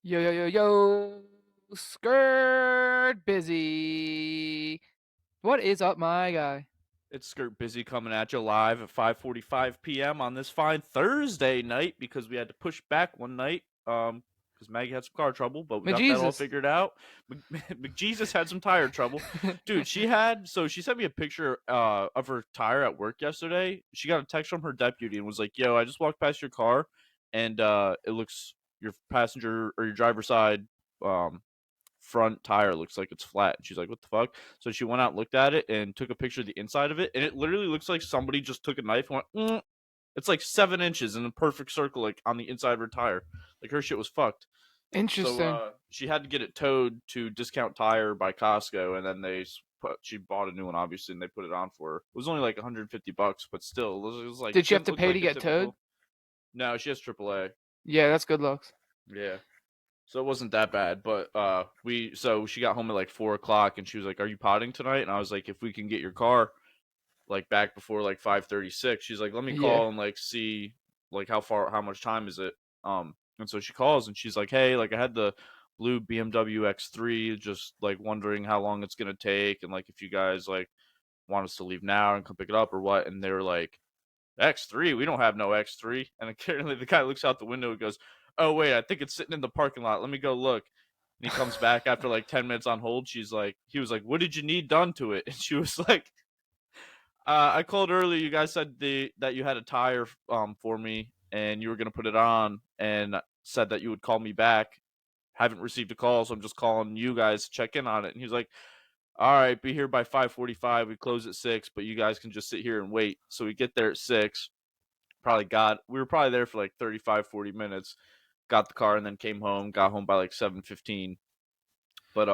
Yo, yo, yo, yo, skirt busy. What is up, my guy? It's Skirt Busy coming at you live at 5:45 p.m. on this fine Thursday night because we had to push back one night because Maggie had some car trouble, but we got that all McJesus. figured out. McJesus had some tire trouble. Dude, she sent me a picture of her tire at work yesterday. She got a text from her deputy and was like, "Yo, I just walked past your car and it looks your passenger or your driver's side um front tire looks like it's flat." And she's like, "What the fuck?" So she went out, looked at it, and took a picture of the inside of it, and it literally looks like somebody just took a knife and went, It's like 7 inches in a perfect circle, like on the inside of her tire. Like her shit was fucked. So Interesting. she had to get it towed to Discount Tire by Costco, and then she bought a new one, obviously, and they put it on for her. It was only like 150 bucks, but still, it was like Did she have didn't to look pay to like a get towed? typical. No, she has AAA. Yeah, that's good looks. Yeah. So it wasn't that bad, but she got home at like 4 o'clock and she was like, "Are you potting tonight?" And I was like, "If we can get your car like back before like 5:36." She's like, "Let me Yeah. call and like see like how much time is it?" And so she calls and she's like, "Hey, like I had the blue BMW X3, just like wondering how long it's gonna take and like if you guys like want us to leave now and come pick it up or what." And they were like, "X3? We don't have no X3." And apparently the guy looks out the window and goes, "Oh wait, I think it's sitting in the parking lot. Let me go look." And he comes back after like 10 minutes on hold. He was like, "What did you need done to it?" And she was like, "I called earlier. You guys said that you had a tire for me and you were gonna put it on, and said that you would call me back. Haven't received a call, so I'm just calling you guys to check in on it." And he was like, "All right, be here by 5:45. We close at 6, but you guys can just sit here and wait." So we get there at 6. We were probably there for like 35, 40 minutes, got the car, and then came home, got home by like 7:15. But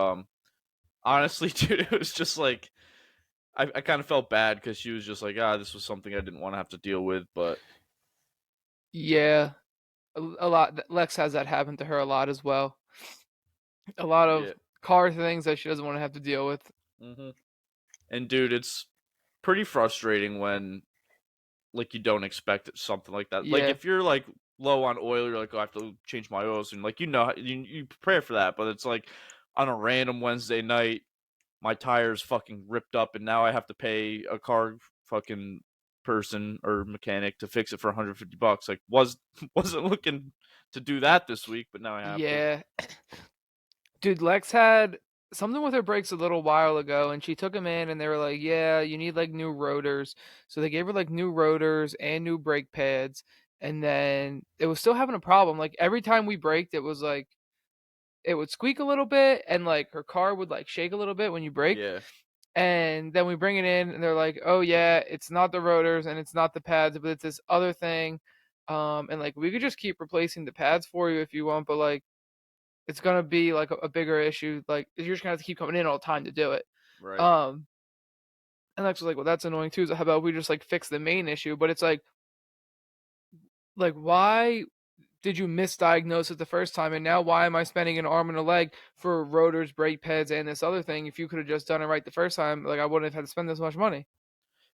honestly, dude, it was just like I kind of felt bad because she was just like, this was something I didn't want to have to deal with. But Yeah, a lot. Lex has that happen to her a lot as well. A lot of yeah. car things that she doesn't want to have to deal with. hmm and dude, it's pretty frustrating when like you don't expect something like that. Like Yeah. if you're like low on oil, you're like, "Oh, I have to change my oil soon." Like you prepare for that, but it's like on a random Wednesday night, my tire's fucking ripped up, and now I have to pay a car fucking person or mechanic to fix it for 150 bucks. Like wasn't looking to do that this week, but now I have to. Yeah. Dude, Lex had something with her brakes a little while ago, and she took them in, and they were like, "Yeah, you need like new rotors." So they gave her like new rotors and new brake pads, and then it was still having a problem. Like every time we braked, it was like it would squeak a little bit, and like her car would like shake a little bit when you brake. Yeah. And then we bring it in, and they're like, "Oh yeah, it's not the rotors and it's not the pads, but it's this other thing." And like we could just keep replacing the pads for you if you want, but like it's gonna be like a bigger issue. Like you're just gonna have to keep coming in all the time to do it. Right. Um, and Lex was like, "Well, that's annoying too. So how about we just like fix the main issue?" But it's like why did you misdiagnose it the first time, and now why am I spending an arm and a leg for rotors, brake pads, and this other thing? If you could have just done it right the first time, like I wouldn't have had to spend this much money.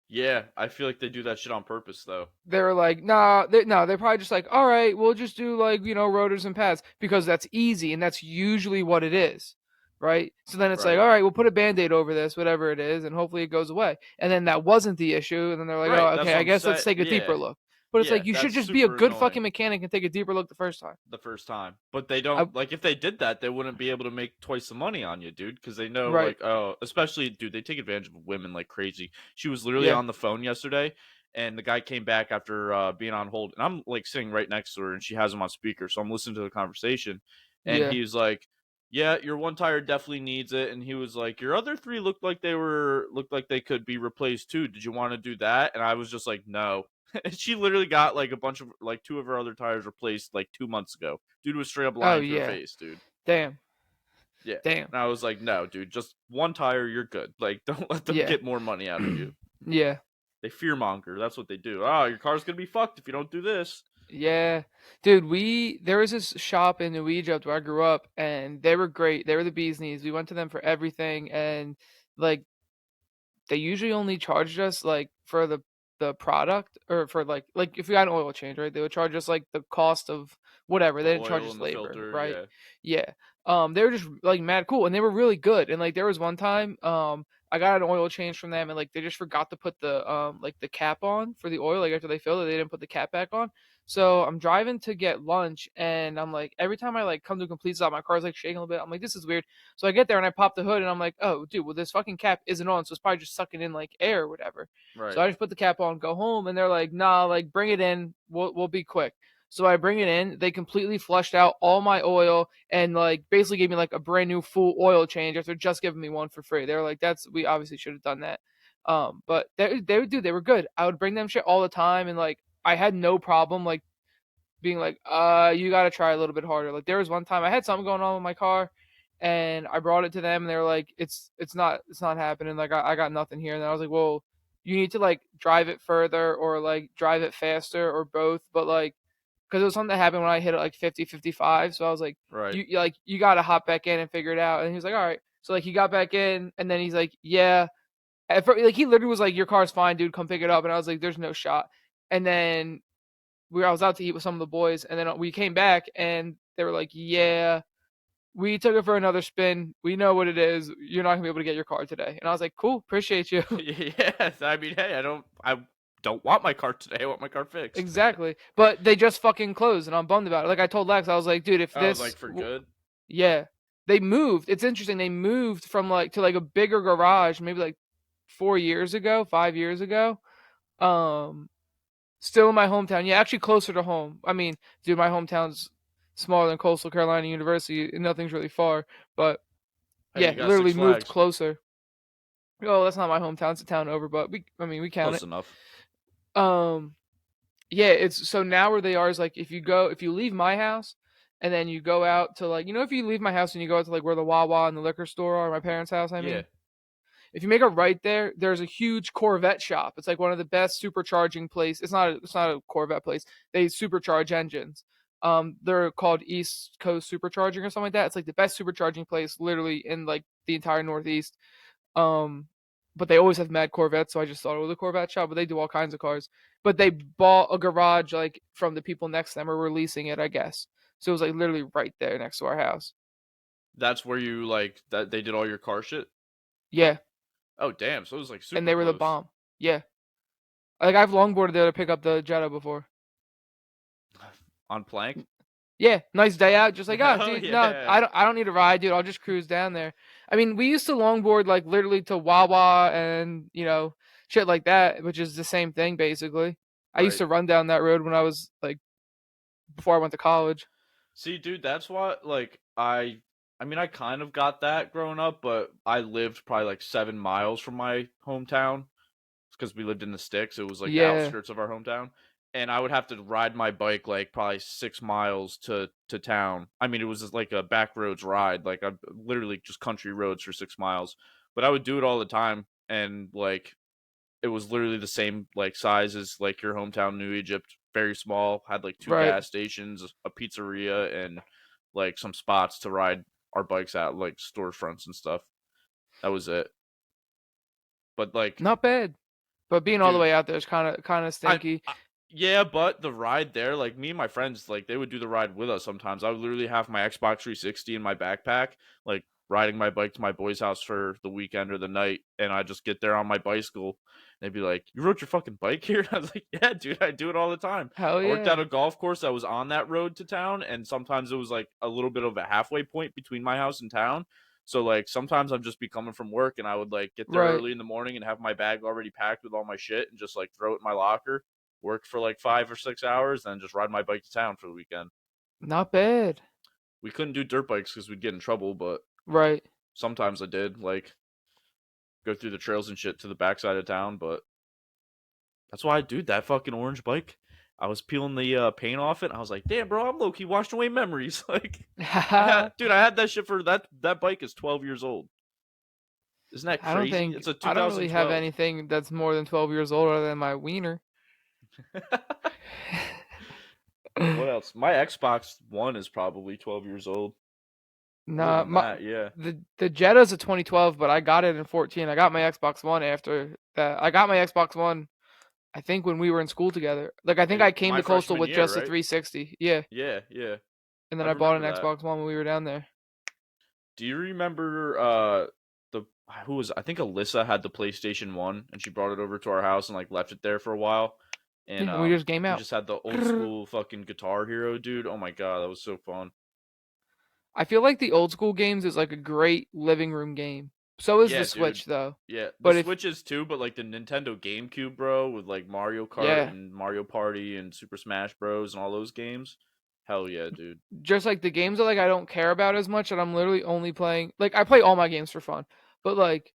Yeah, I feel like they do that shit on purpose though. They were like, nah, no, they're probably just like, all right, we'll just do like, rotors and pads because that's easy and that's usually what it is. Right. So then it's like, Right. all right, we'll put a band aid over this, whatever it is, and hopefully it goes away. And then that wasn't the issue. And then they're like, oh, Right. That's okay, what I I'm guess let's saying. take a deeper Yeah. look. But it's Yeah, like, you should that's just be a super good fucking annoying. mechanic and take a deeper look the first time. The first time. But they don't, I, like, if they did that, they wouldn't be able to make twice the money on you, dude, because they know, right. like, oh, especially, dude, they take advantage of women like crazy. She was literally Yeah. on the phone yesterday, and the guy came back after being on hold, and I'm, like, sitting right next to her, and she has him on speaker, so I'm listening to the conversation, and Yeah. he's like, "Yeah, your one tire definitely needs it," and he was like, "Your other three looked like they could be replaced too. Did you want to do that?" And I was just like, "No." And she literally got like a bunch of like two of her other tires replaced like 2 months ago. Dude was straight up Oh, lying to her yeah. face, dude. Damn. Yeah. Damn. And I was like, "No, dude, just one tire, you're good. Like, don't let them Yeah. get more money out of you." Yeah. They fearmonger. That's what they do. "Oh, your car's gonna be fucked if you don't do this." Yeah, dude, there was this shop in New Egypt where I grew up, and they were great. They were the bee's knees. We went to them for everything, and like they usually only charged us like for the the product, or for like if we got an oil change, right? They would charge us like the cost of whatever. The They didn't charge oil us and the labor, filter, right? yeah. Yeah. They were just like mad cool, and they were really good. And like there was one time, I got an oil change from them, and like they just forgot to put the like the cap on for the oil. Like after they filled it, they didn't put the cap back on. So I'm driving to get lunch, and I'm like, every time I like come to a complete stop, my car's like shaking a little bit. I'm like, this is weird. So I get there and I pop the hood, and I'm like, oh, dude, well this fucking cap isn't on, so it's probably just sucking in like air or whatever. So Right. I just put the cap on, go home, and they're like, nah, like bring it in, we'll be quick. So I bring it in. They completely flushed out all my oil and like basically gave me like a brand new full oil change after just giving me one for free. They were like, "That's we obviously should have done that." But they would do. They were good. I would bring them shit all the time, and like I had no problem like being like, you got to try a little bit harder. Like there was one time I had something going on with my car, and I brought it to them, and they were like, it's not happening. Like I got nothing here, and I was like, well, you need to like drive it further or like drive it faster or both. But like, because it was something that happened when I hit it like 50, 55. So I was like, Right. you got to hop back in and figure it out. And he was like, all right. So like he got back in, and then he's like, yeah. At first, like he literally was like, your car's fine, dude. Come pick it up. And I was like, there's no shot. And then I was out to eat with some of the boys, and then we came back, and they were like, "Yeah, we took it for another spin. We know what it is. You're not gonna be able to get your car today." And I was like, "Cool, appreciate you." Yes, I mean, hey, I don't want my car today. I want my car fixed. Exactly, but they just fucking closed, and I'm bummed about it. Like I told Lex, I was like, "Dude, if Oh, like this, for good? yeah." They moved. It's interesting. They moved from like to like a bigger garage, maybe like 4 years ago, 5 years ago. Um, Still in my hometown. Yeah, actually closer to home. I mean, dude, my hometown's smaller than Coastal Carolina University. And nothing's really far, but Hey, yeah, you got literally Six moved Flags. closer. Oh, that's not my hometown. It's a town over, but we count Close it. enough. Um, yeah, it's so now where they are is like if you leave my house and then you go out to like if you leave my house and you go out to like where the Wawa and the liquor store are, my parents' house, I Yeah. mean, if you make a right there, there's a huge Corvette shop. It's like one of the best supercharging place. It's not a Corvette place. They supercharge engines. They're called East Coast Supercharging or something like that. It's like the best supercharging place literally in like the entire Northeast. Um, but they always have mad Corvettes, so I just thought it was a Corvette shop. But they do all kinds of cars. But they bought a garage like from the people next to them or were leasing it, I guess. So it was like literally right there next to our house. That's where you like that they did all your car shit? Yeah, Oh, damn. So it was like and super they were the close. bomb. Yeah. Like I've longboarded there to pick up the Jetta before. On plank? Yeah, nice day out. Just like, Oh, dude, no, yeah. I don't need a ride, dude. I'll just cruise down there. I mean, we used to longboard like literally to Wawa and shit like that, which is the same thing basically. I used Right. to run down that road when I was like before I went to college. See, dude, that's what like I mean I kind of got that growing up, but I lived probably like 7 miles from my hometown because we lived in the sticks. It was like the Yeah, outskirts of our hometown. And I would have to ride my bike like probably 6 miles to town. I mean, it was just like a back roads ride, like I literally just country roads for 6 miles. But I would do it all the time, and like it was literally the same like size as like your hometown, New Egypt. Very small. Had like two right. gas stations, a pizzeria, and like some spots to ride our bikes at, like storefronts and stuff. That was it. But like, Not bad. But being all the dude, way out there is kind of I, stinky. I yeah, but the ride there, like me and my friends, like they would do the ride with us sometimes. I would literally have my Xbox 360 in my backpack, like riding my bike to my boy's house for the weekend or the night, and I just get there on my bicycle. And they'd be like, "You rode your fucking bike here?" I was like, "Yeah, dude, I do it all the time." Hell I worked yeah. at a golf course that was on that road to town, and sometimes it was like a little bit of a halfway point between my house and town. So like sometimes I'm just be coming from work and I would like get there Right. early in the morning and have my bag already packed with all my shit and just like throw it in my locker, work for like 5 or 6 hours, then just ride my bike to town for the weekend. Not bad. We couldn't do dirt bikes because we'd get in trouble, but Right. sometimes I did like go through the trails and shit to the backside of town. But that's why, dude, that fucking orange bike. I was peeling the paint off it. And I was like, damn, bro, I'm low key washing away memories. Like, I dude, I had that shit for that bike is 12 years old. Isn't that don't crazy? think It's a I don't really have 2012. anything that's more than 12 years older than my wiener. What else? My Xbox One is probably 12 years old. More Nah, than that, yeah. the Jetta's a 2012, but I got it in 14. I got my Xbox One after that. I got my Xbox One I think when we were in school together. Like I think And I came my to Coastal freshman with year, just a right? 360. Yeah, Yeah, yeah. and I then I bought remember an that. Xbox One when we were down there. Do you remember the who was I think Alyssa had the PlayStation 1 and she brought it over to our house and like left it there for a while. And Yeah, and we just game we out. just had the old school fucking Guitar Hero, dude. Oh my god, that was so fun. I feel like the old school games is like a great living room game. So is the Yeah, dude. Switch though. Yeah, the But if Switches too, but like the Nintendo GameCube, bro, with like Mario Kart yeah, and Mario Party and Super Smash Bros and all those games. Hell yeah, dude. just like the games that like I don't care about as much, and I'm literally only playing like I play all my games for fun. But like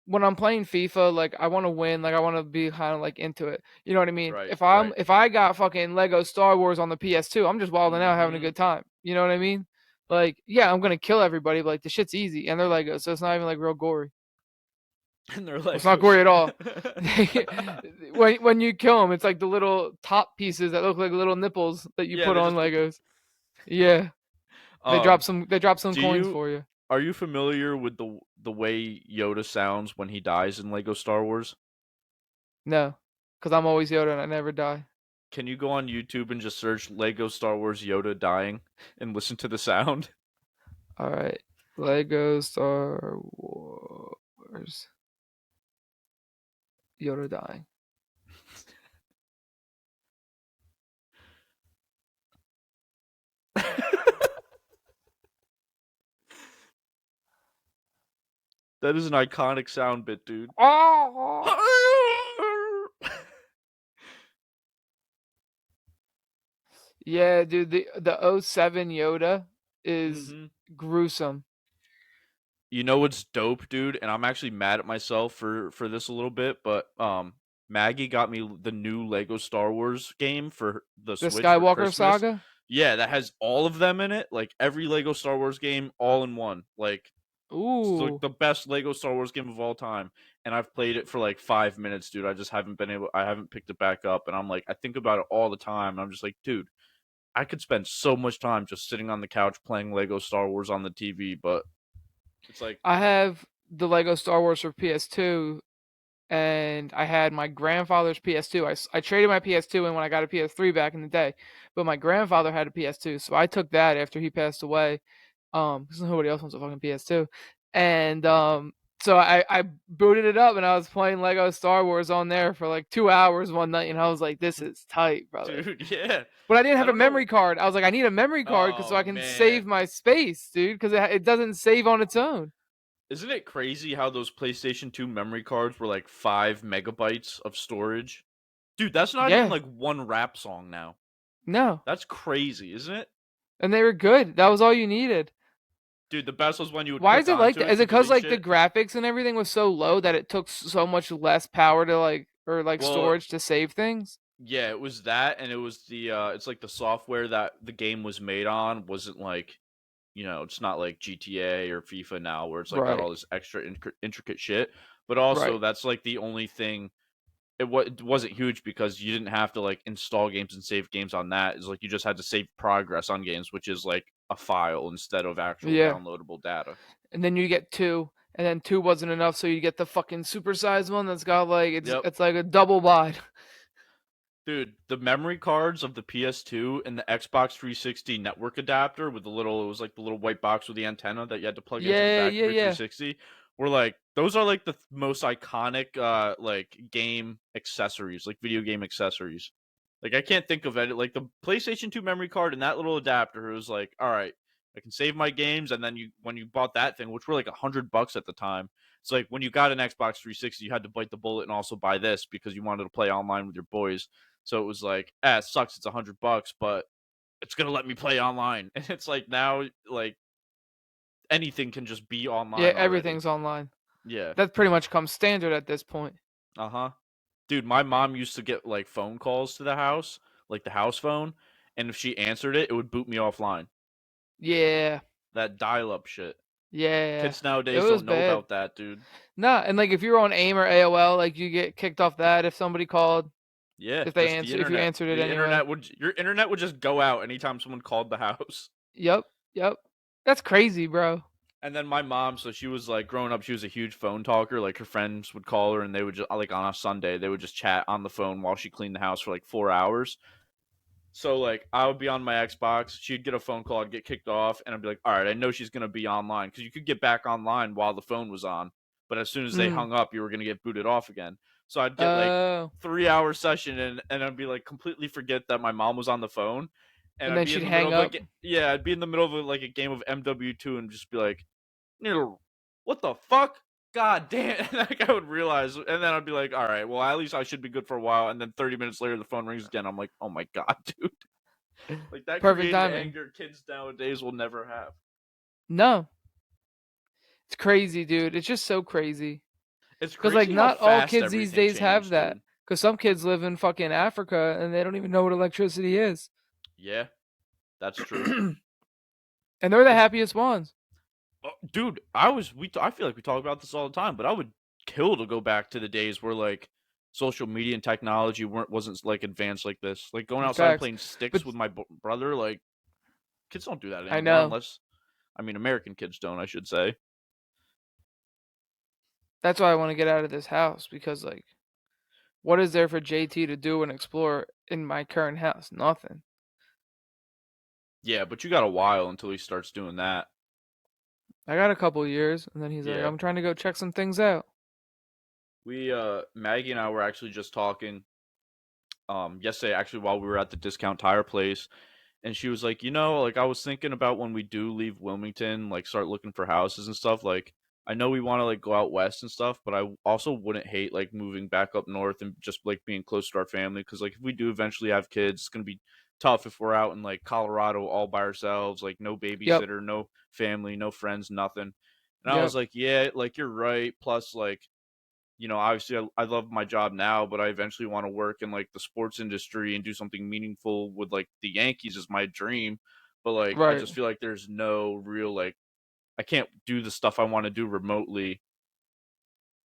when I'm playing FIFA, like I want to win, like I want to be kind of like into it. You know what I mean? Right, If right. if I got fucking Lego Star Wars on the PS2, I'm just wilding out having a Mhm. good time. You know what I mean? Like yeah, I'm gonna kill everybody, but like the shit's easy and they're Lego, so it's not even like real gory. And they're Well, it's like, not "Oh gory at shit." all. When you kill them, it's like the little top pieces that look like little nipples that you Yeah, put they on just Legos. Yeah, um they drop some do coins you for you. are you familiar with the way Yoda sounds when he dies in Lego Star Wars? No, because I'm always Yoda and I never die. Can you go on YouTube and just search Lego Star Wars Yoda dying and listen to the sound? All right, Lego Star Wars Yoda dying. That is an iconic sound bit, dude. Oh yeah, dude. The '07 Yoda is Mhm. gruesome. You know what's dope, dude? And I'm actually mad at myself for this a little bit, but Maggie got me the new Lego Star Wars game for the The Switch for Skywalker Christmas. saga. Yeah, that has all of them in it, like every Lego Star Wars game all in one. Like it's like Ooh, the best Lego Star Wars game of all time. And I've played it for like 5 minutes, dude. I haven't picked it back up. And I'm like, I think about it all the time. And I'm just like, dude, I could spend so much time just sitting on the couch playing Lego Star Wars on the TV, but it's like, I have the Lego Star Wars for PS2, and I had my grandfather's PS2. I traded my PS2 in when I got a PS3 back in the day, but my grandfather had a PS2, so I took that after he passed away. Because nobody else wants a fucking PS2, and so I booted it up and I was playing Lego Star Wars on there for like 2 hours one night, and I was like, this is tight, brother. dude, yeah. But I didn't I have a don't know. memory card. I was like, I need a memory card so Oh I can save man. my space, dude. Because it doesn't save on its own. Isn't it crazy how those PlayStation 2 memory cards were like 5 megabytes of storage? Dude, that's not even Yeah, like one rap song now. no, That's crazy, isn't it? and they were good. That was all you needed. Dude, the best was when you would Why is click it like onto that? it Is to it because delete like the shit. graphics and everything was so low that it took so much less power to like or like Well, storage to save things? yeah, it was that and it was the it's like the software that the game was made on wasn't like, it's not like GTA or FIFA now where it's like got Right, all this extra intricate shit, but also right. that's like the only thing it wasn't huge because you didn't have to like install games and save games on that. It's like you just had to save progress on games, which is like a file instead of actual Yeah. downloadable data. And then you get two, and then two wasn't enough, so you get the fucking supersized one that's got like Yep. it's like a double wide. Dude, the memory cards of the PS2 and the Xbox 360 network adapter with it was like the little white box with the antenna that you had to plug into the Yeah, back of yeah, your yeah. 360 were like those are like the most iconic like game accessories, like video game accessories. Like I can't think of it. Like the PlayStation 2 memory card and that little adapter, it was like, all right, I can save my games. And then when you bought that thing, which were like $100 at the time, it's like when you got an Xbox 360, you had to bite the bullet and also buy this because you wanted to play online with your boys. So it was like, it sucks. It's $100, but it's gonna let me play online. And it's like now, like anything can just be Yeah, online already. everything's online. Yeah. That pretty much comes standard at this point. Uh huh. Dude, my mom used to get like phone calls to the house, like the house phone, and if she answered it, it would boot me offline. Yeah, That dial-up shit. yeah. Kids It nowadays was don't know bad. about that, dude. Nah, and like if you're on AIM or AOL, like you get kicked off that if somebody called, Yeah, if they just the answer, if you internet. answered it anyway. Your internet would just go out anytime someone called the house. Yep, yep. That's crazy, bro. And then my mom, so she was like growing up, she was a huge phone talker. Like her friends would call her and they would just like on a Sunday, they would just chat on the phone while she cleaned the house for like 4 hours. So like I would be on my Xbox, she'd get a phone call, I'd get kicked off, and I'd be like, all right, I know she's gonna be online because you could get back online while the phone was on, but as soon as they Mm. hung up, you were gonna get booted off again. So I'd get like Oh. 3 hour session and I'd be like completely forget that my mom was on the phone, and And I'd then be in she'd the middle hang of up. like yeah, I'd be in the middle of like a game of MW2 and just be like, what the fuck? God damn. And like I would realize, and then I'd be like, all right, well, at least I should be good for a while. And then 30 minutes later, the phone rings again. I'm like, oh my God, dude. Like that Perfect creative timing. anger kids nowadays will never have. No. It's crazy, dude. It's just so crazy. It's Cuz like crazy how not all fast kids these everything days have changed, that. dude. Cuz some kids live in fucking Africa and they don't even know what electricity is. Yeah, that's true. And they're the It's happiest ones. dude. I feel like we talk about this all the time, but I would kill to go back to the days where like social media and technology wasn't like advanced like this. Like going outside and Facts. playing But sticks with my brother. Like kids don't do that I anymore, know. unless I mean American kids don't. I should say. That's why I want to get out of this house because like what is there for JT to do and explore in my current house? Nothing. Yeah, but you got a while until he starts doing that. I got a couple years and then he's like Yeah, I'm trying to go check some things out. we Maggie and I were actually just talking yesterday actually while we were at the discount tire place, and she was like, like I was thinking about when we do leave Wilmington, like start looking for houses and stuff. Like I know we want to like go out west and stuff, but I also wouldn't hate like moving back up north and just like being close to our family because like if we do eventually have kids, it's gonna be tough if we're out in like Colorado all by ourselves, like no Yep. babysitter, no family, no friends, nothing. And I was Yep. like, yeah, like you're right. Plus, like obviously I love my job now, but I eventually want to work in like the sports industry and do something meaningful with like the Yankees is my dream. But like I Right. just feel like there's no real like I can't do the stuff I want to do remotely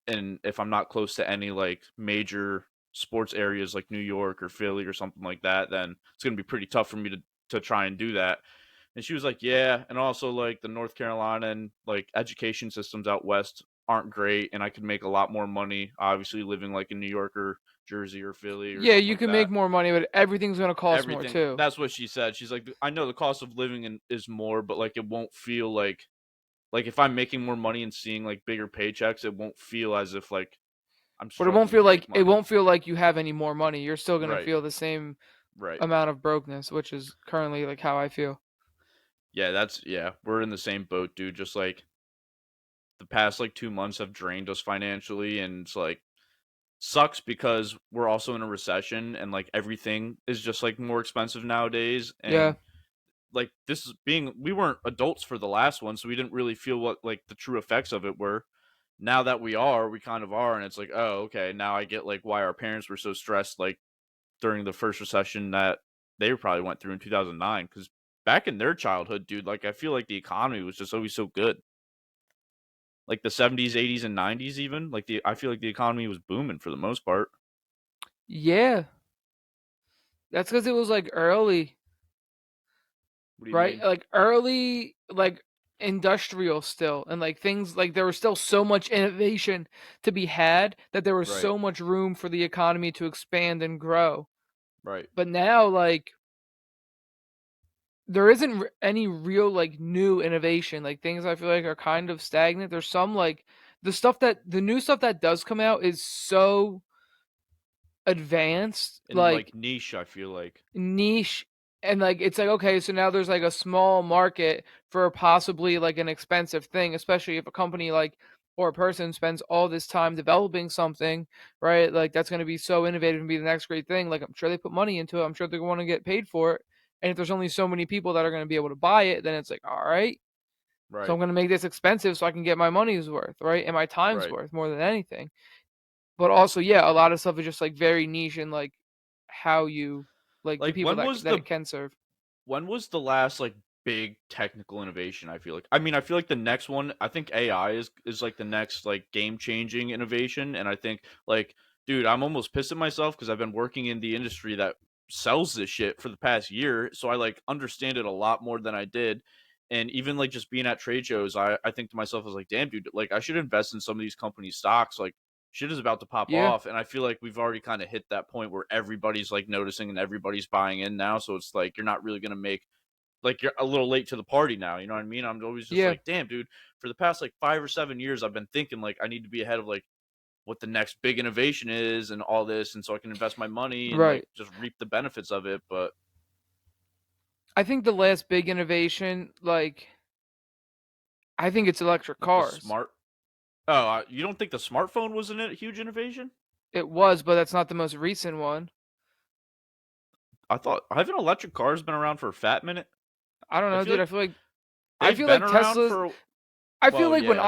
and if I'm not close to any like major sports areas like New York or Philly or something like that, then it's gonna be pretty tough for me to try and do that. And she was like, "Yeah, and also like the North Carolina and like education systems out west aren't great, and I could make a lot more money, obviously living like in New York or Jersey or Philly or Yeah, something you like can make that." more money, but everything's gonna cost more Everything. too. That's what she said. She's like, "I know the cost of living is more, but like it won't feel like if I'm making more money and seeing like bigger paychecks, it won't feel as if like I'm But it won't struggling feel to make like money." you have any more money. You're still gonna Right. feel the same Right. amount of brokenness, which is currently like how I feel. Yeah, we're in the same boat, dude. Just like the past like 2 months have drained us financially, and it's like sucks because we're also in a recession and like everything is just like more expensive nowadays. Yeah. And like this is being we weren't adults for the last one, so we didn't really feel what like the true effects of it were. Now that we are, we kind of are, and it's like, oh, okay, now I get like why our parents were so stressed like during the first recession that they probably went through in 2009 because back in their childhood, dude, like I feel like the economy was just always so good. Like the 70s, 80s, and 90s, even like the I feel like the economy was booming for the most part. Yeah. That's because it was like early, What do you right? mean? Like early, like industrial still, and like things like there was still so much innovation to be had that there was Right, so much room for the economy to expand and grow. right. But now, like there isn't any real like new innovation. Like things I feel like are kind of stagnant. There's some like the new stuff that does come out is so advanced, And like like niche, I feel like. niche, and like it's like okay, so now there's like a small market for possibly like an expensive thing, especially if a company like or a person spends all this time developing something, right? Like that's going to be so innovative and be the next great thing. Like I'm sure they put money into it. I'm sure they're going to get paid for it. And if there's only so many people that are going to be able to buy it, then it's like, all right, so Right, I'm going to make this expensive so I can get my money's worth, right? And my time's right. worth more than anything. But also, yeah, a lot of stuff is just like very niche and like how you like the Like people that it can serve. when was the last like big technical innovation? I feel like. I mean, I feel like the next one. I think AI is like the next like game changing innovation, and I think like, dude, I'm almost pissed at myself because I've been working in the industry that sells this shit for the past year, so I like understand it a lot more than I did. And even like just being at trade shows, I think to myself, I was like, damn, dude, like I should invest in some of these companies' stocks. Like shit is about to pop Yeah. off. And I feel like we've already kind of hit that point where everybody's like noticing and everybody's buying in now. So it's like you're not really gonna make like you're a little late to the party now. You know what I mean? I'm always just Yeah. like, damn, dude, for the past like 5 or 7 years, I've been thinking like I need to be ahead of like what the next big innovation is and all this, and so I can invest my money and like Right. just reap the benefits of it. But I think the last big innovation, like, I think it's electric the cars. smart oh, you don't think the smartphone was a huge innovation? It was, but that's not the most recent one. I thought haven't electric cars been around for a fat minute? I don't I know, feel dude. like I they've feel been like around Tesla's. for I feel well, like yeah, when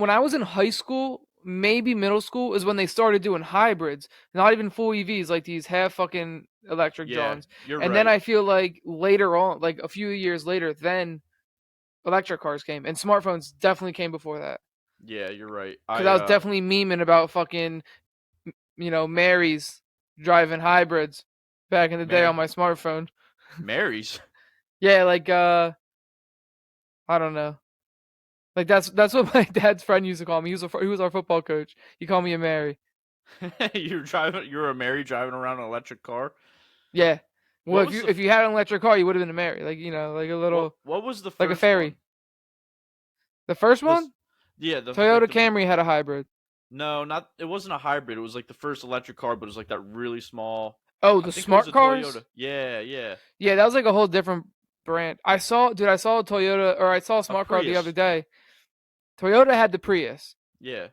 I was in high school, maybe middle school, is when they started doing hybrids, not even full EVs, like these half fucking electric yeah, Johns. you're And then right. I feel like later on, like a few years later, then electric cars came, and smartphones definitely came before that. Yeah, you're right. Because I was definitely memeing about fucking Marys driving hybrids back in the day on Man, my smartphone. Marys. Yeah, like I don't know. Like that's what my dad's friend used to call me. He was our football coach. He called me a Mary. You're a Mary driving around an electric car. Yeah. Well, What was the if you had an electric car, you would have been a Mary. Like like a little what was the like a first one? fairy. The first This one, yeah, the Toyota like the Camry had a hybrid. no, not it wasn't a hybrid. It was like the first electric car, but it was like that really small. Oh, I the think it was smart a cars. Toyota. Yeah, yeah, Yeah, that was like a whole different brand. I saw a Toyota or I saw a a smart car the other Prius. day. Toyota had the Prius. Yeah,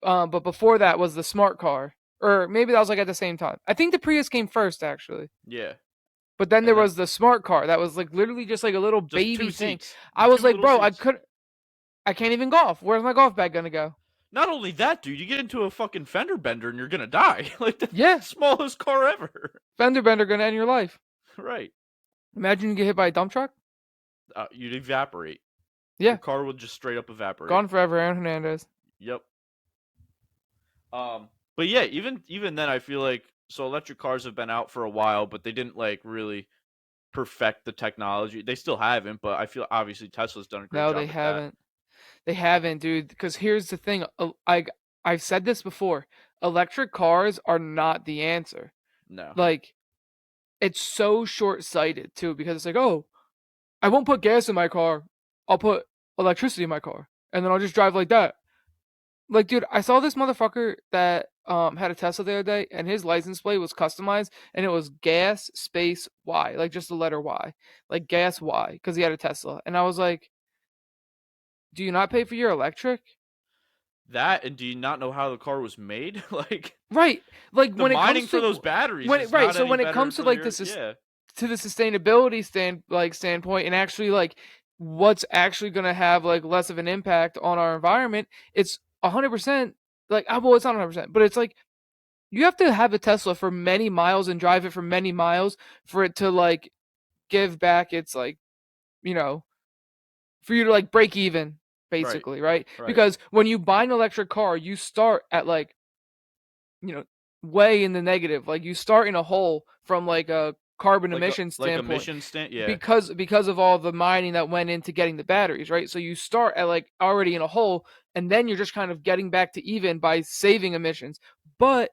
But before that was the smart car, or maybe that was like at the same time. I think the Prius came first actually, yeah, but then there and then was the smart car that was like literally just like a little just baby two thing. seats, I was two like, little bro, seats. I can't even golf. Where's my golf bag gonna go? Not only that, dude, you get into a fucking fender bender and you're gonna die. Like the Yeah, smallest car ever. fender bender gonna end your life. Right. Imagine you get hit by a dump truck. You'd evaporate. Your Yeah, car would just straight up evaporate. gone forever, Aaron Hernandez. Yep. But yeah, even then, I feel like so electric cars have been out for a while, but they didn't like really perfect the technology. They still haven't, but I feel obviously Tesla's done a great No, job at that. they haven't, dude. Because here's the thing. I've said this before. Electric cars are not the answer. No. Like it's so short sighted too, because it's like, oh, I won't put gas in my car. I'll put electricity in my car, and then I'll just drive like that. Like, dude, I saw this motherfucker that had a Tesla the other day, and his license plate was customized, and it was gas space Y, like just the letter Y, like gas Y, because he had a Tesla. And I was like, do you not pay for your electric? That and do you not know how the car was made? Like Right. Like the when it mining comes for those to batteries is right, not so any when it better comes to for like your yeah. the sustainability standpoint and actually like what's actually going to have like less of an impact on our environment, it's 100% like well it's not 100%, but it's like you have to have a Tesla for many miles and drive it for many miles for it to like give back its like, you know, for you to like break even Right. basically, right? Right. Because when you buy an electric car, you start at like, you know, way in the negative. Like you start in a hole from like a carbon emission Like a standpoint mission stand, yeah. because of all the mining that went into getting the batteries, right? So you start at like already in a hole and then you're just kind of getting back to even by saving emissions. But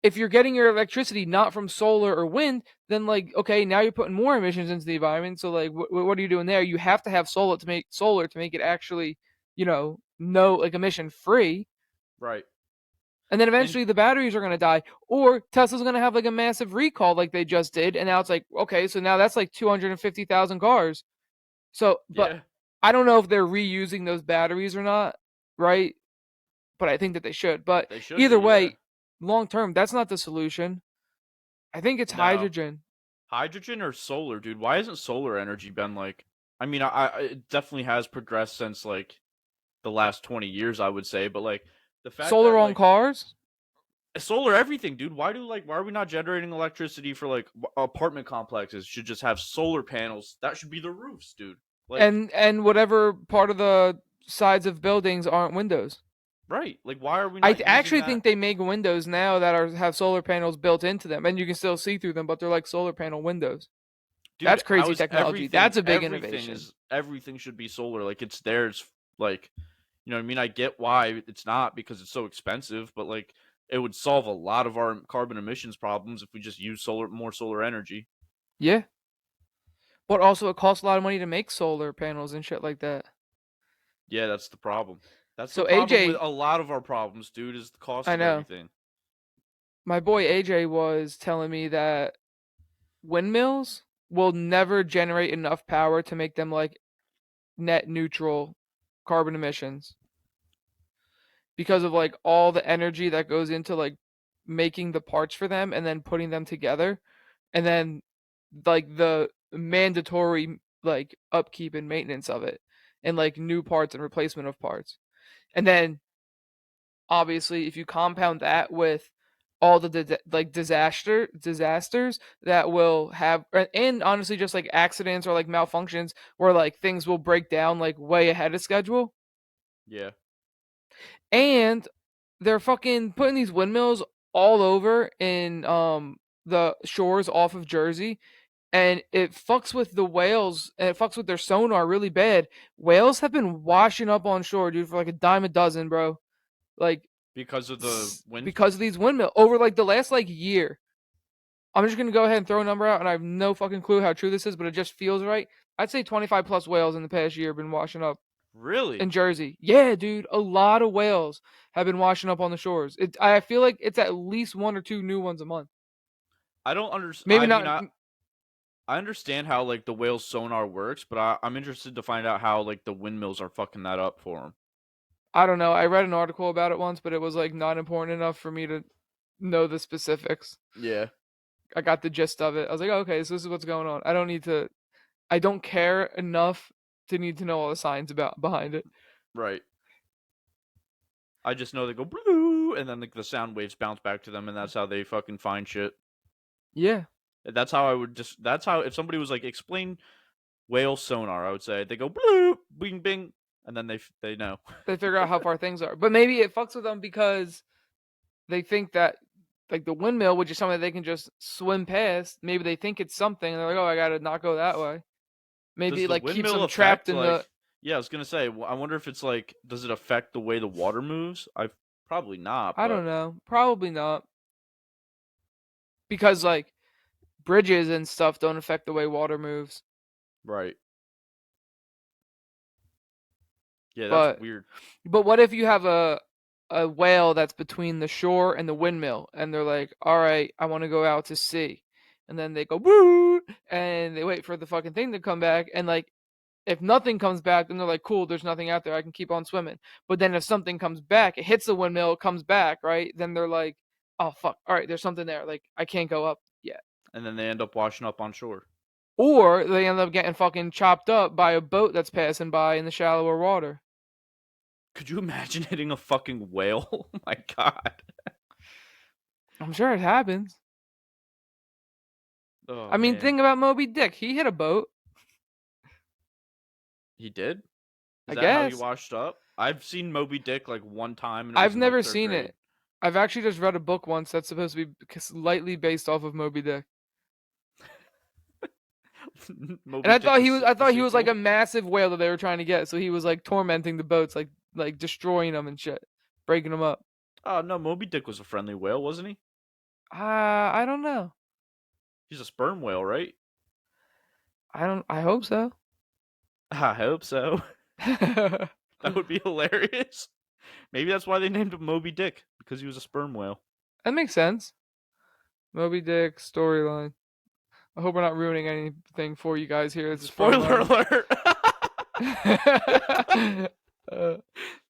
if you're getting your electricity not from solar or wind, then like okay, now you're putting more emissions into the environment. So like, what are you doing there? You have to have solar to make it actually, no like emission free. Right. And then And eventually the batteries are going to die, or Tesla's going to have like a massive recall like they just did. And now it's like, okay, so now that's like 250,000 cars. So, but yeah, I don't know if they're reusing those batteries or not, right? But I think that they should. But they should be, either yeah. way, long term, that's not the solution. I think it's No. hydrogen. Hydrogen or solar, dude? Why hasn't solar energy been like I mean, it definitely has progressed since like the last 20 years, I would say, but like the fact Solar that on like cars, solar everything, dude. Why are we not generating electricity for like apartment complexes? Should just have solar panels. That should be the roofs, dude. Like and whatever part of the sides of buildings aren't windows. right. Like why are we not using Actually that? think they make windows now that have solar panels built into them, and you can still see through them, but they're like solar panel windows. dude, That's how crazy is technology. That's a big everything innovation. is everything should be solar. Like it's theirs. Like, you know what I mean? I get why it's not because it's so expensive, but like it would solve a lot of our carbon emissions problems if we just use more solar energy. Yeah. But also it costs a lot of money to make solar panels and shit like that. Yeah, that's the problem. That's the So problem with AJ, a lot of our problems, dude, is the cost I of know. everything. My boy AJ was telling me that windmills will never generate enough power to make them like net neutral carbon emissions because of like all the energy that goes into like making the parts for them and then putting them together and then like the mandatory like upkeep and maintenance of it and like new parts and replacement of parts. And then obviously if you compound that with all the like disasters that will have and honestly just like accidents or like malfunctions where like things will break down like way ahead of schedule Yeah, and they're fucking putting these windmills all over in the shores off of Jersey and it fucks with the whales and it fucks with their sonar really bad. Whales have been washing up on shore, dude, for like a dime a dozen, bro. Like because of the wind. because of these windmills over like the last like year. I'm just gonna go ahead and throw a number out, and I have no fucking clue how true this is, but it just feels right. I'd say 25 plus whales in the past year have been washing up Really? in Jersey. Yeah, dude, a lot of whales have been washing up on the shores. I feel like it's at least one or two new ones a month. I don't understand. Maybe I mean, not. I understand how like the whale's sonar works, but I'm interested to find out how like the windmills are fucking that up for them. I don't know. I read an article about it once, but it was like not important enough for me to know the specifics. Yeah, I got the gist of it. I was like, oh, okay, so this is what's going on. I don't need to. I don't care enough to need to know all the science about behind it. right. I just know they go blue, and then like the sound waves bounce back to them, and that's how they fucking find shit. Yeah, That's how I would just. That's how if somebody was like explain whale sonar, I would say they go blue, bing, bing, and then they know. they figure out how far things are. But maybe it fucks with them because they think that like the windmill, which is something that they can just swim past, maybe they think it's something and they're like, oh, I gotta not go that way. Maybe Does it the like keeps windmill them trapped affect in the. like? Yeah, I was gonna say. I wonder if it's like, does it affect the way the water moves? I probably not, I but don't know. Probably not because like bridges and stuff don't affect the way water moves. right. Yeah, that's But weird. what if you have a whale that's between the shore and the windmill, and they're like, all right, I want to go out to sea, and then they go woo, and they wait for the fucking thing to come back, and like if nothing comes back, then they're like, cool, there's nothing out there. I can keep on swimming. But then if something comes back, it hits the windmill, it comes back, right? Then they're like, oh, fuck. All right, there's something there. Like, I can't go up yet. And then they end up washing up on shore. Or they end up getting fucking chopped up by a boat that's passing by in the shallower water. Could you imagine hitting a fucking whale? Oh my god. I'm sure it happens. Oh I mean, man. think about Moby Dick. He hit a boat, He did? Is I that how he guess. washed up? I've seen Moby Dick like one time and it was I've in like never third seen grade. it. I've actually just read a book once that's supposed to be slightly based off of Moby Dick. And Moby Dick I the thought he was like sequel. a massive whale that they were trying to get, so he was like tormenting the boats, like destroying them and shit, breaking them up. Oh no, Moby Dick was a friendly whale, wasn't he? I don't know. He's a sperm whale, right? I don't. I hope so. I hope so. That That would be hilarious. Maybe that's why they named him Moby Dick because he was a sperm whale. makes sense. Moby Dick storyline. I hope we're not ruining anything for you guys here. It's from Spoiler alert. uh,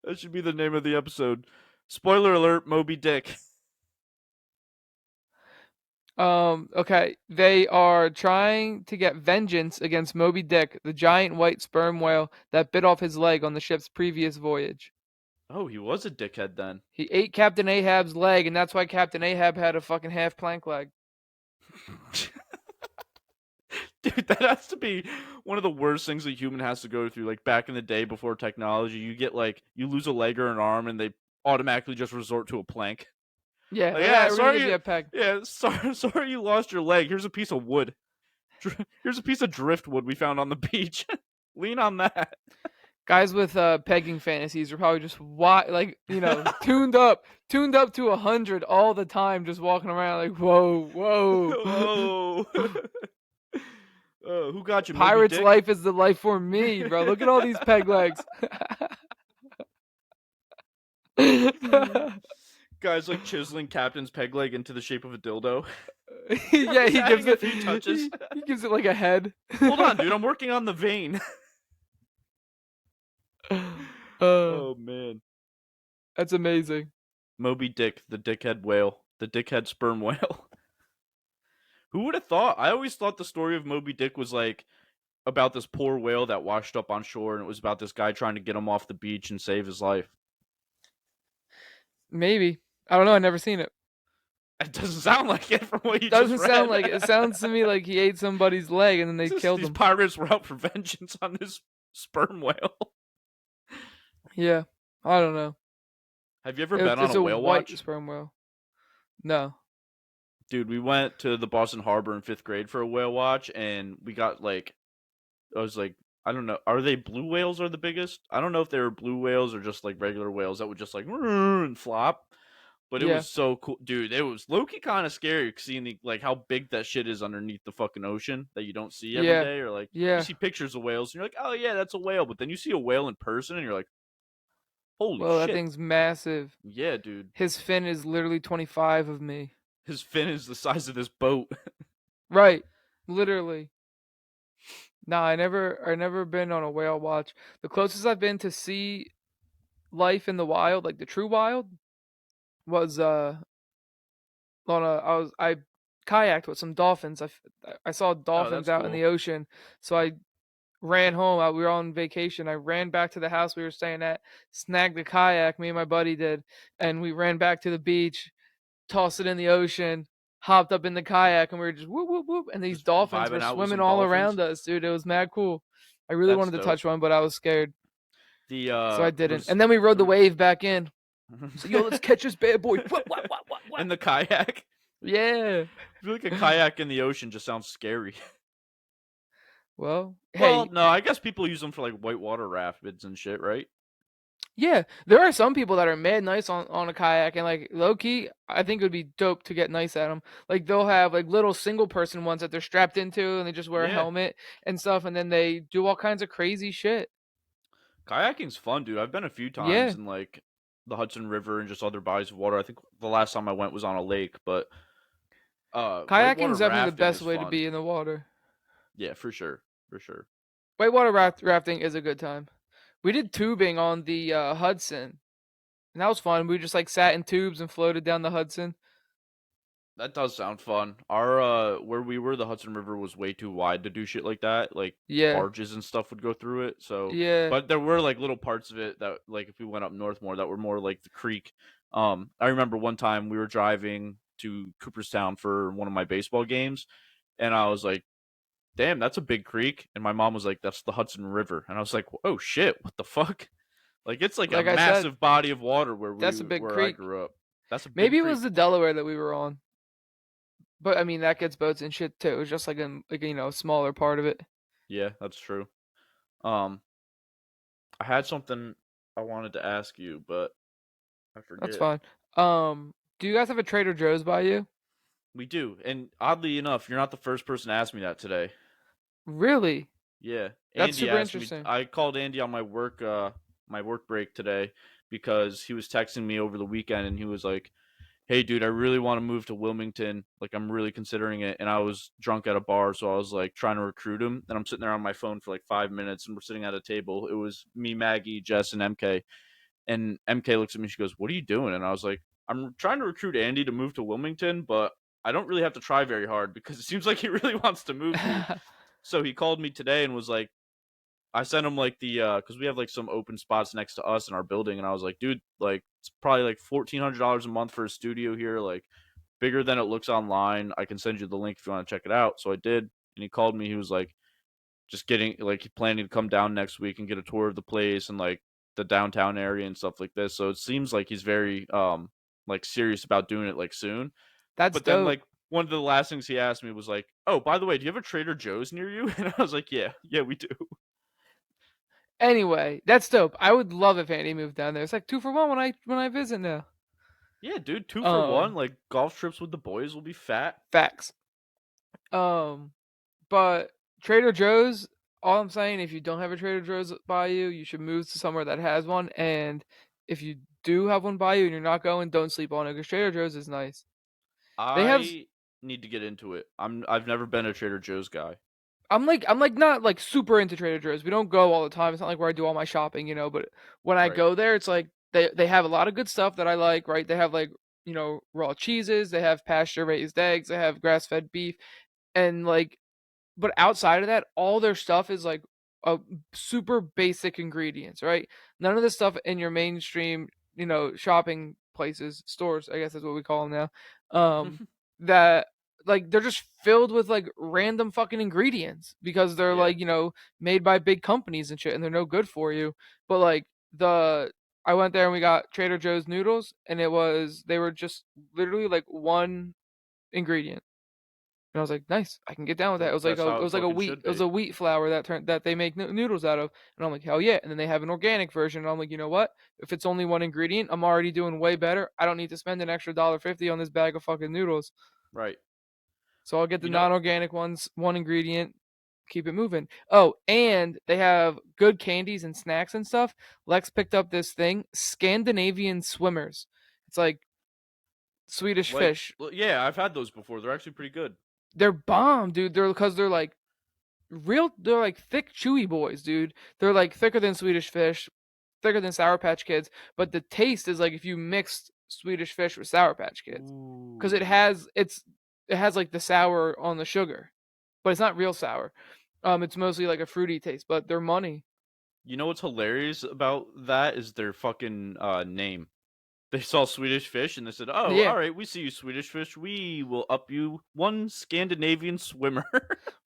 That should be the name of the episode. Spoiler alert, Moby Dick. okay. They are trying to get vengeance against Moby Dick, the giant white sperm whale that bit off his leg on the ship's previous voyage. Oh, he was a dickhead then. He ate Captain Ahab's leg, and that's why Captain Ahab had a fucking half plank leg. Dude, that has to be one of the worst things a human has to go through. Like back in the day before technology, you get like you lose a leg or an arm and they automatically just resort to a plank. Yeah, Like, all yeah, right, we're gonna give sorry you you a peg. yeah, sorry you lost your leg. Here's a piece of wood. Here's a piece of driftwood we found on the beach. Lean on that. Guys with pegging fantasies are probably just tuned up to 100 all the time, just walking around like whoa, whoa. Whoa. Who got you, Moby Pirate's Dick? life is the life for me, bro. Look at all these peg legs. Guys like chiseling Captain's peg leg into the shape of a dildo. Yeah, Just he gives adding a it few touches. he gives it like a head. Hold on, dude. I'm working on the vein. uh, Oh man. that's amazing. Moby Dick, the dickhead whale, the dickhead sperm whale. Who would have thought? I always thought the story of Moby Dick was like about this poor whale that washed up on shore, and it was about this guy trying to get him off the beach and save his life. Maybe. I don't know, I've never seen it. It doesn't sound like it from what you just Doesn't sound read. like it. It sounds to me like he ate somebody's leg and then they killed These him. pirates were out for vengeance on this sperm whale. Yeah. I don't know. Have you ever been on It's a a whale white watch? sperm whale. No. Dude, we went to the Boston Harbor in 5th grade for a whale watch, and we got like, I was like, I don't know, are they blue whales are the biggest? I don't know if they were blue whales or just like regular whales that would just like and flop. But it Yeah. was so cool, dude. It was low-key kind of scary seeing like how big that shit is underneath the fucking ocean that you don't see every Yeah. day. Or like you Yeah. see pictures of whales and you're like, oh yeah, that's a whale. But then you see a whale in person and you're like, holy Well, that shit, thing's massive. yeah, dude. His fin is literally 25 of me. His fin is the size of this boat. Right. Literally. Nah, I never been on a whale watch. The closest I've been to see life in the wild, like the true wild, was on a I kayaked with some dolphins. I saw Oh, dolphins that's out in cool. the ocean, so I ran home. We were on vacation. I ran back to the house we were staying at, snagged the kayak. Me and my buddy did, and we ran back to the beach, tossed it in the ocean, hopped up in the kayak, and we were just whoop whoop whoop. And these Just dolphins were vibing out with swimming some all dolphins. around us, dude. It was mad cool. I really That's wanted to dope. touch one, but I was scared, The so I didn't. was And then we rode the there wave back in. So yo, let's catch this bad boy. What? in the kayak. Yeah. I feel like a kayak in the ocean just sounds scary. Well, Well, hey, no, I guess people use them for like whitewater rapids and shit, right? yeah, there are some people that are mad nice on a kayak, and like low key, I think it would be dope to get nice at them. Like they'll have like little single person ones that they're strapped into, and they just wear a Yeah. helmet and stuff, and then they do all kinds of crazy shit. Kayaking's fun, dude. I've been a few times Yeah, in like the Hudson River and just other bodies of water. I think the last time I went was on a lake, but kayaking whitewater is definitely the rafting best is way to fun. be in the water. Yeah, for sure. For sure. Whitewater rafting is a good time. We did tubing on the Hudson, and that was fun. We just like sat in tubes and floated down the Hudson. That does sound fun. Our where we were, the Hudson River was way too wide to do shit like that. Like Yeah, barges and stuff would go through it. So, yeah. but there were like little parts of it that like if we went up north more that were more like the creek. I remember one time we were driving to Cooperstown for one of my baseball games, and I was like, "Damn, that's a big creek." And my mom was like, "That's the Hudson River." And I was like, "Oh shit, what the fuck?" Like it's like a Like I said, massive body of water that's a big where I creek. grew up. That's a big Maybe it creek. was the Delaware that we were on. But I mean, that gets boats and shit too. It's just like a, smaller part of it. Yeah, that's true. Um, I had something I wanted to ask you, but I That's forget. fine. Do you guys have a Trader Joe's by you? We do, and oddly enough, you're not the first person to ask me that today. Really? Yeah, That's Andy super asked me. interesting. I called Andy on my work break today because he was texting me over the weekend, and he was like, "Hey, dude, I really want to move to Wilmington. Like, I'm really considering it." And I was drunk at a bar, so I was like trying to recruit him. And I'm sitting there on my phone for like 5 minutes, and we're sitting at a table. It was me, Maggie, Jess, and MK. And MK looks at me. She goes, "What are you doing?" And I was like, "I'm trying to recruit Andy to move to Wilmington, but I don't really have to try very hard because it seems like he really wants to move, dude." So he called me today and was like, I sent him like the because we have like some open spots next to us in our building, and I was like, "Dude, like it's probably like $1,400 a month for a studio here, like bigger than it looks online. I can send you the link if you want to check it out." So I did, and he called me. He was like, just getting like planning to come down next week and get a tour of the place and like the downtown area and stuff like this. So it seems like he's very like serious about doing it like soon. That's But then like dope. one of the last things he asked me was like, "Oh, by the way, do you have a Trader Joe's near you?" And I was like, "Yeah, yeah, we do." Anyway, that's dope. I would love if Andy moved down there. It's like 2 for 1 when I visit now. Yeah, dude, 2 for 1. Um, Like golf trips with the boys will be fat. Facts. Um, but Trader Joe's, all I'm saying, if you don't have a Trader Joe's by you, you should move to somewhere that has one. And if you do have one by you and you're not going, don't sleep on it because Trader Joe's is nice. They have. I need to get into it. I've never been a Trader Joe's guy. I'm like not like super into Trader Joe's. We don't go all the time. It's not like where I do all my shopping, But when I Right. go there, it's like they have a lot of good stuff that I like. Right? They have like raw cheeses. They have pasture raised eggs. They have grass fed beef, and like but outside of that, all their stuff is like a super basic ingredients, right? None of the stuff in your mainstream, shopping places, stores, I guess that's what we call them now. That like they're just filled with like random fucking ingredients because they're Yeah. like, made by big companies and shit and they're no good for you. But like the I went there and we got Trader Joe's noodles and they were just literally like one ingredient and I was like, nice, I can get down with that. That's It how it was like a fucking wheat, should it was be. a wheat flour that they make noodles out of, and I'm like, hell yeah. And then they have an organic version, and I'm like, you know what? If it's only one ingredient, I'm already doing way better. I don't need to spend an extra $1.50 on this bag of fucking noodles. Right. So I'll get the You know, non-organic ones, one ingredient, keep it moving. Oh, and they have good candies and snacks and stuff. Lex picked up this thing, Scandinavian swimmers. It's like Swedish like fish. yeah, I've had those before. They're actually pretty good. They're bomb, dude. They're like they're like thick chewy boys, dude. They're like thicker than Swedish fish, thicker than Sour Patch Kids, but the taste is like if you mixed Swedish fish with Sour Patch Kids cuz Ooh. it has like the sour on the sugar, but it's not real sour. It's mostly like a fruity taste, but they're money. You know what's hilarious about that is their fucking name. They saw Swedish Fish and they said, "Oh, Yeah, all right, we see you, Swedish Fish. We will up you one Scandinavian swimmer."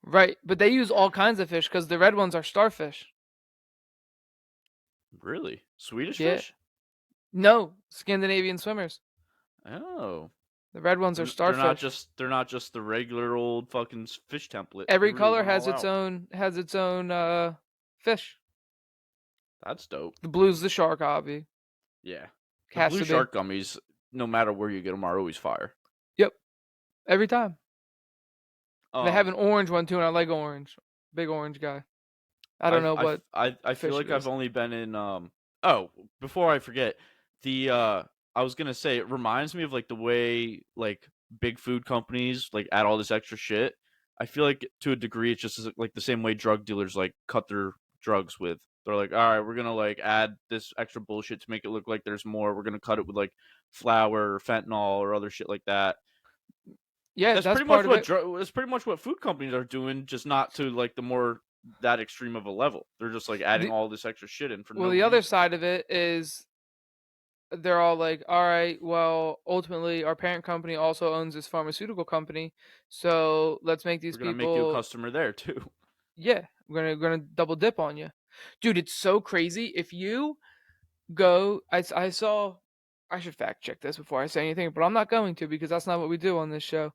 right. But they use all kinds of fish cuz the red ones are starfish. Really? Swedish Yeah. Fish? No, Scandinavian swimmers. Oh. The red ones are starfish. They're not just the regular old fucking fish template. They Every really color went all out. has its own fish. That's dope. The blue's the shark, obvi. Yeah. The Has blue to be. shark gummies, no matter where you get them, are always fire. Yep. Every time. They have Um, an orange one too, and I like orange. Big orange guy. I don't know what I feel fish it like I've is. only been in oh, before I forget, the I was gonna say it reminds me of like the way like big food companies like add all this extra shit. I feel like to a degree it's just like the same way drug dealers like cut their drugs with. They're like, all right, we're gonna like add this extra bullshit to make it look like there's more. We're gonna cut it with like flour or fentanyl or other shit like that. Yeah, that's part of it. That's pretty much what food companies are doing, just not to like the more that extreme of a level. They're just like adding The all this extra shit in for well, no the other reason. side of it is they're all like, all right, well, ultimately, our parent company also owns this pharmaceutical company, so let's make these We're gonna make you a people. customer there too. Yeah, we're gonna double dip on you, dude. It's so crazy. If you go, I saw. I should fact check this before I say anything, but I'm not going to because that's not what we do on this show.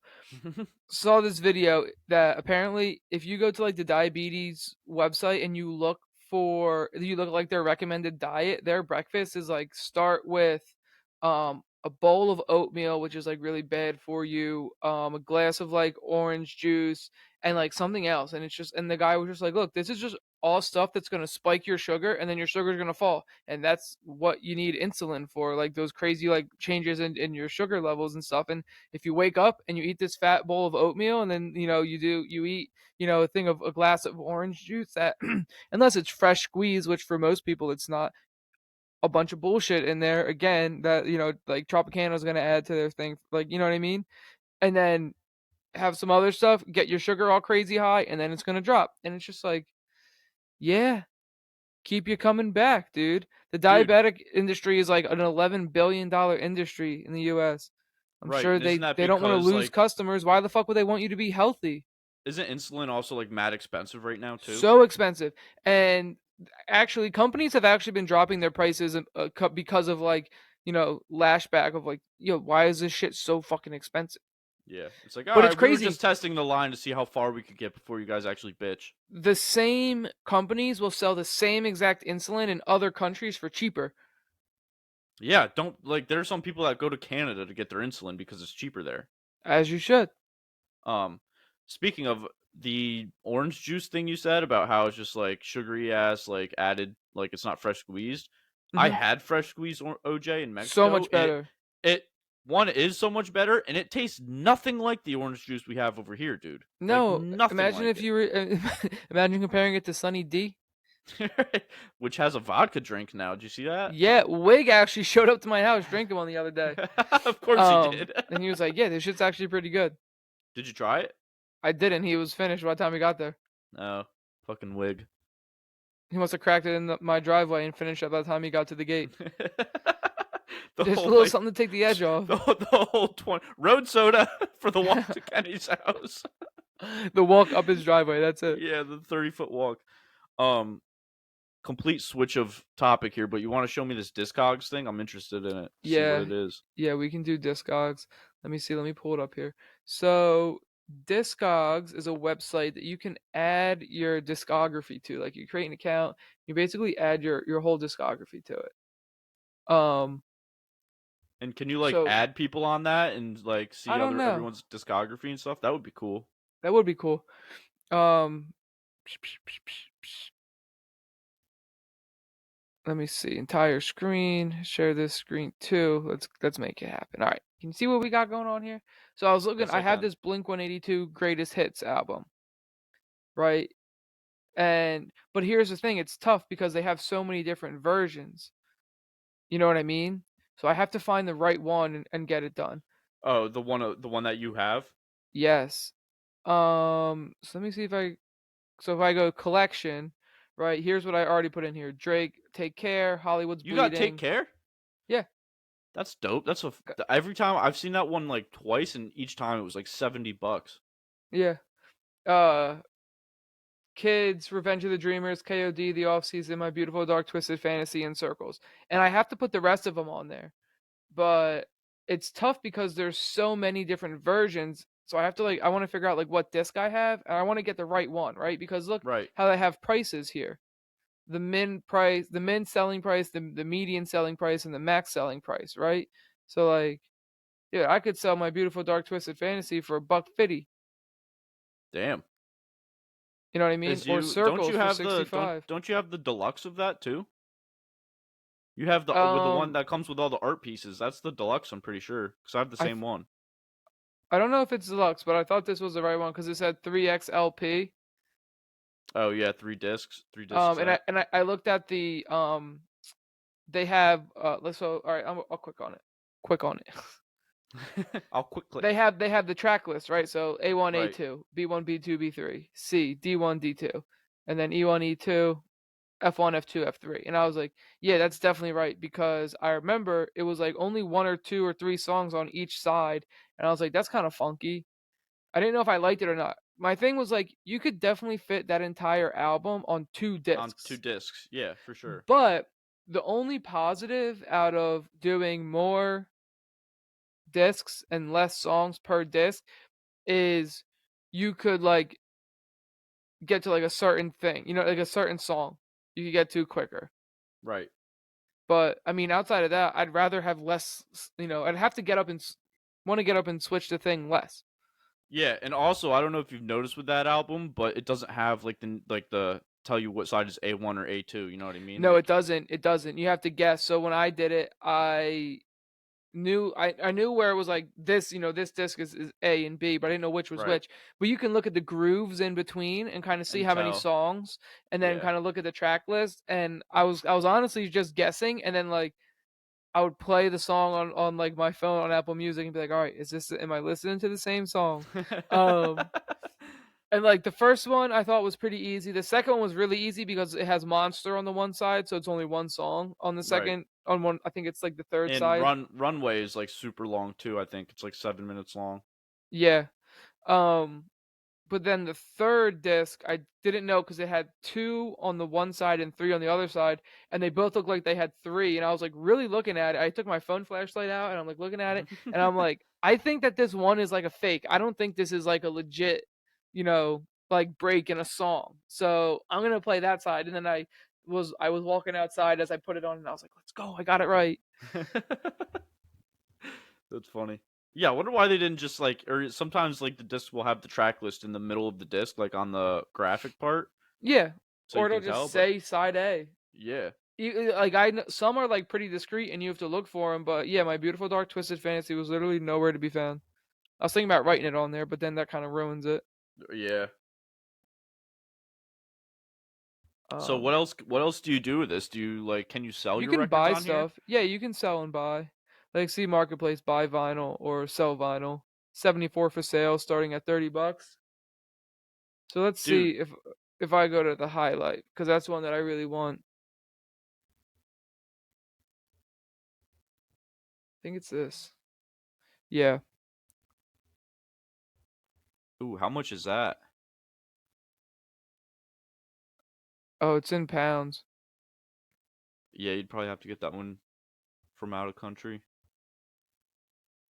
Saw this video that apparently if you go to like the diabetes website and you look like their recommended diet, their breakfast is like start with a bowl of oatmeal, which is like really bad for you, a glass of like orange juice and like something else. And it's just and the guy was just like, look, this is just all stuff that's gonna spike your sugar and then your sugar's gonna fall. And that's what you need insulin for, like those crazy like changes in your sugar levels and stuff. And if you wake up and you eat this fat bowl of oatmeal and then you eat a thing of a glass of orange juice that unless it's fresh squeeze, which for most people it's not, a bunch of bullshit in there again that like Tropicana is going to add to their thing, like you know what I mean, and then have some other stuff get your sugar all crazy high and then it's going to drop and it's just like, yeah, keep you coming back, dude. The Dude, diabetic industry is like an $11 billion industry in the US. I'm right. sure And isn't that they don't want to because lose like customers. Why the fuck would they want you to be healthy? isn't insulin also like mad expensive right now too? So expensive. And actually companies have actually been dropping their prices because of like, lashback of like, why is this shit so fucking expensive? Yeah, it's like, But it's alright, we were crazy. just testing the line to see how far we could get before you guys actually bitch. The same companies will sell the same exact insulin in other countries for cheaper, Yeah, don't like, there are some people that go to Canada to get their insulin because it's cheaper there. as you should. Um, Speaking of the orange juice thing you said about how it's just like sugary ass, like added, like it's not fresh squeezed. I Mhm. had fresh squeezed OJ in So Mexico, much and better. it one is so much better, and it tastes nothing like the orange juice we have over here, dude. Like No, nothing imagine like if you were imagine comparing it to Sunny D. it. Which has a vodka drink now. Did you see that? Yeah, Wig actually showed up to my house drinking one the other day. Of course he did. And he was like, "Yeah, this shit's actually pretty good." Did you try it? I didn't. He was finished by the time he got there. No, fucking wig. He must have cracked it in my driveway and finished it by the time he got to the gate. The Just a whole little like something to take the edge off. the whole 20 road soda for the walk to Kenny's house. The walk up his driveway. That's it. Yeah, the 30-foot walk. Um, Complete switch of topic here, but you want to show me this Discogs thing? I'm interested in it. See what Yeah, it is. yeah, we can do Discogs. Let me see. Let me pull it up here. So Discogs is a website that you can add your discography to. Like you create an account, you basically add your whole discography to it. Um, And can you like so add people on that and like I see don't other know. everyone's discography and stuff? That would be cool. That would be cool. Um, let me see. Entire screen. Share this screen too. Let's make it happen. All right. Can you see what we got going on here? So I was looking. Yes, I I have can. this Blink 182 Greatest Hits album, right? And but here's the thing, it's tough because they have so many different versions. You know what I mean? So I have to find the right one and get it done. Oh, the one that you have. Yes. So let me see if I so if I go collection, right? Here's what I already put in here. Drake, Take Care, Hollywood's You got Take Bleeding. Care? Yeah. That's dope. g- Every time I've seen that one like twice, and each time it was like $70. Yeah. Uh Kids, Revenge of the Dreamers, KOD, The Off Season, My Beautiful Dark Twisted Fantasy, and Circles. And I have to put the rest of them on there. But it's tough because there's so many different versions. So I have to I want to figure out like what disc I have, and I want to get the right one, right? Because look Right. how they have prices here. The min price, the min selling price, the median selling price, and the max selling price, right? So yeah, I could sell My Beautiful Dark Twisted Fantasy for $1.50. Damn. You know what I mean? Cuz Or you don't Circles you for have the 65. don't you have the deluxe of that too? You have the with the one Um, that comes with all the art pieces. That's the deluxe, I'm pretty sure, cuz I have the I same one. I don't know if it's deluxe, but I thought this was the right one because it said 3X LP. Oh yeah, 3 disc And I set. and I, I looked at the they have let's so all right, I'll click on it. Quick on it. I'll quick click. They have the track list, right? So A1, Right. A2, B1, B2, B3, C, D1, D2, and then E1, E2, F1, F2, F3. And I was like, yeah, that's definitely right because I remember it was like only one or two or three songs on each side, and I was like, that's kind of funky. I didn't know if I liked it or not. My thing was like, you could definitely fit that entire album on two On 2 discs. discs. Yeah, for sure. But the only positive out of doing more discs and less songs per disc is you could get to like a certain thing, like a certain song you could get to quicker. Right. But I mean, outside of that, I'd rather have less. I'd have to get up and want to get up and switch the thing less. Yeah, and also I don't know if you've noticed with that album, but it doesn't have like the tell you what side is A1 or A2, you know what I mean? No, it Like doesn't. It doesn't. You have to guess. So when I did it, I knew where it was like this, this disc is A and B, but I didn't know which was right. which. But you can look at the grooves in between and kind of see And how many tell. songs, and then Yeah. kind of look at the track list. And I was honestly just guessing, and then I would play the song on like my phone on Apple Music and be like, all right, am I listening to the same song? Um, and like the first one I thought was pretty easy. The second one was really easy because it has Monster on the one side, so it's only one song. On the Right. second, on one, I think it's like the third And side. Runway is like super long too, I think. It's like 7 minutes long. Yeah. Um, but then the third disc I didn't know because it had two on the one side and three on the other side, and they both looked like they had three. And I was like really looking at it. I took my phone flashlight out and I'm like looking at it, and I'm like, I think that this one is like a fake. I don't think this is like a legit, like break in a song. So I'm gonna play that side. And then I was walking outside as I put it on, and I was like, let's go, I got it right. That's funny. Yeah, I wonder why they didn't just like, or sometimes like the disc will have the track list in the middle of the disc, like on the graphic part, Yeah, so or you it'll can just tell. But say side A. yeah, Like some are like pretty discreet and you have to look for them, but yeah, my beautiful dark twisted fantasy was literally nowhere to be found. I was thinking about writing it on there, but then that kind of ruins it. yeah. So Um, What else do you do with this? Do you like? Can you sell you your can records buy on here? stuff. Yeah, you can sell and buy. Like see marketplace, buy vinyl or sell vinyl. 74 for sale, starting at $30. So let's Dude, see if I go to the highlight because that's one that I really want. I think it's this. Yeah. ooh, how much is that? Oh, it's in pounds. Yeah, you'd probably have to get that one from out of country.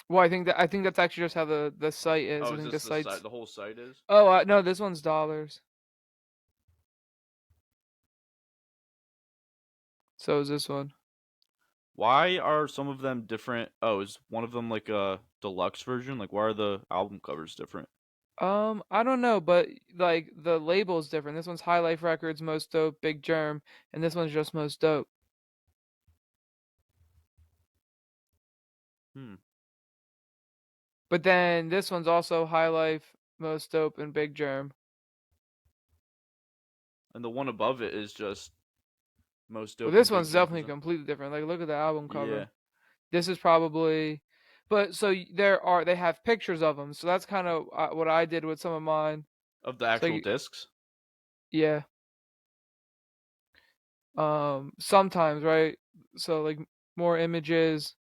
Well, I think that's actually just how the site is. Oh, I is think this the the site? site's. The whole site is? Oh, no, this one's dollars. So is this one. Why are some of them different? Oh, is one of them like a deluxe version? Like, why are the album covers different? I don't know, but like the label's different. This one's High Life Records, Most Dope, Big Germ, and this one's just Most Dope. Hmm. But then this one's also High Life, Most Dope, and Big Germ. And the one above it is just most Well, dope and this big one's jam for definitely some. completely different. Like look at the album Yeah, cover. This is probably, but so they have pictures of them. So that's kind of what I did with some of mine. of the So actual discs. yeah, sometimes right. So like more images,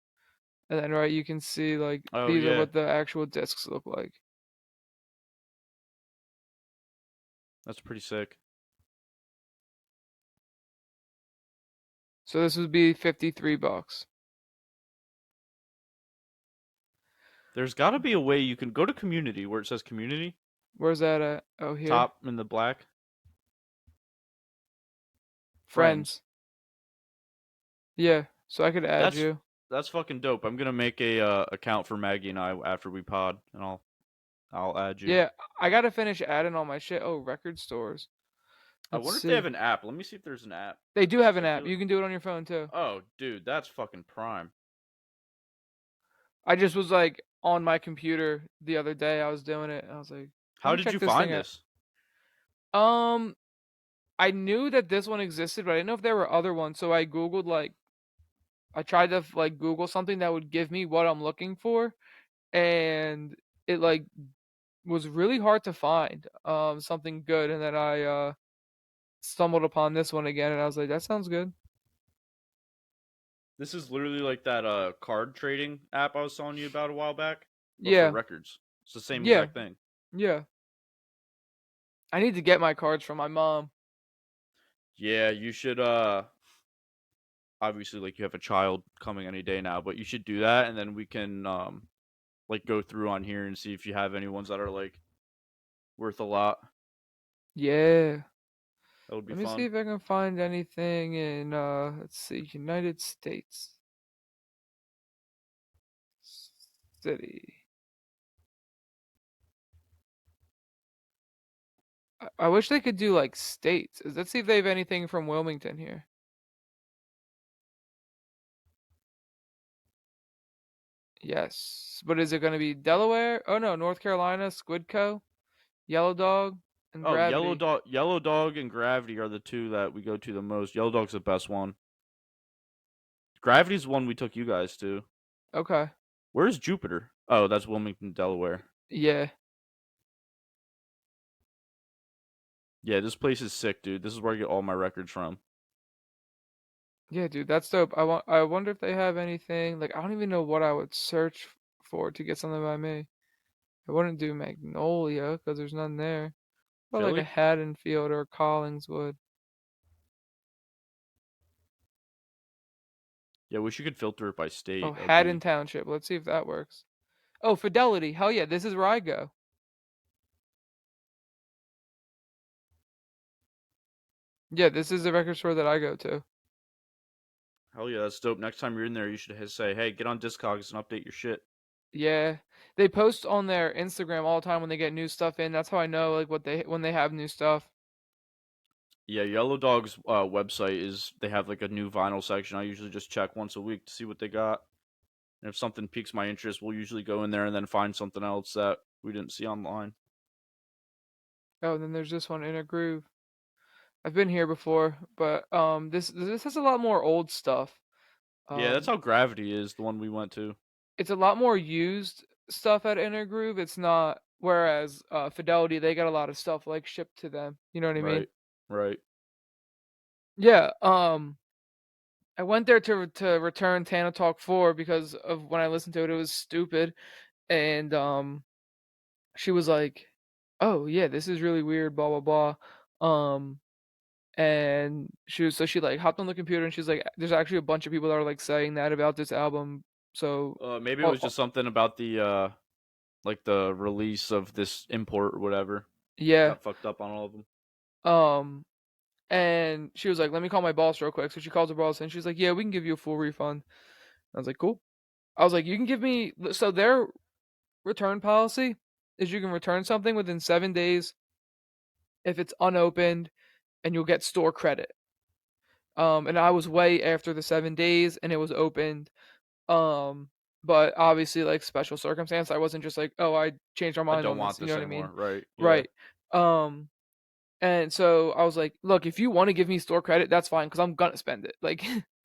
and then right you can see like Oh these are yeah, what the actual discs look like. that's pretty sick. So this would be $53. There's got to be a way you can go to community where it says community, Where's that at? Oh, here. top in the black. Friends. Friends. Yeah. So I could add That's you. that's fucking dope. I'm gonna make a account for Maggie and I after we pod, and I'll add you. Yeah, I gotta finish adding all my shit. Oh, record stores. I Let's wonder if they have see. an app. Let me see if there's an app. They do have Cause an I app. feel. You can do it on your phone too. Oh, dude, that's fucking prime. I just was like on my computer the other day. I was doing it. And I was like, let How me did check you this thing find out. this? Um, I knew that this one existed, but I didn't know if there were other ones. So I googled like I tried to like Google something that would give me what I'm looking for, and it like was really hard to find something good. And then I stumbled upon this one again, and I was like, that sounds good. This is literally like that card trading app I was telling you about a while back, but for Yeah, records. It's the same yeah, exact thing. yeah. I need to get my cards from my mom. Yeah, you should obviously like you have a child coming any day now, but you should do that and then we can like go through on here and see if you have any ones that are like worth a lot. Yeah. That would be Let me see fun. if I can find anything in let's see, United States city. I wish they could do like states. Let's see if they have anything from Wilmington here. Yes. But is it going to be Delaware? Oh no, North Carolina, Squidco, Yellow Dog, and Oh, Gravity. Yellow Dog and Gravity are the two that we go to the most. Yellow Dog's the best one. Gravity's the one we took you guys to. Okay. Where's Jupiter? Oh, that's Wilmington, Delaware. Yeah. Yeah, this place is sick, dude. This is where I get all my records from. Yeah, dude, that's dope. I wonder if they have anything like I don't even know what I would search for to get something by me. I wouldn't do Magnolia because there's none there. But like a Philly? Haddonfield or Collingswood. Yeah, wish you could filter it by Oh, state. That would Haddon be Township. Let's see if that works. Oh, Fidelity. Hell yeah, this is where I go. Yeah, this is the record store that I go to. hell yeah, that's dope. Next time you're in there, you should say, "Hey, get on Discogs and update your shit." Yeah. They post on their Instagram all the time when they get new stuff in. That's how I know like what they when they have new stuff. Yeah, Yellow Dog's website is they have like a new vinyl section. I usually just check once a week to see what they got. And if something piques my interest, we'll usually go in there and then find something else that we didn't see online. Oh, and then there's this one, Inner Groove. I've been here before, but this has a lot more old stuff. Yeah, that's Um how Gravity is, the one we went to. it's a lot more used stuff at Inner Groove. It's not whereas Fidelity they got a lot of stuff like shipped to them. You know what I mean? Right. Right. Yeah. I went there to return Tana Talk 4 because of when I listened to it, it was stupid. And she was like, "Oh yeah, this is really weird." Blah blah blah. And she like hopped on the computer and she's like, "There's actually a bunch of people that are like saying that about this album." So, Maybe it oh, was just something about the like the release of this import or whatever. yeah. Got fucked up on all of them. Um, and she was like, "Let me call my boss real quick." So she calls her boss and she's like, "Yeah, we can give you a full refund." I was like, "Cool." I was like, "You can give me." So their return policy is you can return something within 7 days if it's unopened, and you'll get store credit. And I was way after the 7 days, and it was opened. Um, but obviously, like special circumstance, I wasn't just like, oh, I changed our I mind don't on want this. You know this what I anymore. mean? Right. Yeah. Right. Um, and so I was like, look, if you want to give me store credit, that's fine because I'm gonna spend it. Like,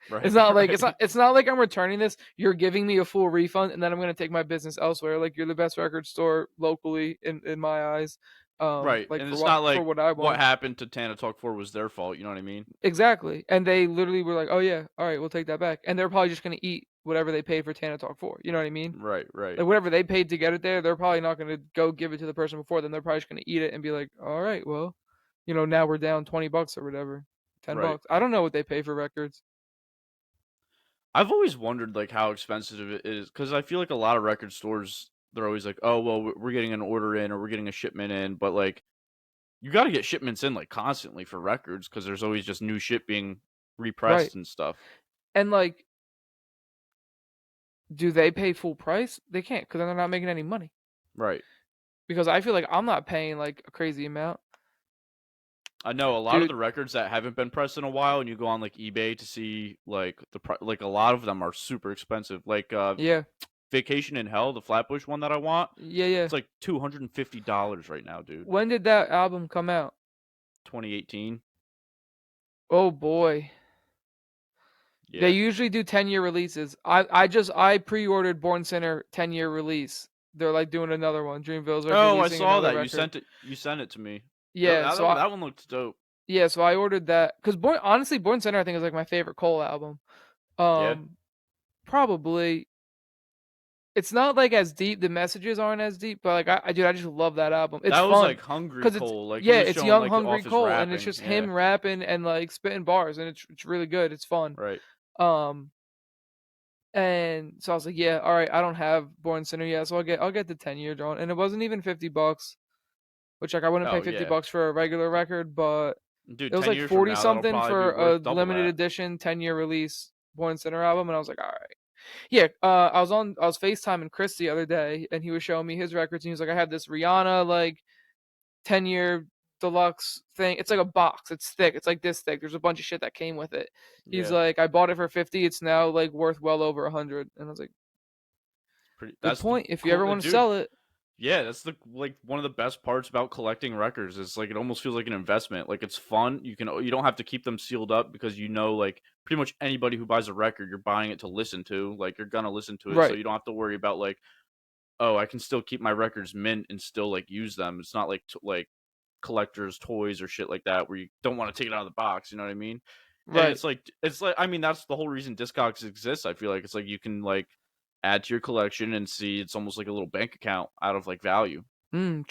Right. it's not like Right. it's not like I'm returning this. You're giving me a full refund, and then I'm gonna take my business elsewhere. Like, you're the best record store locally in my eyes. Right. Like And it's not for like what I what want. happened to Tana Talk 4 was their fault, you know what I mean? Exactly. And they literally were like, "Oh yeah, all right, we'll take that back." And they're probably just gonna eat whatever they paid for Tana Talk 4. You know what I mean? Right, right, Like whatever they paid to get it there, they're probably not gonna go give it to the person before them. They're probably just gonna eat it and be like, "All right, well, now we're down $20 or whatever, ten right. bucks." I don't know what they pay for records. I've always wondered like how expensive it is because I feel like a lot of record stores they're always like, oh well, we're getting an order in or we're getting a shipment in, but like you got to get shipments in like constantly for records because there's always just new shit being Right. repressed and stuff. And like, do they pay full price? They can't because they're not making any money. Right. Because I feel like I'm not paying like a crazy amount, I know a lot of dude. the records that haven't been pressed in a while, and you go on like eBay to see like like a lot of them are super expensive. Like Yeah, Vacation in Hell, the Flatbush one that I want, yeah, yeah. it's like $250 right now, dude. When did that album come out? 2018. Oh boy. They Yeah. usually do 10-year releases. I pre-ordered Born Sinner 10-year release. They're like doing another one. Dreamville's like Oh, I releasing saw another that. You record. sent it. You sent it to me. Yeah, so That one looked dope. I ordered that cuz Born Sinner I think is like my favorite Cole album. Yeah. Um Probably it's not like as deep, the messages aren't as deep, but like I just love that album. It's That was fun like Hungry cuz it's Cole. Like he yeah, was it's showing young like hungry off his Cole and it's rapping. just Yeah. him rapping and like spitting bars and it's really good. It's fun. Right. Um And so I was like, yeah, all right, I don't have Born Sinner yet, so I'll get the 10-year drawn. And it wasn't even $50, which like I wouldn't pay Oh fifty yeah. bucks for a regular record, but Dude, it was 10 like years from 40 now, that'll something probably be for a worth double limited that. edition 10-year release Born Sinner album, and I was like, all right. Yeah, I was FaceTiming Chris the other day and he was showing me his records and he was like, I have this Rihanna like 10-year deluxe thing. It's like a box. It's thick. It's like this thick. There's a bunch of shit that came with it. He's Yeah. like, I bought it for 50. It's now like worth well over 100. And I was like, Pretty good that's the point. If you ever cool want to dude. sell it, Yeah, that's the like one of the best parts about collecting records. Is like it almost feels like an investment. Like it's fun. You don't have to keep them sealed up because like pretty much anybody who buys a record, you're buying it to listen to. Like you're gonna listen to it, so right, you don't have to worry about like, oh, I can still keep my records mint and still like use them. It's not like like collectors toys or shit like that where you don't want to take it out of the box, you know what I mean? And right, it's like I mean that's the whole reason Discogs exists. I feel like it's like you can like add to your collection and see. It's almost like a little bank account out of like value.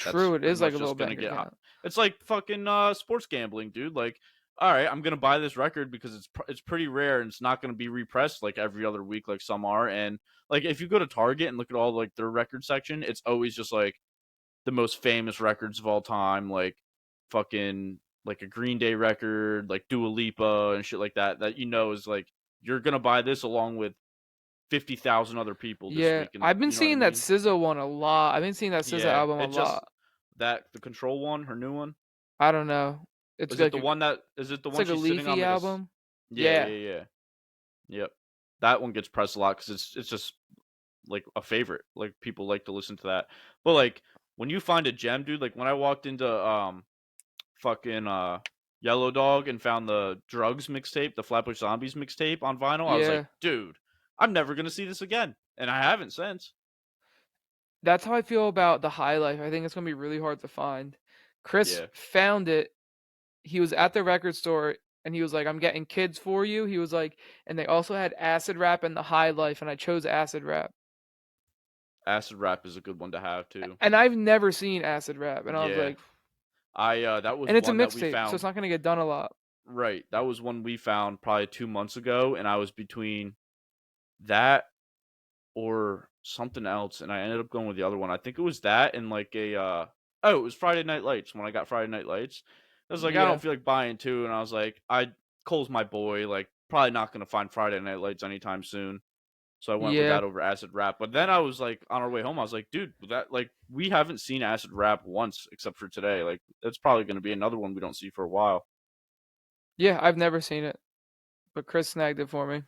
That's True. It pretty is like much a little just gonna bank get. account. It's like fucking sports gambling, dude. Like, all right, I'm gonna buy this record because it's pretty rare and it's not gonna be repressed like every other week like some are. And like if you go to Target and look at all like their record section, it's always just like the most famous records of all time, like fucking like a Green Day record, like Dua Lipa and shit like that. That is like you're gonna buy this along with 50,000 other people this Yeah, week, and I've been you know what I seeing that mean? SZA one a lot. I've been seeing that SZA Yeah, album a it just lot. that the Control one, her new one. I don't know. It's Is it like the one that is it the it's one like a she's sitting on Leafy like a album. yeah, Yeah, yeah, yeah. Yep. That one gets pressed a lot cuz it's just like a favorite. Like people like to listen to that. But like when you find a gem, dude, like when I walked into fucking Yellow Dog and found the Drugs mixtape, the Flatbush Zombies mixtape on vinyl, I was like, yeah. dude, I'm never going to see this again. And I haven't since. That's how I feel about the High Life. I think it's gonna be really hard to find. Chris Yeah. found it. He was at the record store and he was like, "I'm getting kids for you." He was like, and they also had Acid Rap and the High Life, and I chose Acid Rap. Acid Rap is a good one to have too. And I've never seen Acid Rap, and I was Yeah. like, I that was and it's a one that we mixtape, so it's found. not gonna get done a lot. Right. That was one we found probably 2 months ago and I was between that or something else and I ended up going with the other one. I think it was that and like a oh, it was Friday Night Lights when I got Friday Night Lights. I was like I don't Yeah, feel like buying two and I was like Cole's my boy, like probably not going to find Friday Night Lights anytime soon. So I went with yeah, that over Acid Rap. But then I was like on our way home I was like, dude, that like we haven't seen Acid Rap once except for today. Like it's probably going to be another one we don't see for a while. yeah. I've never seen it, but Chris snagged it for me.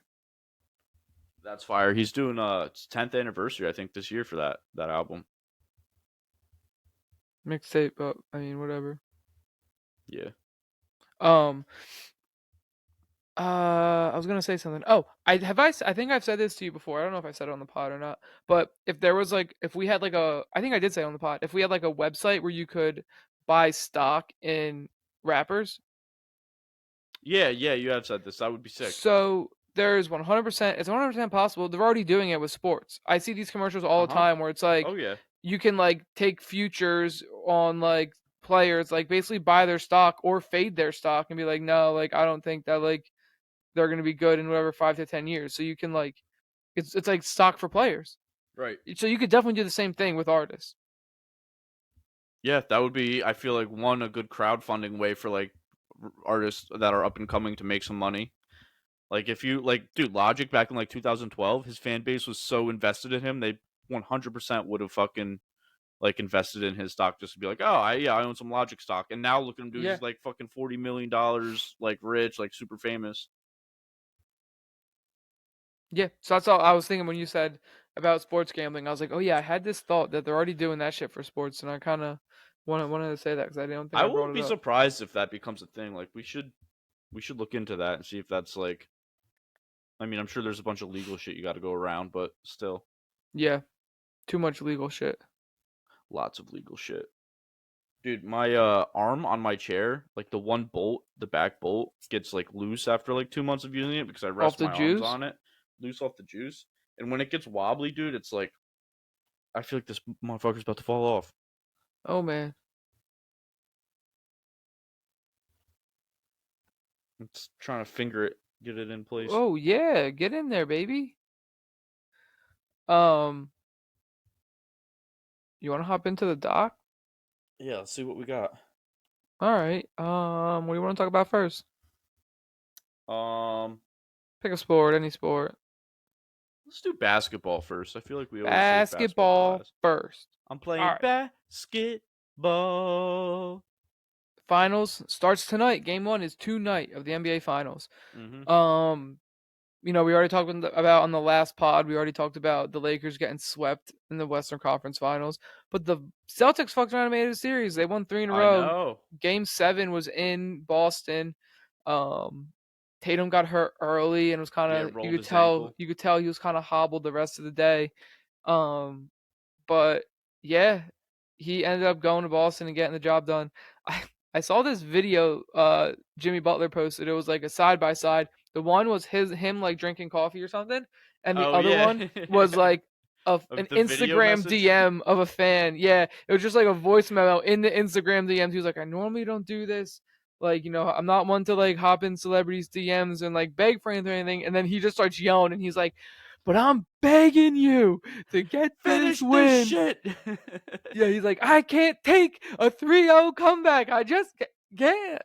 That's fire. He's doing it's 10th anniversary I think this year for that album. Mixtape, but I mean, whatever. Yeah. Um, I was gonna say something. Oh, I think I've said this to you before. I don't know if I said it on the pod or not. But if there was like, if we had like I think I did say it on the pod. If we had like a website where you could buy stock in rappers, Yeah, yeah, you have said this. That would be sick. so there's 100%. It's 100% possible. They're already doing it with sports. I see these commercials all the Uh-huh. time where it's Oh like yeah. you can like take futures on like players, like basically buy their stock or fade their stock and be like, no, like I don't think that like they're going to be good in whatever 5 to 10 years. So you can like it's like stock for players. Right. So you could definitely do the same thing with artists. Yeah, that would be I feel like one a good crowdfunding way for like artists that are up and coming to make some money. Like if you like dude, Logic back in like 2012, his fan base was so invested in him, they 100% would have fucking like invested in his stock just to be like, "Oh, I own some Logic stock." And now look at him dude, Yeah, he's like fucking 40 million dollars, like rich, like super famous. yeah. So that's all I was thinking when you said about sports gambling. I was like, oh yeah, I had this thought that they're already doing that shit for sports, and I kind of wanted to say that because I don't think I I brought wouldn't it be up. surprised if that becomes a thing. Like we should look into that and see if that's like I mean, I'm sure there's a bunch of legal shit you got to go around, but still Yeah, too much legal shit. lots of legal shit. Dude, my arm on my chair, like the one bolt, the back bolt gets like loose after like 2 months of using it because I Off rest the my arms juice. on it, loose off the juice. And when it gets wobbly, dude, it's like I feel like this motherfucker's about to fall off. Oh man. It's trying to finger it, get it in place. Oh yeah, get in there, baby. Um, you want to hop into the dock? Yeah, let's see what we got. All right. What do you want to talk about first? Um, Pick a sport, any sport. let's do basketball first. I feel like we always save basketball for Basketball last. first. I'm All playing right. basketball. Finals starts tonight. Game one is tonight of the NBA Finals. Mhm. Um, we already talked about on the last pod. We already talked about the Lakers getting swept in the Western Conference Finals, but the Celtics fucked around and made it a series. They won three in a I row. know. Game seven was in Boston. Um, Tatum got hurt early and was kind Yeah, of rolled his ankle. you could tell he was kind of hobbled the rest of the day. Um, but yeah, he ended up going to Boston and getting the job done. I I saw this video Jimmy Butler posted. It was like a side by side. The one was him like drinking coffee or something, and the Oh other yeah. one was like of of an the video Instagram message. DM of a fan. Yeah, it was just like a voice memo in the Instagram DMs. He was like, I normally don't do this. Like, I'm not one to like hop in celebrities' DMs and like beg for anything. And then he just starts yelling and he's like, but I'm begging you to get this Finish this win. shit. Yeah, he's like, I can't take a 3-0 comeback. I just can't.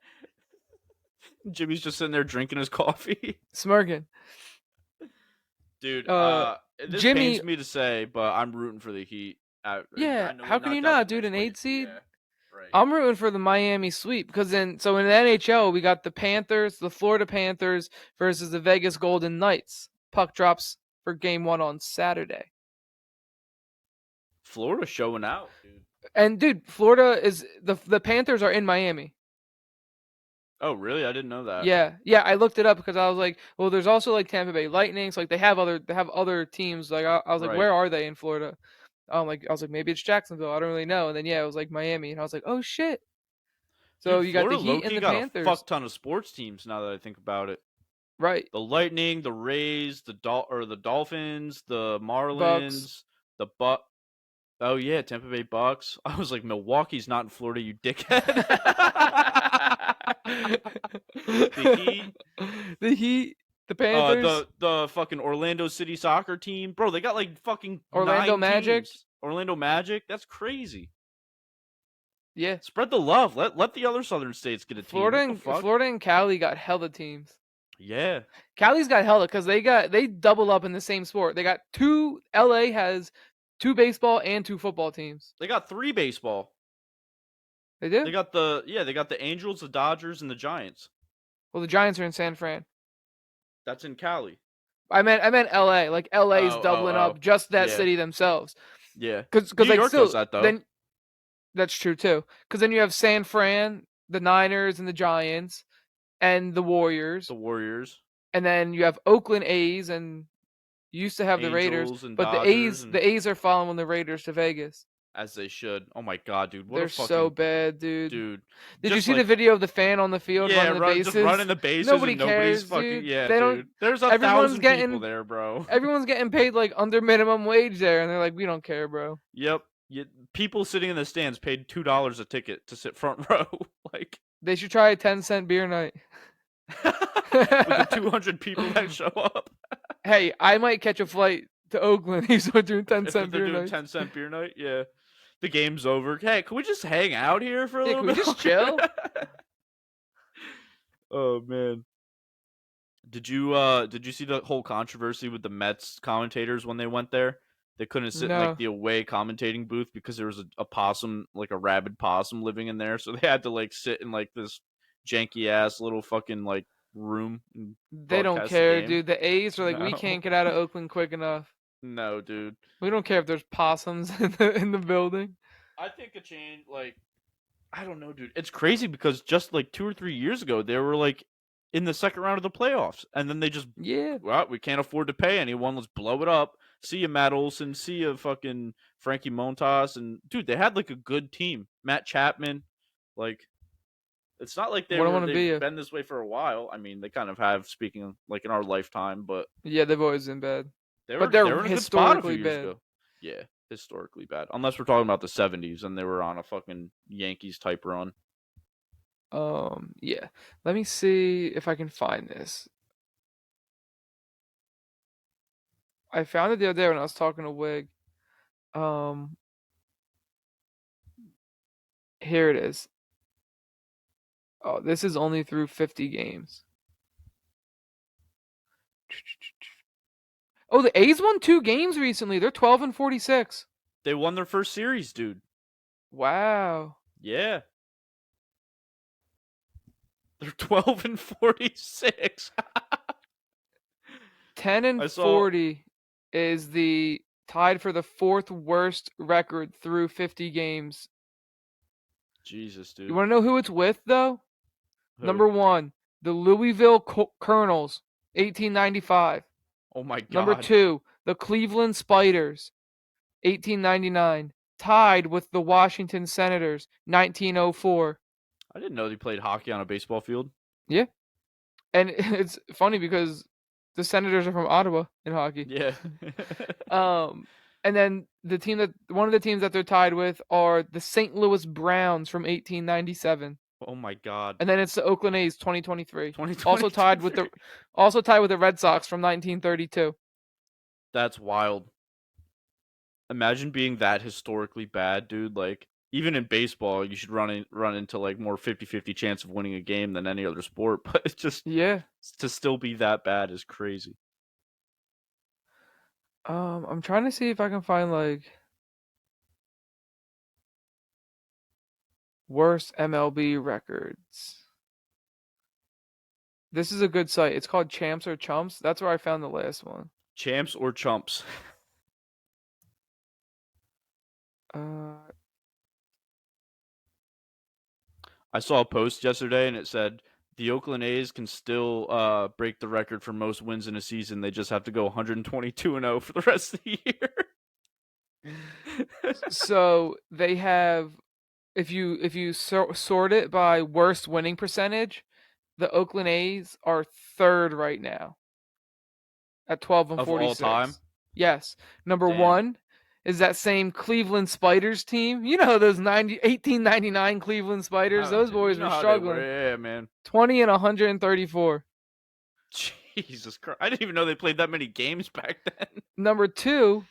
Jimmy's just sitting there drinking his coffee. Smirking. Dude, Uh, this Jimmy, pains me to say, but I'm rooting for the Heat. yeah, I know they how can you knocked out the not, dude? next An place. 8 seed? Yeah, right. I'm rooting for the Miami sweep because so in the NHL we got the Panthers, the Florida Panthers versus the Vegas Golden Knights. Puck drops for game 1 on Saturday. Florida showing out, dude. And dude, Florida is the Panthers are in Miami. Oh, really? I didn't know that. Yeah, yeah. I looked it up because I was like, well, there's also like Tampa Bay Lightning. So like they have other teams. Like I was like, Right. where are they in Florida? I was like, maybe it's Jacksonville. I don't really know. And then yeah, it was like Miami, and I was like, oh shit. So Dude, you got the Florida Heat low-key and the got a Panthers, fuck ton of sports teams now that I think about it. right? The Lightning, the Rays, the Dolphins, the Bucks. Marlins, the Buck. Oh yeah, Tampa Bay Bucks. I was like, Milwaukee's not in Florida, you dickhead. The Heat, The Heat, the Panthers, the fucking Orlando City soccer team, bro. They got like fucking Orlando 9 Magic. teams. Orlando Magic, that's crazy. Yeah, Spread the love. Let the other Southern states get a team. Florida What the and fuck? Florida and Cali got hella teams. Yeah, Cali's got hella because they double up in the same sport. They got two. LA has two baseball and two football teams. they got 3 baseball. They They do. got they got the Angels, the Dodgers, and the Giants. Well, the Giants are in San Fran. That's in Cali. I meant LA. Like LA's doubling Oh. up just that Yeah, city themselves. yeah. Because New like York does still that though. then that's true too. Because then you have San Fran, the Niners and the Giants, and the The Warriors, Warriors, and then you have Oakland A's and you used to have the Raiders, Angels, and but the Dodgers, A's and the A's are following the Raiders to Vegas. as they should. Oh my god, dude! What a They're so fucking bad, dude. dude! Did you Just see the like video of the fan on the field yeah, running the run just running bases? the bases Nobody and nobody's cares, fucking dude. yeah, They don't. dude. There's a Everyone's thousand people getting there, bro. everyone's getting paid like under minimum wage there, and they're like, we don't care, bro. Yep. People sitting in the stands paid $2 a ticket to sit front row, like They should try a 10-cent beer night. with the 200 people that show up. Hey, I might catch a flight to Oakland. He's doing 10 If they're cent beer doing nights. 10-cent beer night, yeah. The game's over. Hey, can we just hang out here for a Yeah, little can we bit just longer? chill? Oh man. Did you see the whole controversy with the Mets commentators when they went there? They couldn't sit in like No. the away commentating booth because there was a possum, like a rabid possum living in there, so they had to like sit in like this janky ass little fucking like room and They don't broadcast the care, game. dude. The A's are like, we No. can't get out of Oakland quick enough. No, dude. We don't care if there's possums in the building. I think a change like I don't know, dude. It's crazy because just like 2 or 3 years ago, they were like in the second round of the playoffs, and then they just, Yeah. well, we can't afford to pay anyone. Let's blow it up. See ya, Matt Olson. See ya, fucking Frankie Montas. And dude, they had like a good team. Matt Chapman. Like, it's not like What I want to they've be a. been this way for a while. I mean, they kind of have, speaking of, like in our lifetime, but Yeah, they've always been bad. they But were they're they were in a good spot a few historically years bad. ago. Yeah, historically bad. Unless we're talking about the '70s and they were on a fucking Yankees type run. Yeah. Let me see if I can find this. I found it the other day when I was talking to Wig. Um, Here it is. Oh, this is only through 50 games. Oh, the A's won 2 games recently. They're 12 and 46. They won their first series, dude. Wow. Yeah. They're 12 and 46. 10 and I saw 40 is the tied for the fourth worst record through 50 games. Jesus, You dude. want to know who it's with, though? Who? Number one, the Louisville Colonels, 1895. Oh my Number god. two, the Cleveland Spiders, 1899. Tied with the Washington Senators, 1904. I didn't know they played hockey on a baseball field. Yeah. And it's funny because the Senators are from Ottawa in hockey. Yeah. Um, And then one of the teams that they're tied with are the St. Louis Browns from 1897. Oh my god. And then it's the Oakland A's 2023. Also tied with 2023. the Red Sox from 1932. That's wild. Imagine being that historically bad, dude. Like even in baseball, you should run into like more 50-50 chance of winning a game than any other sport, but it's just Yeah. to still be that bad is crazy. I'm trying to see if I can find like worst MLB records. This is a good site. It's called Champs or Chumps. That's where I found the last one. Champs or chumps? Uh, I saw a post yesterday and it said the Oakland A's can still break the record for most wins in a season. They just have to go 122-0 for the rest of the year. so they have, if you sort it by worst winning percentage, the Oakland A's are third right now at 12 and Of all time? 46. Yes. Number Damn. 1 is that same Cleveland Spiders team. You know those 1899 Cleveland Spiders. How Those you boys know were how they were? struggling. Yeah, man. 20 and 134. Jesus Christ! I didn't even know they played that many games back then. Number 2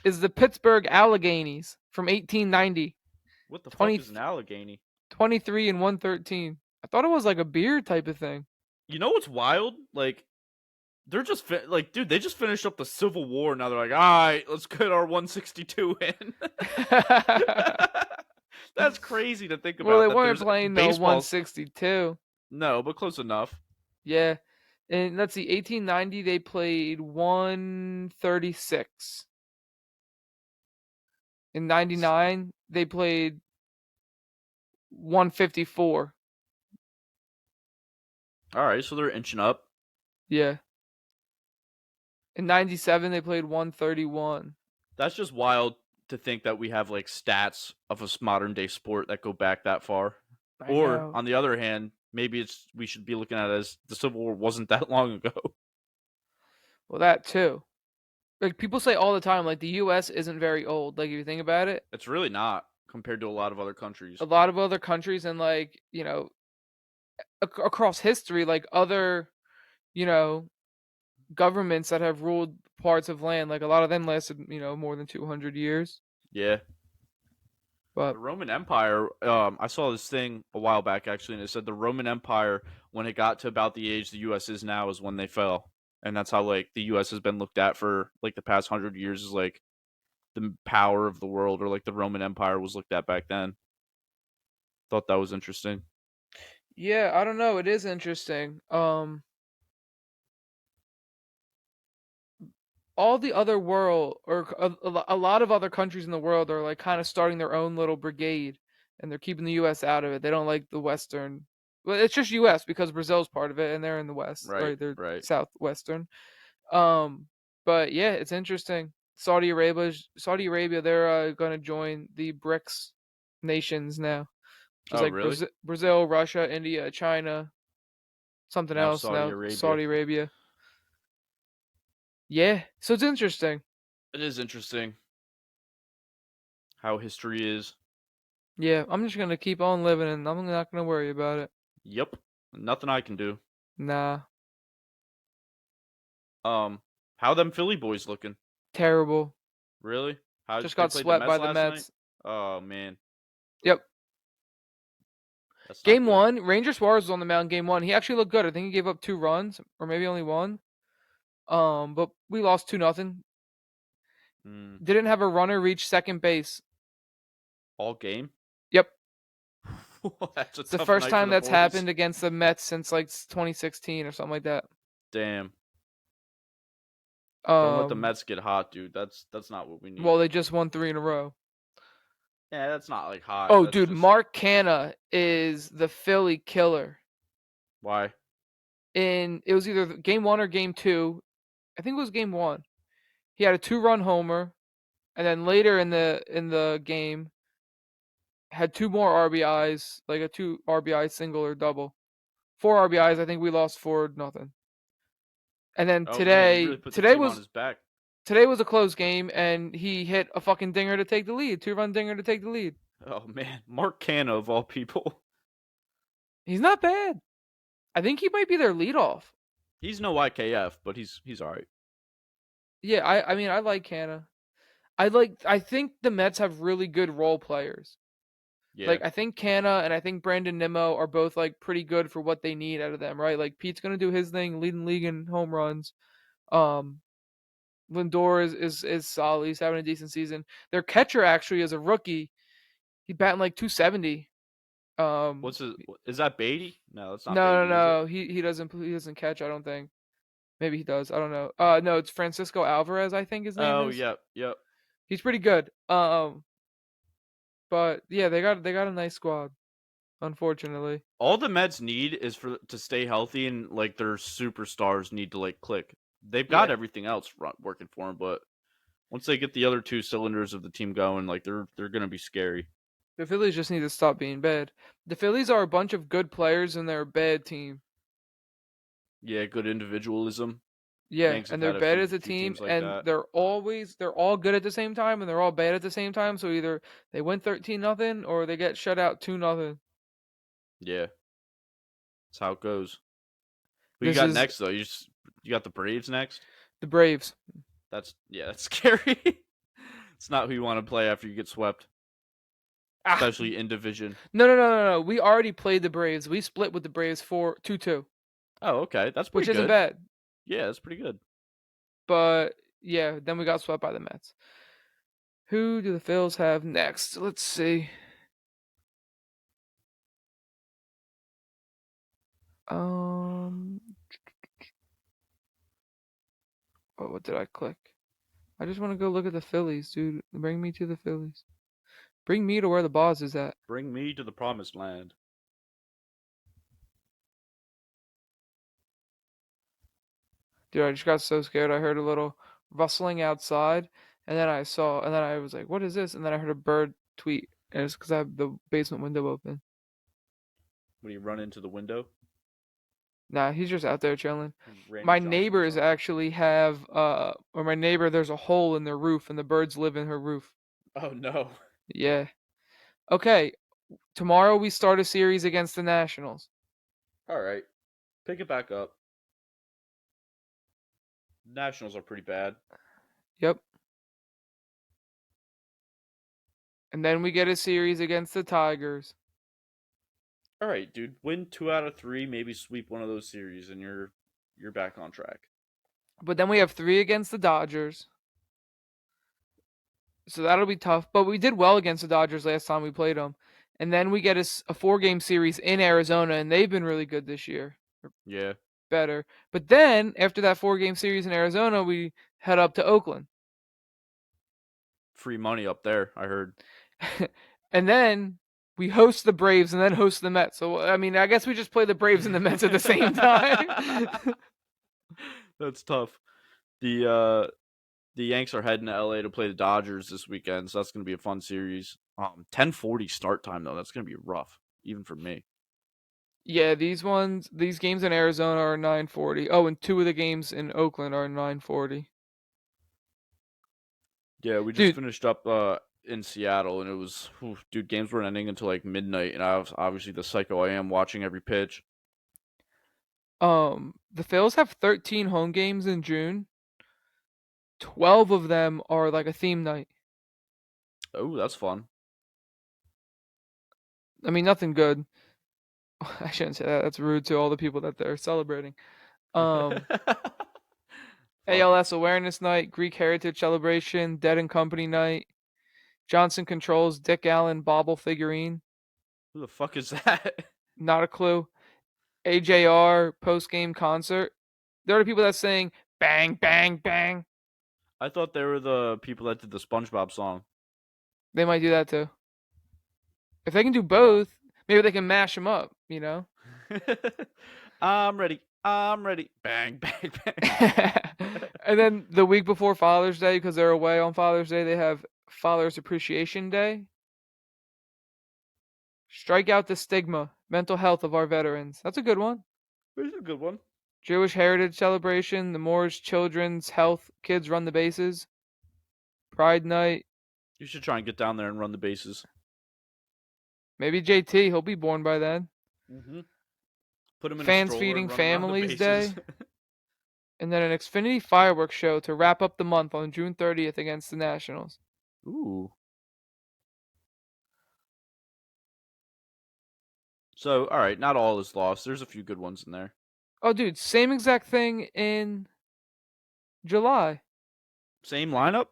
is the Pittsburgh Alleghenies from 1890. What the fuck 20, is an Allegheny? 23 and 113. I thought it was like a beer type of thing. You know what's wild? Like they're just like, dude, they just finished up the Civil War. Now they're like, all right, let's get our 162 in. That's crazy to think Well, about. they That weren't there's playing no baseball's 162. no, but close enough. Yeah. And let's see, 1890 they played 136. In 99 they played 154. All right, so they're inching up. Yeah. In 97 they played 131. That's just wild to think that we have like stats of a modern day sport that go back that far. I Or know. on the other hand, maybe it's we should be looking at it as the Civil War wasn't that long ago. Well, that too. Like people say all the time like the US isn't very old. Like if you think about it, It's really not compared to a lot of other a countries. lot of other countries and like, across history like other, you know, governments that have ruled parts of land, like a lot of them lasted, more than 200 years. Yeah. But The Roman Empire, I saw this thing a while back actually, and it said the Roman Empire, when it got to about the age the U.S. is now, is when they fell, and that's how like the U.S. has been looked at for like the past 100 years, is like the power of the world, or like the Roman Empire was looked at back then. Thought that was interesting. yeah, I don't know, it is interesting. All the other world or a lot of other countries in the world are like kind of starting their own little brigade and they're keeping the US out of it. They don't like the Western. Well, it's just US because Brazil's part of it and they're in the West Right, or they're right. southwestern. Um, but yeah, it's interesting. Saudi Arabia, they're going to join the BRICS nations now, which is Oh, like really? Brazil, Russia, India, China, something Now else. Saudi Now Arabia. Saudi Arabia. Yeah, so it's interesting. It is interesting how history is. Yeah, I'm just gonna keep on living and I'm not gonna worry about it. Yep, nothing I can do. Nah, How them Philly boys looking? terrible. Really? How Just they got played the swept Mets by the last night? Mets. Oh man, Yep. that's not Game good. one, Ranger Suarez was on the mound. Game one, he actually looked good. I think he gave up 2 runs or maybe only one. But we lost 2-0. Mm. Didn't have a runner reach second base. All game? Yep. That's a It's the tough first night for time the that's boys. happened against the Mets since like 2016 or something like that. Damn. Don't let the Um, Mets get hot, dude. That's not what we need. well, they just won 3 in a row. Yeah, that's not like hot. Oh, That's dude, just Mark Canna is the Philly killer. why. It was either game one or game two. I think it was game one. He had a 2-run homer, and then later in the game had 2 more RBIs, like a 2 RBI single or double. 4 RBIs. I think we lost 4-0. And then Oh man, he really today put the today team on was his back. Today was a close game, and he hit a fucking dinger to take the lead, 2-run dinger to take the lead. Oh man, Mark Canna of all people. He's not bad. I think he might be their leadoff. He's no YKF, but he's all right. Yeah, I mean I like Canna. I think the Mets have really good role players. Yeah. Like I think Canna and I think Brandon Nimmo are both like pretty good for what they need out of them, right? Like Pete's gonna do his thing, leading league in home runs. Um, Lindor is solid. He's having a decent season. Their catcher actually is a rookie. He's batting like 270. Um, What's his? Is that Beatty? No, that's not no, no, Beatty, is it? no. He doesn't catch. I don't think. Maybe he does. I don't know. No, it's Francisco Alvarez. I think his name Oh, is. yep, yep. He's pretty good. But yeah, they got a nice squad. Unfortunately, All the Mets need is for to stay healthy, and like their superstars need to like click. They've got yeah. everything else working for them, but once they get the other two cylinders of the team going, like they're gonna be scary. The Phillies just need to stop being bad. The Phillies are a bunch of good players and they're a bad team. Yeah, good individualism. Yeah, Yanks have and they're had a bad few as a few team, teams like and that. they're all good at the same time, and they're all bad at the same time. So either they win 13-0 or they get shut out 2-0. Yeah, that's how it goes. Who you This got is next though? You got the Braves next. the Braves. That's scary. It's not who you want to play after you get swept, Ah, especially in division. no, no, no, no, no. We already played the Braves. We split with the Braves for 2-2, Oh, okay, that's which pretty isn't good. bad. Yeah, that's pretty good. But yeah, then we got swept by the Mets. Who do the Phils have next? Let's see. Um, what did I click? I just want to go look at the Phillies, dude. Bring me to the Phillies. Bring me to where the boss is at. Bring me to the promised land. Dude, I just got so scared. I heard a little rustling outside, and then I was like, what is this? And then I heard a bird tweet, and it's because I have the basement window open. When you run into the window, Nah, he's just out there chilling. Randy My Johnson or neighbors something. actually have, or my neighbor, there's a hole in their roof, and the birds live in her roof. Oh no! Yeah. Okay, tomorrow we start a series against the Nationals. All right, pick it back up. Nationals are pretty bad. Yep. And then we get a series against the Tigers. All right, dude. Win 2 out of 3, maybe sweep one of those series, and you're back on track. But then we have three against the Dodgers. So that'll be tough. But we did well against the Dodgers last time we played them. And then we get a 4 game series in Arizona, and they've been really good this year. Or Yeah, better. But then, after that 4 game series in Arizona, we head up to Oakland. free money up there. I heard. And then we host the Braves and then host the Mets. So, I mean, I guess we just play the Braves and the Mets at the same time. That's tough. The Yanks are heading to LA to play the Dodgers this weekend, so that's gonna be a fun series. 10:40 start time though. That's gonna be rough, even for me. Yeah, these games in Arizona are 9:40. Oh, and two of the games in Oakland are 9:40. Yeah, we just Dude, finished up in Seattle, and it was, dude, games weren't ending until like midnight, and I was obviously the psycho I am watching every pitch. the Phils have 13 home games in June. 12 of them are like a theme night. Oh, that's fun. I mean, nothing good. I shouldn't say that. That's rude to all the people that they're celebrating. Um, Fuck 'em. ALS Awareness Night, Greek Heritage Celebration, Dead and Company Night, Johnson Controls, Dick Allen Bobble Figurine. Who the fuck is that? Not a clue. AJR post game concert. There are people that sing bang bang bang. I thought they were the people that did the SpongeBob song. They might do that too. If they can do Wow. both, maybe they can mash them up. You know. I'm ready. I'm ready. Bang, bang, bang. And then the week before Father's Day, because they're away on Father's Day, they have Father's Appreciation Day. Strike out the stigma, mental health of our veterans. That's a good one. This is a good one. Jewish Heritage Celebration, the Moores Children's Health Kids Run the Bases, Pride Night. You should try and get down there and run the bases. Maybe JT, he'll be born by then. Mm-hmm. Put him in a Fans stroller and Feeding run around the Families bases. Day, and then an Xfinity fireworks show to wrap up the month on June 30th against the Nationals. Ooh. So, all right, not all is lost. There's a few good ones in there. Oh, dude, same exact thing in July. Same lineup?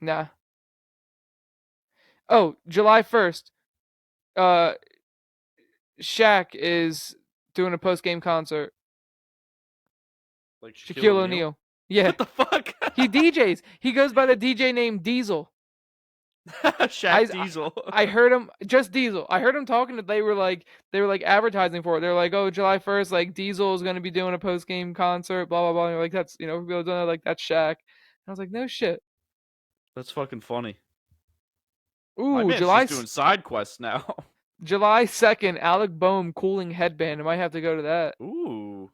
Nah. Oh, July 1st. Uh, Shaq is doing a post game concert. Like Shaquille Shaquille O'Neal? O'Neal. Yeah, What the fuck? he DJs. He goes by the DJ name Diesel. Shaq I Diesel. I heard him just Diesel. I heard him talking to they were like advertising for it. They're like, oh, July 1st, like Diesel is gonna be doing a post game concert, blah blah blah. And you're like, that's people doing it like that's Shaq. And I was like, no shit. That's fucking funny. My Ooh, man's just doing side quests now. July 2nd, Alec Boehm cooling headband. I might have to go to that. Ooh.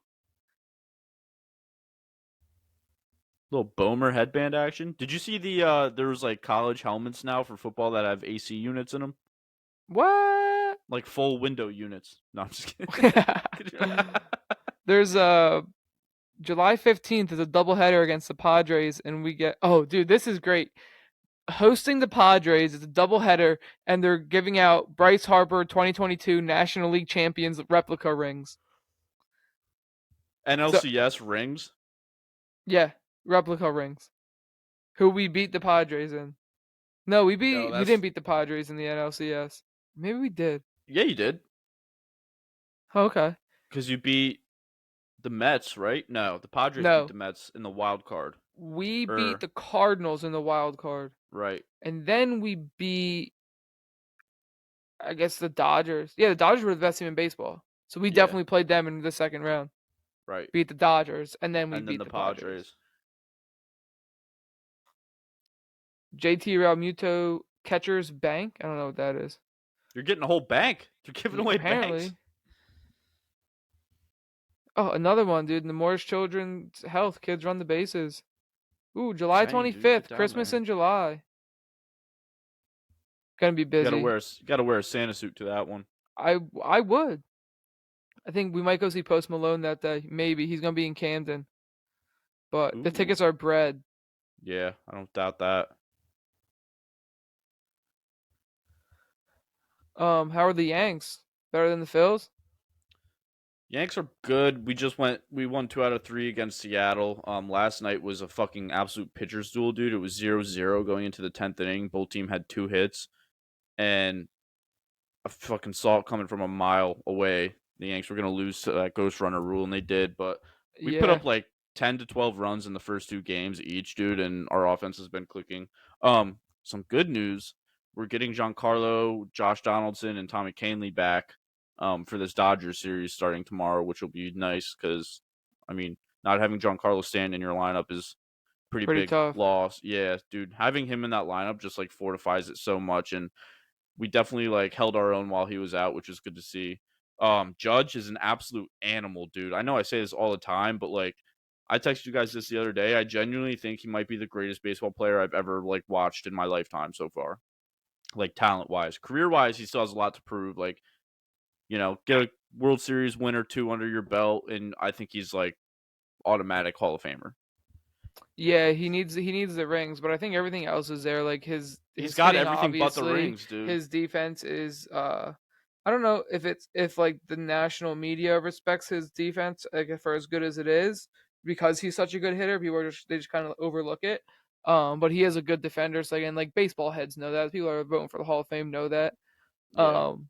Little Bomer headband action. Did you see there was like college helmets now for football that have AC units in them? What? Like full window units. No, I'm just kidding. There's July 15th is a doubleheader against the Padres, and we get dude, this is great. Hosting the Padres is a doubleheader, and they're giving out Bryce Harper 2022 National League Champions replica rings. So NLCS rings. yeah, replica rings. Who we beat the Padres in? No, Yo, we that's didn't beat the Padres in the NLCS. Maybe we did. yeah, you did. Oh, okay. Because you beat the Mets, right? No, the Padres beat No, the Mets in the wild card. we beat Or the Cardinals in the wild card, right. and then we beat I guess the Dodgers. Yeah, the Dodgers were the best team in baseball. So we Yeah, definitely played them in the second round. right. Beat the Dodgers, and then we And then beat the the Padres. Padres. JT Realmuto catcher's bank. I don't know what that is. You're getting a whole bank. You're giving away banks. Apparently. Oh, another one, dude. In the Morris Children's Health, kids run the bases. Ooh, July Saying, dude, get 25th, down Christmas there. in July. Gonna be busy. Gotta wear a Santa suit to that one. I would. I think we might go see Post Malone that day. Maybe he's gonna be in Camden, but the Ooh, tickets are bread. yeah, I don't doubt that. How are the Yanks? Better than the Phils? Yanks are good. We won 2 out of 3 against Seattle. Last night was a fucking absolute pitcher's duel, dude. It was 0-0 going into the 10th inning. Both team had 2 hits, and I fucking saw it coming from a mile away. The Yanks were gonna lose to that ghost runner rule, and they did. But we put Yeah, up like 10 to 12 runs in the first 2 games each, dude, and our offense has been clicking. Some good news: we're getting Giancarlo, Josh Donaldson, and Tommy Kahnle back for this Dodgers series starting tomorrow, which will be nice because, I mean, not having Giancarlo Stanton in your lineup is pretty pretty big tough. loss. Yeah, dude, having him in that lineup just like fortifies it so much, and we definitely like held our own while he was out, which is good to see. Judge is an absolute animal, dude. I know I say this all the time, but like I texted you guys this the other day. I genuinely think he might be the greatest baseball player I've ever like watched in my lifetime so far. Like talent wise, career wise, he still has a lot to prove. Like, get a World Series win or two under your belt, and I think he's like automatic Hall of Famer. Yeah, he needs the rings, but I think everything else is there. Like He's his got hitting, everything but the obviously. rings, dude. His defense is I don't know if like the national media respects his defense like for as good as it is because he's such a good hitter. They just kind of overlook it. But he is a good defender. So again, like baseball heads know that. People are voting for the Hall of Fame know that. Yeah. Um,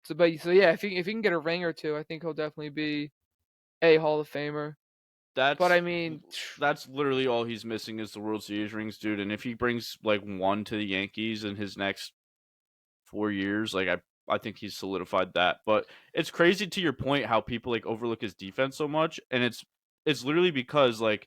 so yeah, if he can get a ring or two, I think he'll definitely be a Hall of Famer. But That's I mean, that's literally all he's missing is the World Series rings, dude. And if he brings like one to the Yankees in his next 4 years, like I think he's solidified that. But it's crazy to your point how people like overlook his defense so much, and it's literally because like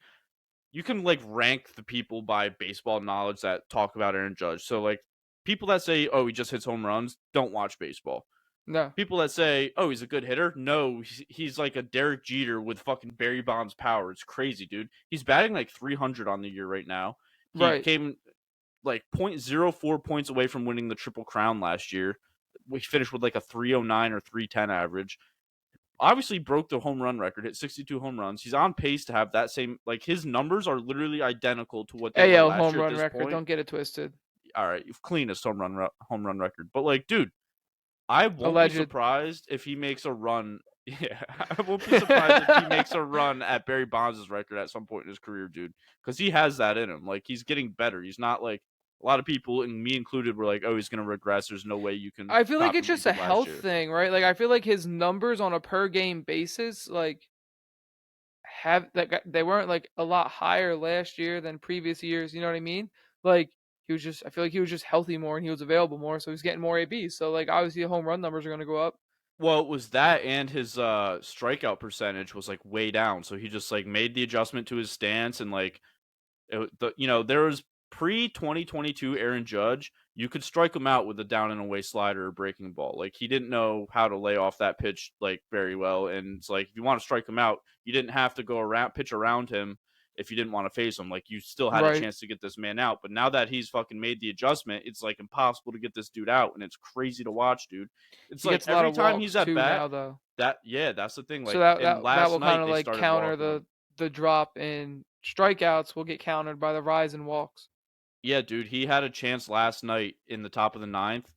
you can like rank the people by baseball knowledge that talk about Aaron Judge. So like people that say, "Oh, he just hits home runs," don't watch baseball. No. People that say, "Oh, he's a good hitter," no, he's like a Derek Jeter with fucking Barry Bonds power. It's crazy, dude. He's batting like 300 on the year right now. He Right. came like 0.04 points away from winning the Triple Crown last year. We finished with like a 309 or 310 average. Obviously broke the home run record, hit 62 home runs. He's on pace to have that same, like his numbers are literally identical to what they were AL last home year at run this record. point. Don't get it twisted. All right, cleanest home run record. But like, dude, I won't be Alleged. surprised if he makes a run. Yeah, I won't be surprised if he makes a run at Barry Bonds' record at some point in his career, dude, because he has that in him. Like he's getting better. He's not like a lot of people, and me included, were like, "Oh, he's gonna regress. There's no way you can I feel like copy it's what he just a did last health year." thing, right? Like I feel like his numbers on a per game basis, like have that they weren't like a lot higher last year than previous years. You know what I mean? Like he was just, I feel like he was just healthy more and he was available more, so he's getting more ABs. So like obviously the home run numbers are gonna go up. Well, it was that, and his strikeout percentage was like way down. So he just like made the adjustment to his stance, and like there was pre 2022 Aaron Judge. You could strike him out with a down and away slider or breaking ball. Like he didn't know how to lay off that pitch like very well. And it's like if you want to strike him out, you didn't have to go around pitch around him if you didn't want to face him. Like you still had a Right. chance to get this man out. But now that he's fucking made the adjustment, it's like impossible to get this dude out, and it's crazy to watch, dude. It's He like gets a lot every of time he's walks at too bat, now though. that yeah, that's the thing. So Like and that last will kind night of they like started counter walking him. the drop in strikeouts will get countered by the rise in walks. Yeah, dude, he had a chance last night in the top of the ninth.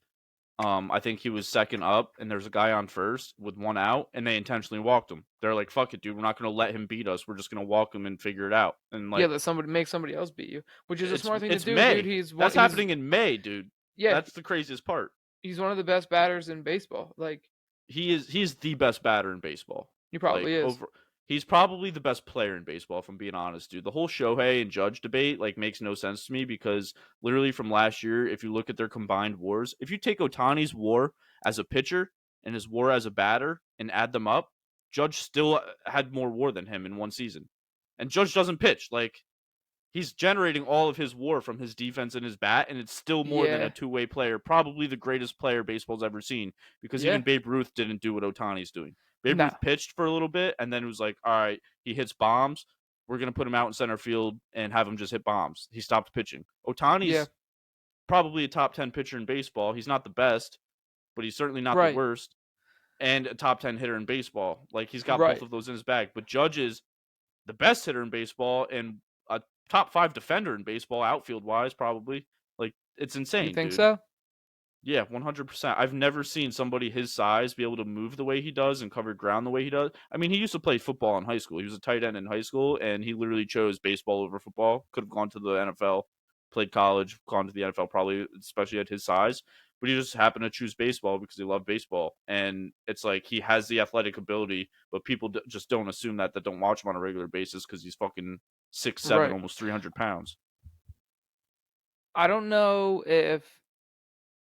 I think he was second up, and there's a guy on first with one out, and they intentionally walked him. They're like, "Fuck it, dude. We're not gonna let him beat us. We're just gonna walk him and figure it out." And Yeah, like, that somebody make somebody else beat you, which is a it's smart thing to it's do, dude. May. That's He's happening in May, dude. yeah, That's the craziest part. he's one of the best batters in baseball. Like He's the best batter in baseball. he Like probably is. over he's probably the best player in baseball, if I'm being honest, dude. The whole Shohei and Judge debate like makes no sense to me because literally from last year, if you look at their combined WARs, if you take Otani's WAR as a pitcher and his WAR as a batter and add them up, Judge still had more WAR than him in one season. And Judge doesn't pitch. Like he's generating all of his WAR from his defense and his bat, and it's still more than a Yeah, two-way player. Probably the greatest player baseball's ever seen because yeah. even Babe Ruth didn't do what Otani's doing. Babe No, Ruth pitched for a little bit, and then it was like, all right, he hits bombs. We're gonna put him out in center field and have him just hit bombs. He stopped pitching. yeah, Otani's probably a top 10 pitcher in baseball. He's not the best, but he's certainly not the right, worst. And a top 10 hitter in baseball. Like he's got both right, of those in his bag. But Judge is the best hitter in baseball and a top five defender in baseball, outfield wise, probably. Like it's you insane, think dude. so? Yeah, 100%. I've never seen somebody his size be able to move the way he does and cover ground the way he does. I mean, he used to play football in high school. He was a tight end in high school, and he literally chose baseball over football. Could have gone to the NFL, played college, gone to the NFL probably, especially at his size. But he just happened to choose baseball because he loved baseball. And it's like he has the athletic ability, but people just don't assume that don't watch him on a regular basis because he's fucking 6'7", Right. almost 300 pounds. I don't know if,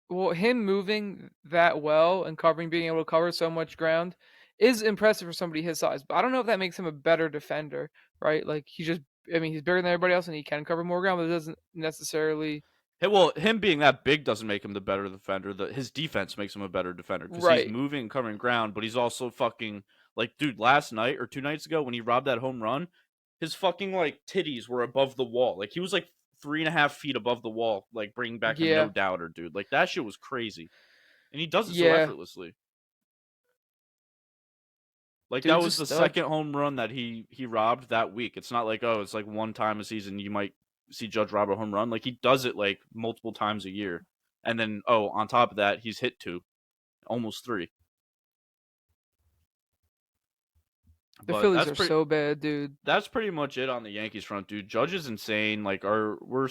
well, him moving that well and covering, being able to cover so much ground is impressive for somebody his size. But I don't know if that makes him a better defender, right? Like he just, I mean, he's bigger than everybody else and he can cover more ground, but it doesn't necessarily. Hey, well, him being that big doesn't make him the better defender. His defense makes him a better defender because he's Right. moving and covering ground, but he's also fucking like, dude. Last night or 2 nights ago, when he robbed that home run, his fucking like titties were above the wall. Like he was like 3.5 feet above the wall, like bringing back a no Yeah. doubter, dude. Like that shit was crazy, and he does it so Yeah. effortlessly. Like that Dude's a was the stud. second home run that he robbed that week. It's not like, oh, it's like one time a season you might see Judge rob a home run. Like he does it like multiple times a year. And then on top of that, he's hit two, almost three. The But Phillies are so bad, dude. that's pretty much it on the Yankees front, dude. Judge is insane. Like we're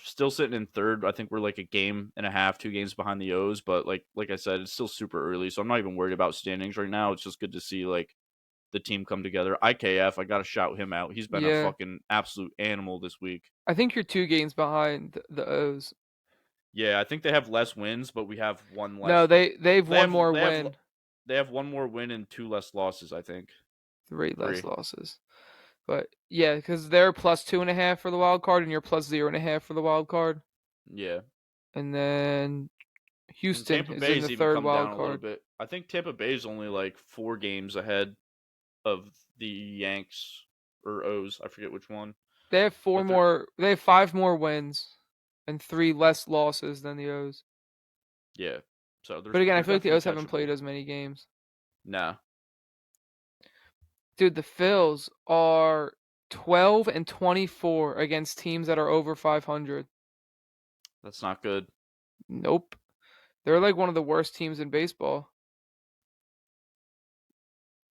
still sitting in third. I think we're like a game and a half, 2 games behind the O's, but like I said, it's still super early, so I'm not even worried about standings right now. It's just good to see like the team come together. IKF, I gotta shout him out. He's been a Yeah. fucking absolute animal this week. I think you're 2 games behind the O's. Yeah, I think they have less wins, but we have one No, less. they've They one have more they have win, they have one more win and two less losses. I think three less three. losses. But yeah, because they're plus 2.5 for the wild card, and you're plus 0.5 for the wild card. Yeah, And then And Houston Tampa is in Bay's the even third come wild down a little card. bit. I think Tampa Bay's only like 4 games ahead of the Yanks or O's. I forget which one, They have but they're 5 more wins and 3 less losses than the O's. yeah. So But again, I they're feel like the definitely O's haven't catchable. played as many games. Nah, Dude, the Phils are 12 and 24 against teams that are over 500. that's not good. Nope. They're like one of the worst teams in baseball.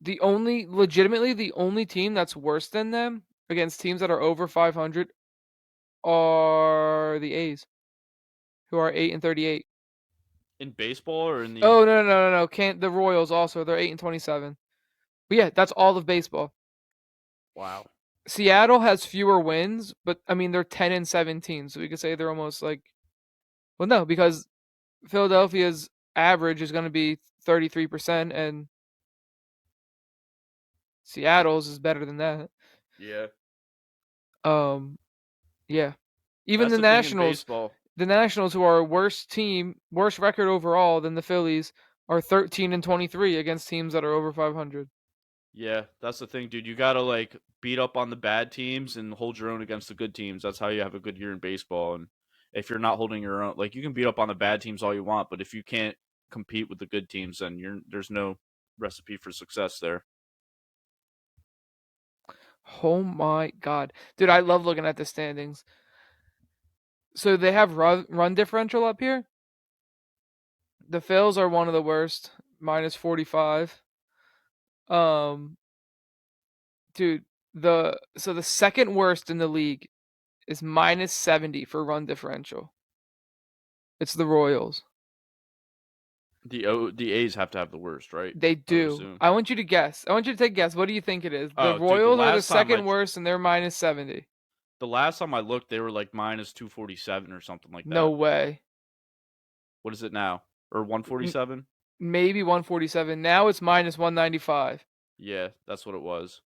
The only team that's worse than them against teams that are over 500 are the A's, who are 8 and 38. In baseball or in the Oh no! Can't the Royals also? They're 8 and 27. But yeah, that's all of baseball. wow. Seattle has fewer wins, but I mean they're 10 and 17, so we could say they're almost like well no, because Philadelphia's average is going to be 33% and Seattle's is better than that. Yeah, Um yeah. Even that's the thing in baseball. the Nationals who are a worse team, worse record overall than the Phillies are 13 and 23 against teams that are over 500. Yeah, that's the thing, dude. You gotta like beat up on the bad teams and hold your own against the good teams. That's how you have a good year in baseball. And if you're not holding your own, like you can beat up on the bad teams all you want, but if you can't compete with the good teams, then there's no recipe for success there. Oh my god. Dude, I love looking at the standings. So they have run differential up here. The Phils are one of the worst, minus 45. Um dude, the second worst in the league is minus 70 for run differential. It's the Royals. The A's have to have the worst, right? They I would do. assume. I want you to guess. I want you to take a guess. What do you think it is? The Oh, dude, Royals are the second worst and they're minus 70. the last time I looked, they were like minus 247 or something like No that. way. What is it now? Or 147? Maybe 147. Now it's minus 195. Yeah, that's what it was.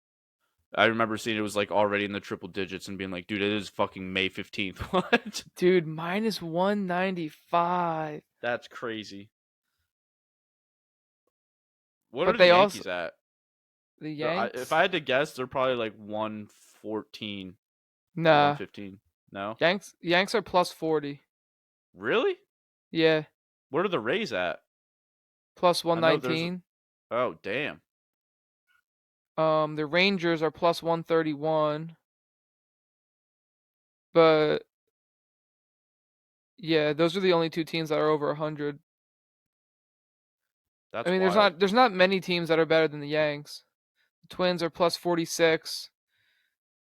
I remember seeing it was like already in the triple digits and being like, dude, it is fucking May 15th. What? Dude, minus 195. That's crazy. What But are the they also Yankees at? the If Yanks? I had to guess, they're probably like 114 or Nah. 115. No? Yanks are plus 40. Really? Yeah, What are the Rays at? plus I know there's. 119. Oh, damn. The Rangers are plus 131. But yeah, those are the only two teams that are over 100. I That's mean, wild. there's not many teams that are better than the Yanks. The Twins are plus 46.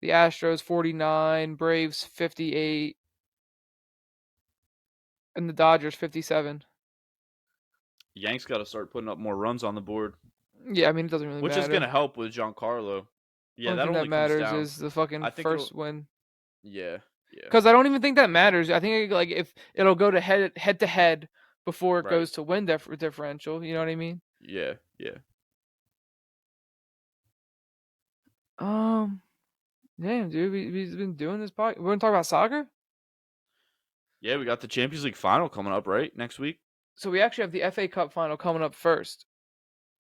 The Astros 49, Braves 58, and the Dodgers 57. Yanks got to start putting up more runs on the board, Yeah, I mean it doesn't really which is going matter. to help with Giancarlo. Yeah, Only that thing that only comes matters down. is the fucking I think first it'll. win. Yeah, yeah. Because I don't even think that matters. I think like if it'll go to head to head before it Right. goes to win differential. You know what I mean? Yeah, yeah. Um, damn, dude, we've been doing this podcast. We're gonna talk about soccer. Yeah, we got the Champions League final coming up, right? Next week? So we actually have the FA Cup final coming up first.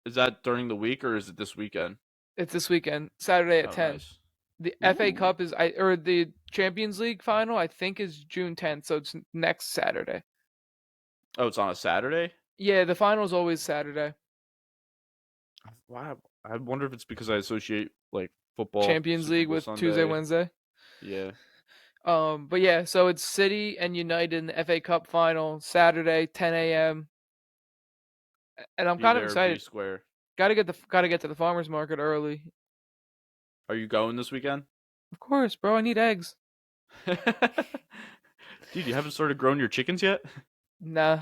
Is that during the week or is it this weekend? It's this weekend, Saturday at Oh, 10. nice. The FA Ooh. Cup or the Champions League final I think is June 10th, so it's next Saturday. Oh, it's on a Saturday? Yeah, the final is always Saturday. Wow. I wonder if it's because I associate like football, Champions Super League Bowl with Tuesday, Sunday. Wednesday. Yeah. But yeah, so it's City and United in the FA Cup final Saturday, 10 a.m. And I'm Be kind of there, be excited. square. Gotta get to the farmers market early. Are you going this weekend? Of course, bro. I need eggs. Dude, you haven't started growing your chickens yet? Nah.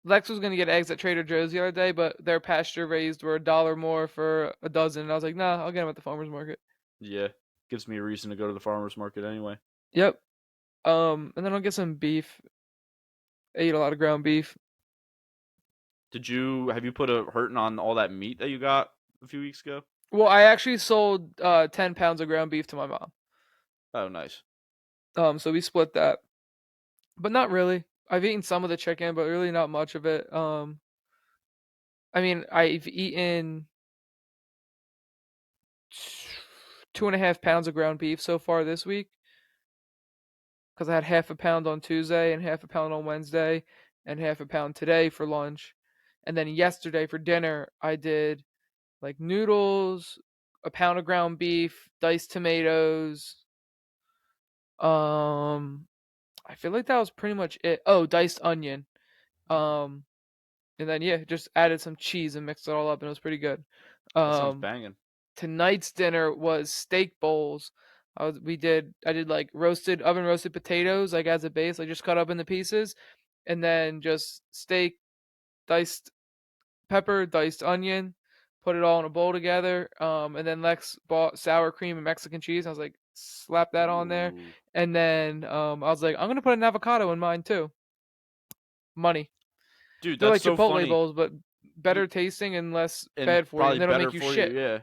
Lex was gonna get eggs at Trader Joe's the other day, but their pasture raised were $1 more for a dozen. And I was like, nah, I'll get them at the farmers market. Yeah. Gives me a reason to go to the farmer's market anyway. Yep. And then I'll get some beef. I eat a lot of ground beef. Have you put a hurting on all that meat that you got a few weeks ago? Well, I actually sold 10 pounds of ground beef to my mom. Oh, nice. So we split that, but not really. I've eaten some of the chicken, but really not much of it. I mean, I've eaten 2.5 pounds of ground beef so far this week because I had half a pound on Tuesday and half a pound on Wednesday and half a pound today for lunch. And then yesterday for dinner, I did like noodles, a pound of ground beef, diced tomatoes. Um, I feel like that was pretty much it. Oh, diced onion. Um, and then yeah, just added some cheese and mixed it all up, and it was pretty good. That sounds Um, banging. Tonight's dinner was steak bowls. I did like roasted oven roasted potatoes like as a base, like just cut up into pieces, and then just steak, diced pepper, diced onion, put it all in a bowl together. And then Lex bought sour cream and Mexican cheese. I was like, slap that on there, Ooh, and then I was like, I'm gonna put an avocado in mine too. Money. dude, They're that's like so Chipotle funny. bowls, but Y- better tasting and less And bad for you, probably and they don't better make you for you. shit. Yeah.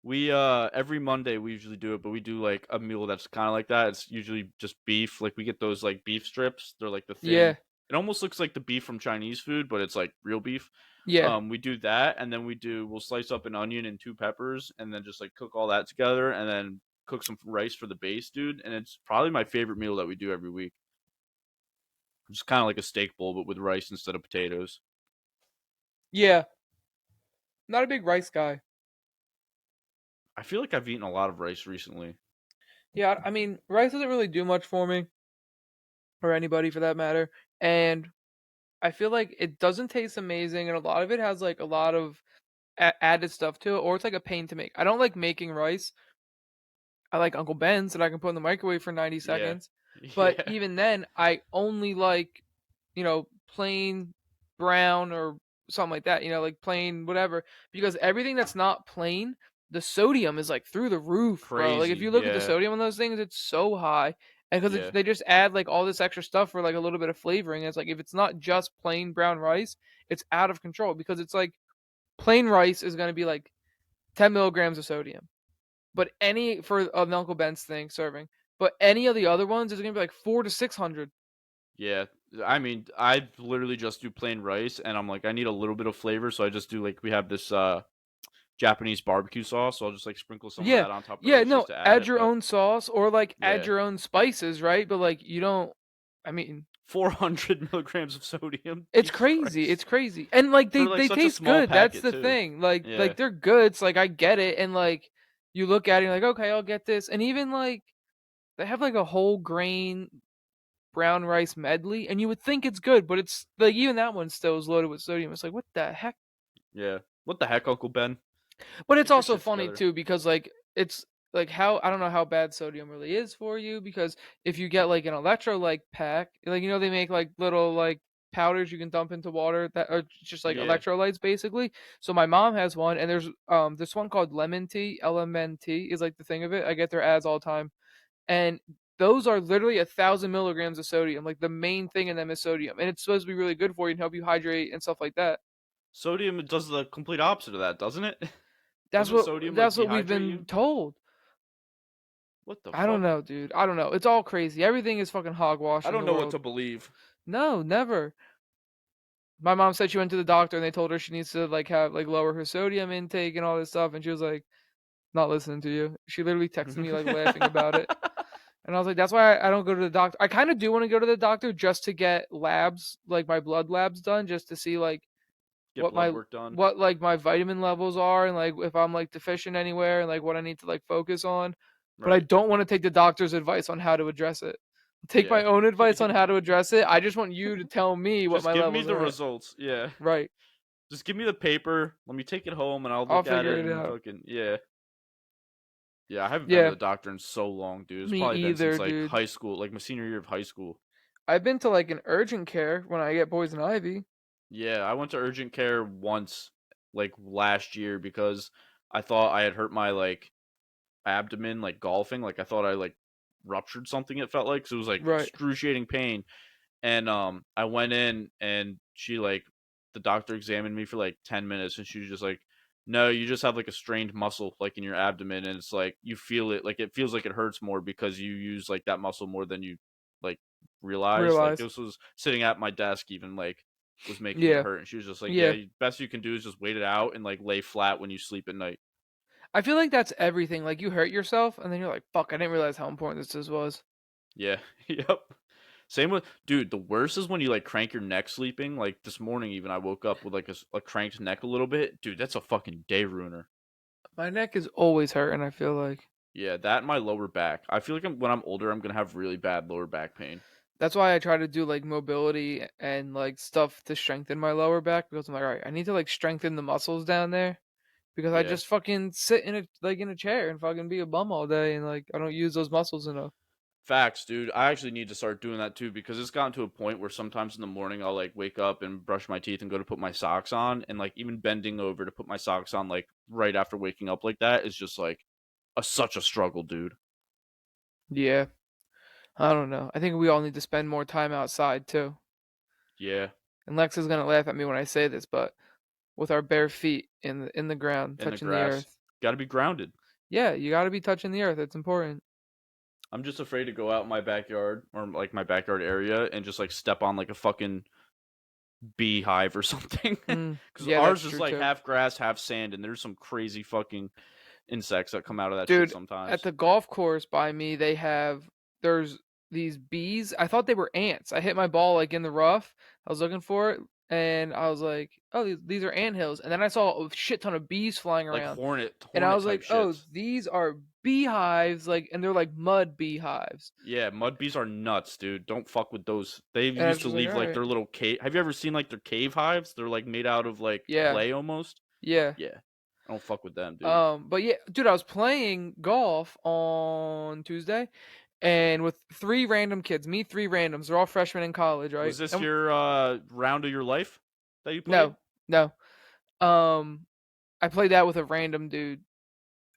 We every Monday we usually do it, but we do like a meal that's kind of like that. It's usually just beef. Like we get those like beef strips. They're like the thin. Yeah, It almost looks like the beef from Chinese food, but it's like real beef. yeah. We do that, and then we'll slice up an onion and two peppers, and then just like cook all that together, and then cook some rice for the base, dude. And it's probably my favorite meal that we do every week. Just kind of like a steak bowl, but with rice instead of potatoes. Yeah, not a big rice guy. I feel like I've eaten a lot of rice recently. Yeah, I mean, rice doesn't really do much for me or anybody for that matter. And I feel like it doesn't taste amazing, and a lot of it has like a lot of added stuff to it, or it's like a pain to make. I don't like making rice. I like Uncle Ben's that I can put in the microwave for 90 Yeah, seconds. But yeah, even then, I only like, plain brown or something like that, like plain whatever. Because everything that's not plain, the sodium is like through the roof, bro. Like if crazy. you look at the Yeah, sodium on those things, it's so high. And because yeah, they just add like all this extra stuff for like a little bit of flavoring. It's like if it's not just plain brown rice, it's out of control because it's like plain rice is going to be like 10 milligrams of sodium, but any for an Uncle Ben's thing serving. But any of the other ones is gonna be like 400 to 600. yeah. I mean, I literally just do plain rice, and I'm like, I need a little bit of flavor, so I just do like we have this Japanese barbecue sauce, so I'll just like sprinkle some of Yeah, that on top of the yeah. rice No, just to add add it. your But own sauce or like add yeah, your own spices, right? But like you don't. I mean, 400 milligrams of sodium. it's Jesus crazy. Christ, It's crazy, and like they for like they such a taste small good. That's packet the too. thing. Like Yeah, like they're good. So like I get it, and like you look at it, and you're like, okay, I'll get this, and even like they have like a whole grain brown rice medley, and you would think it's good, but it's like even that one still is loaded with sodium. It's like what the heck. yeah. What the heck, Uncle Ben? But it's Get your also shit funny together. too because like it's like how I don't know how bad sodium really is for you because if you get like an electrolyte pack, like they make like little like powders you can dump into water that are just like Yeah. electrolytes basically. So my mom has one and there's this one called lemon tea, LMNT is like the thing of it. I get their ads all the time. And those are literally 1,000 milligrams of sodium. Like the main thing in them is sodium. And it's supposed to be really good for you and help you hydrate and stuff like that. Sodium does the complete opposite of that, doesn't it? That's Doesn't what sodium like that's what we've dehydrate been you? told. What the I don't fuck? know, dude. I don't know. It's all crazy. Everything is fucking hogwash I in don't the know what world. to believe. No, never. My mom said she went to the doctor and they told her she needs to like have like lower her sodium intake and all this stuff, and she was like, "Not listening to you." She literally texted me like laughing about it, and I was like, "That's why I don't go to the doctor." I kind of do want to go to the doctor just to get labs, like my blood labs done, just to see like Get what blood my work done. what like my vitamin levels are and like if I'm like deficient anywhere and like what I need to like focus on. But I Right. don't want to take the doctor's advice on how to address it. Take Yeah. my own advice on how to address it. I just want you to tell me what Just my give me levels the are at. results. Yeah. Right. Just give me the paper. Let me take it home and I'll I'll look at figure it it and out. fucking yeah. Yeah, I haven't been to Yeah, the doctor in so long, dude. It's me probably been since either, like dude. high school, like my senior year of high school. I've been to like an urgent care when I get poison ivy. Yeah, I went to urgent care once like last year because I thought I had hurt my like abdomen like golfing. Like I thought I like ruptured something it felt like. So it was like Right. excruciating pain. And I went in and she like the doctor examined me for like 10 minutes and she was just like, "No, you just have like a strained muscle like in your abdomen and it's like you feel it like it feels like it hurts more because you use like that muscle more than you like realize. Like Realize. this was sitting at my desk, even like was making it Yeah. hurt, and she was just like, "Yeah, Yeah. best you can do is just wait it out and like lay flat when you sleep at night." I feel like that's everything. Like you hurt yourself, and then you're like, "Fuck! I didn't realize how important this was." Yeah, yep. Same with dude. The worst is when you like crank your neck sleeping. Like this morning, even I woke up with like a cranked neck a little bit. Dude, that's a fucking day ruiner. My neck is always hurting. I feel like Yeah, that and my lower back. I feel like when I'm older, I'm gonna have really bad lower back pain. that's why I try to do like mobility and like stuff to strengthen my lower back because I'm like, all right, I need to like strengthen the muscles down there because I Yeah. just fucking sit in a chair and fucking be a bum all day and like I don't use those muscles enough. Facts, dude. I actually need to start doing that too because it's gotten to a point where sometimes in the morning I'll like wake up and brush my teeth and go to put my socks on, and like even bending over to put my socks on like right after waking up like that is just like such a struggle, dude. Yeah, I don't know. I think we all need to spend more time outside too. Yeah, And Lex is gonna laugh at me when I say this, but with our bare feet in the ground, in the touching the grass. earth. Got to be grounded. Yeah, you got to be touching the earth. It's important. I'm just afraid to go out in my backyard or like my backyard area and just like step on like a fucking beehive or something. Because Yeah, that's ours is true like too. half grass, half sand, and there's some crazy fucking insects that come out of that shit Dude, at sometimes. the golf course by me, there's these bees. I thought they were ants. I hit my ball like in the rough. I was looking for it, and I was like, "Oh, these are ant hills." And then I saw a shit ton of bees flying Like around, and I hornet was type like, "Oh, shits. these are beehives!" Like, and they're like mud beehives. Yeah, mud bees are nuts, dude. Don't fuck with those. They And I was used to just like, leave "All like right, their little cave. Have you ever seen like their cave hives? They're like made out of like yeah, clay almost. yeah." Yeah, I don't fuck with them, dude. But yeah, dude, I was playing golf on Tuesday, and with three random kids, me three randoms. They're all freshmen in college, right? Was this And your round of your life that you played? no, no. Um, I played that with a random dude.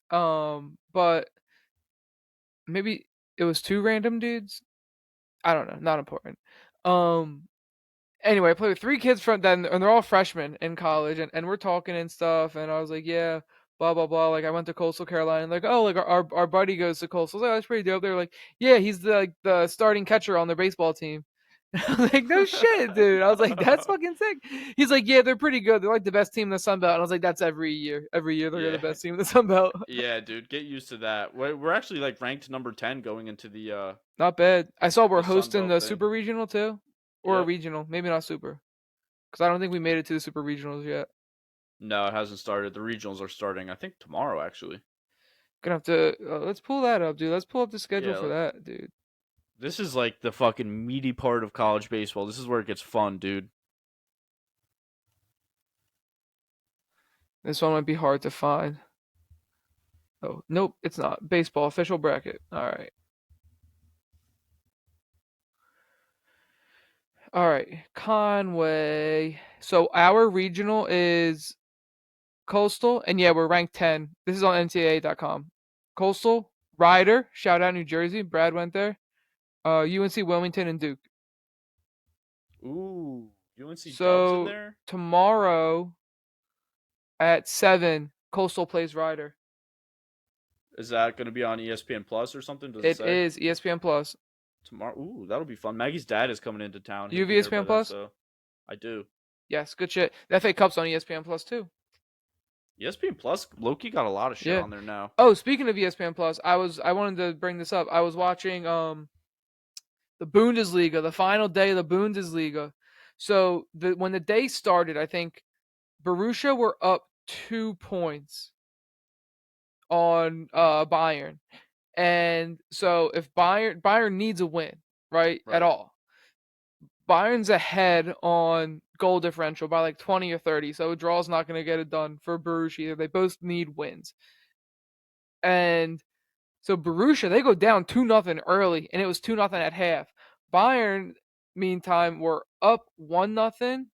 But maybe it was two random dudes. I don't know. Not important. Um, anyway, I played with three kids from then, and they're all freshmen in college, and we're talking and stuff. And I was like, yeah, blah blah blah. Like I went to Coastal Carolina. And like, oh, like our buddy goes to Coastal. I was like, oh, that's pretty dope. They're like, yeah, he's the starting catcher on their baseball team. I was like, no shit, dude. I was like, that's fucking sick. He's like, yeah, they're pretty good. They're like the best team in the Sun Belt. And I was like, that's every year. Every year they're Yeah, the best team in the Sun Belt. yeah, dude. Get used to that. We're actually like ranked number 10 going into Not bad. I saw we're the Sun hosting Belt the thing. Super Regional too, or a Yep. regional, maybe not Super, because I don't think we made it to the Super Regionals yet. No, it hasn't started. The regionals are starting. I think tomorrow actually. Gonna have to let's pull that up, dude. Let's pull up the schedule Yeah, for that, dude. this is like the fucking meaty part of college baseball. This is where it gets fun, dude. This one might be hard to find. Oh, nope, it's not. Baseball official bracket. All right, all right. Conway. So our regional is Coastal, and yeah, we're ranked 10. This is on NCAA.com. Coastal, Ryder, shout out New Jersey. Brad went there. UNC Wilmington and Duke. Ooh, UNC Dubs in So there? tomorrow at 7, Coastal plays Ryder. Is that going to be on ESPN Plus or something? Does it It say? is ESPN Plus. Tomorrow? Ooh, that'll be fun. Maggie's dad is coming into town. Do you He'll have be there by ESPN then, Plus? so I do. Yes, good shit. The FA Cup's on ESPN Plus too. ESPN Plus, Loki got a lot of shit Yeah. on there now. Oh, speaking of ESPN Plus, I wanted to bring this up. I was watching the Bundesliga, the final day of the Bundesliga. So when the day started, I think Borussia were up 2 points on Bayern. And so if Bayern needs a win, right? At Right, all. Bayern's ahead on goal differential by like 20 or 30, so a draw's not going to get it done for Borussia. They both need wins. And so Borussia, they go down 2-0 early, and it was 2-0 at half. Bayern, meantime, were up 1-0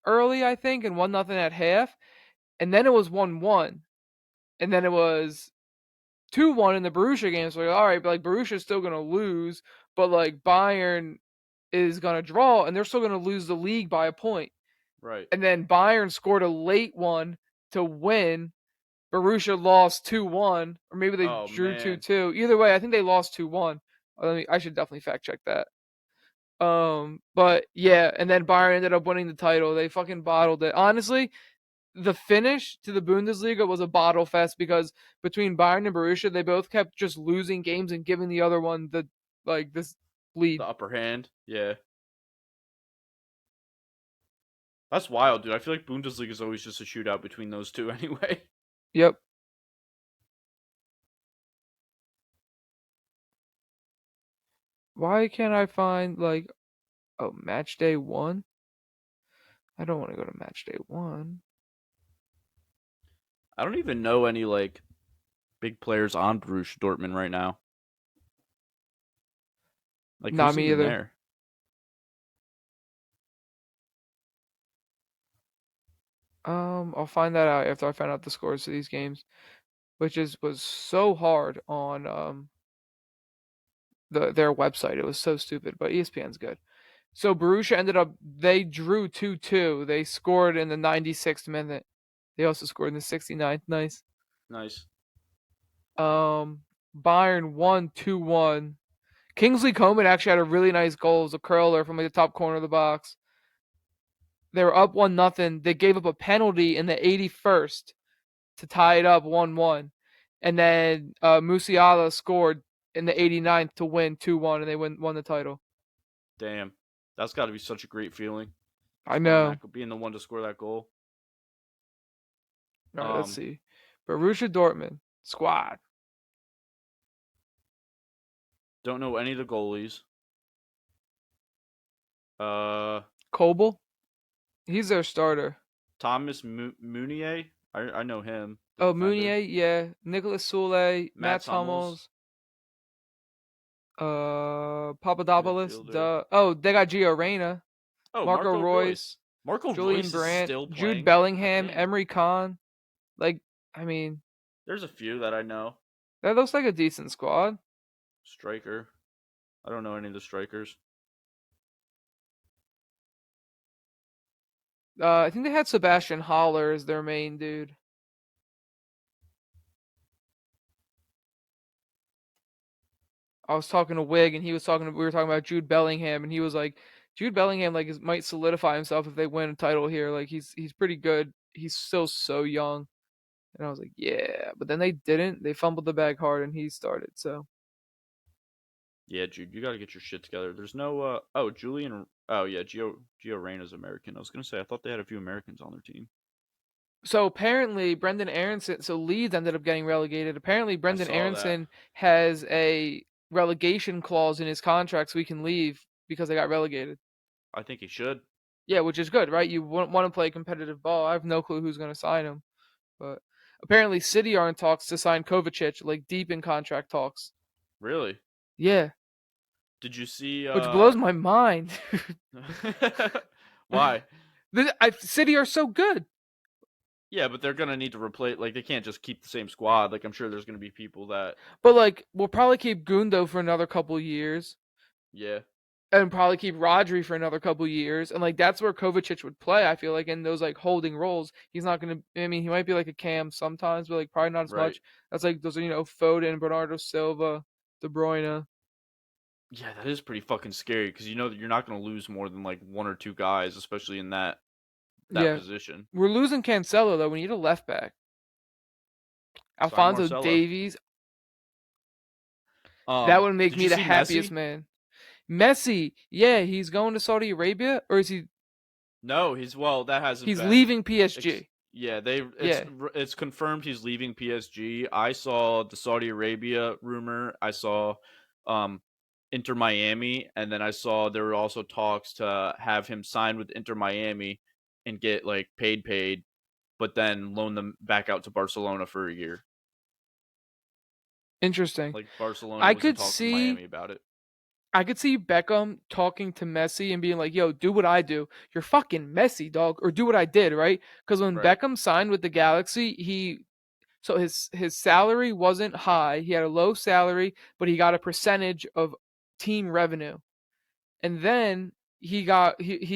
early, I think, and 1-0 at half. And then it was 1-1. And then it was 2-1 in the Borussia game. So, like, all right, but like Borussia's still going to lose, but like Bayern is going to draw, and they're still going to lose the league by a point. right. And then Bayern scored a late one to win. Borussia lost 2-1, or maybe they Oh drew man. 2-2. Either way, I think they lost 2-1. I should definitely fact check that. But yeah, and then Bayern ended up winning the title. They fucking bottled it. Honestly, the finish to the Bundesliga was a bottle fest because between Bayern and Borussia, they both kept just losing games and giving the other one the this The lead. upper hand. Yeah. That's wild, dude. I feel like Bundesliga is always just a shootout between those two anyway. Yep. Why can't I find match day one? I don't want to go to match day one. I don't even know any like big players on Borussia Dortmund right now. Like Not who's me even either. there? I'll find that out after I find out the scores of these games, which is was so hard on their website. It was so stupid, but ESPN's good. So Borussia ended up they drew 2-2. They scored in the 96th minute. They also scored in the 69th. Nice. Nice. Bayern won 2-1. Kingsley Coman actually had a really nice goal. It was a curler from like the top corner of the box. They were up 1-0. They gave up a penalty in the 81st to tie it up 1-1. And then Musiala scored in the 89th to win 2-1 and they won the title. Damn. That's got to be such a great feeling, I scoring know. that, being the one to score that goal. All right, let's Um, see. Borussia Dortmund squad. don't know any of the goalies. Uh, Kobel, he's their starter. Thomas Munier. I know him, the Oh, defender. Meunier, yeah. Nicholas Sule, Matt Mats Hummels, Hummels, Papadopoulos. midfielder. Duh. Oh, they got Gio Reyna, Oh, Marco Marco Royce. Royce, Marco Julian Royce is Brandt, still Jude playing. God Bellingham, damn. Emery Kahn. Like, I mean, There's a few that I know. that looks like a decent squad. Striker. I don't know any of the strikers. I think they had Sebastian Haller as their main dude. I was talking to Wig, and we were talking about Jude Bellingham, and he was like, Jude Bellingham might solidify himself if they win a title here. Like he's pretty good. He's still so young. And I was like, yeah. But then they didn't. They fumbled the bag hard, and he started. So Yeah, Jude, you got to get your shit together. There's no. Julian. Oh yeah, Gio Reyna's American. I was gonna say I thought they had a few Americans on their team. apparently Brendan Aronson. So Leeds ended up getting relegated. Apparently I Brendan saw that. Aronson has a relegation clause in his contract, so he can leave because they got relegated. I think he should. Yeah, which is good, right? You want to play competitive ball. I have no clue who's going to sign him, but apparently City are in talks to sign Kovacic, like deep in contract talks. Really? Yeah, Did you see? which blows my mind. Why? City are so good, Yeah, but they're gonna need to replace. Like they can't just keep the same squad. Like I'm sure there's gonna be people that. but like we'll probably keep Gundo for another couple years, Yeah. and probably keep Rodri for another couple years, and like that's where Kovacic would play. I feel like in those like holding roles, he's not gonna. I mean, he might be like a Cam sometimes, but like probably not as Right. much. That's like those Foden, Bernardo Silva, De Bruyne. Yeah, that is pretty fucking scary because you know that you're not gonna lose more than like one or two guys, especially in that Yeah, position. we're losing Cancelo though. We need a left back. Sign Alfonso Marcelo. Davies. That would make Did you me the see happiest Messi? man. Messi, yeah, he's going to Saudi Arabia, or is he? No, that hasn't He's been. leaving PSG. Yeah, Yeah, it's confirmed he's leaving PSG. I saw the Saudi Arabia rumor. I saw um Inter Miami, and then I saw there were also talks to have him sign with Inter Miami and get like paid, but then loan them back out to Barcelona for a year. interesting. Like Barcelona I was in could talks with Miami see, about it. I could see Beckham talking to Messi and being like, "Yo, do what I do. You're fucking Messi, dog, or do what I did, right?" Because when Right, Beckham signed with the Galaxy, so his salary wasn't high. He had a low salary, but he got a percentage of team revenue. And then he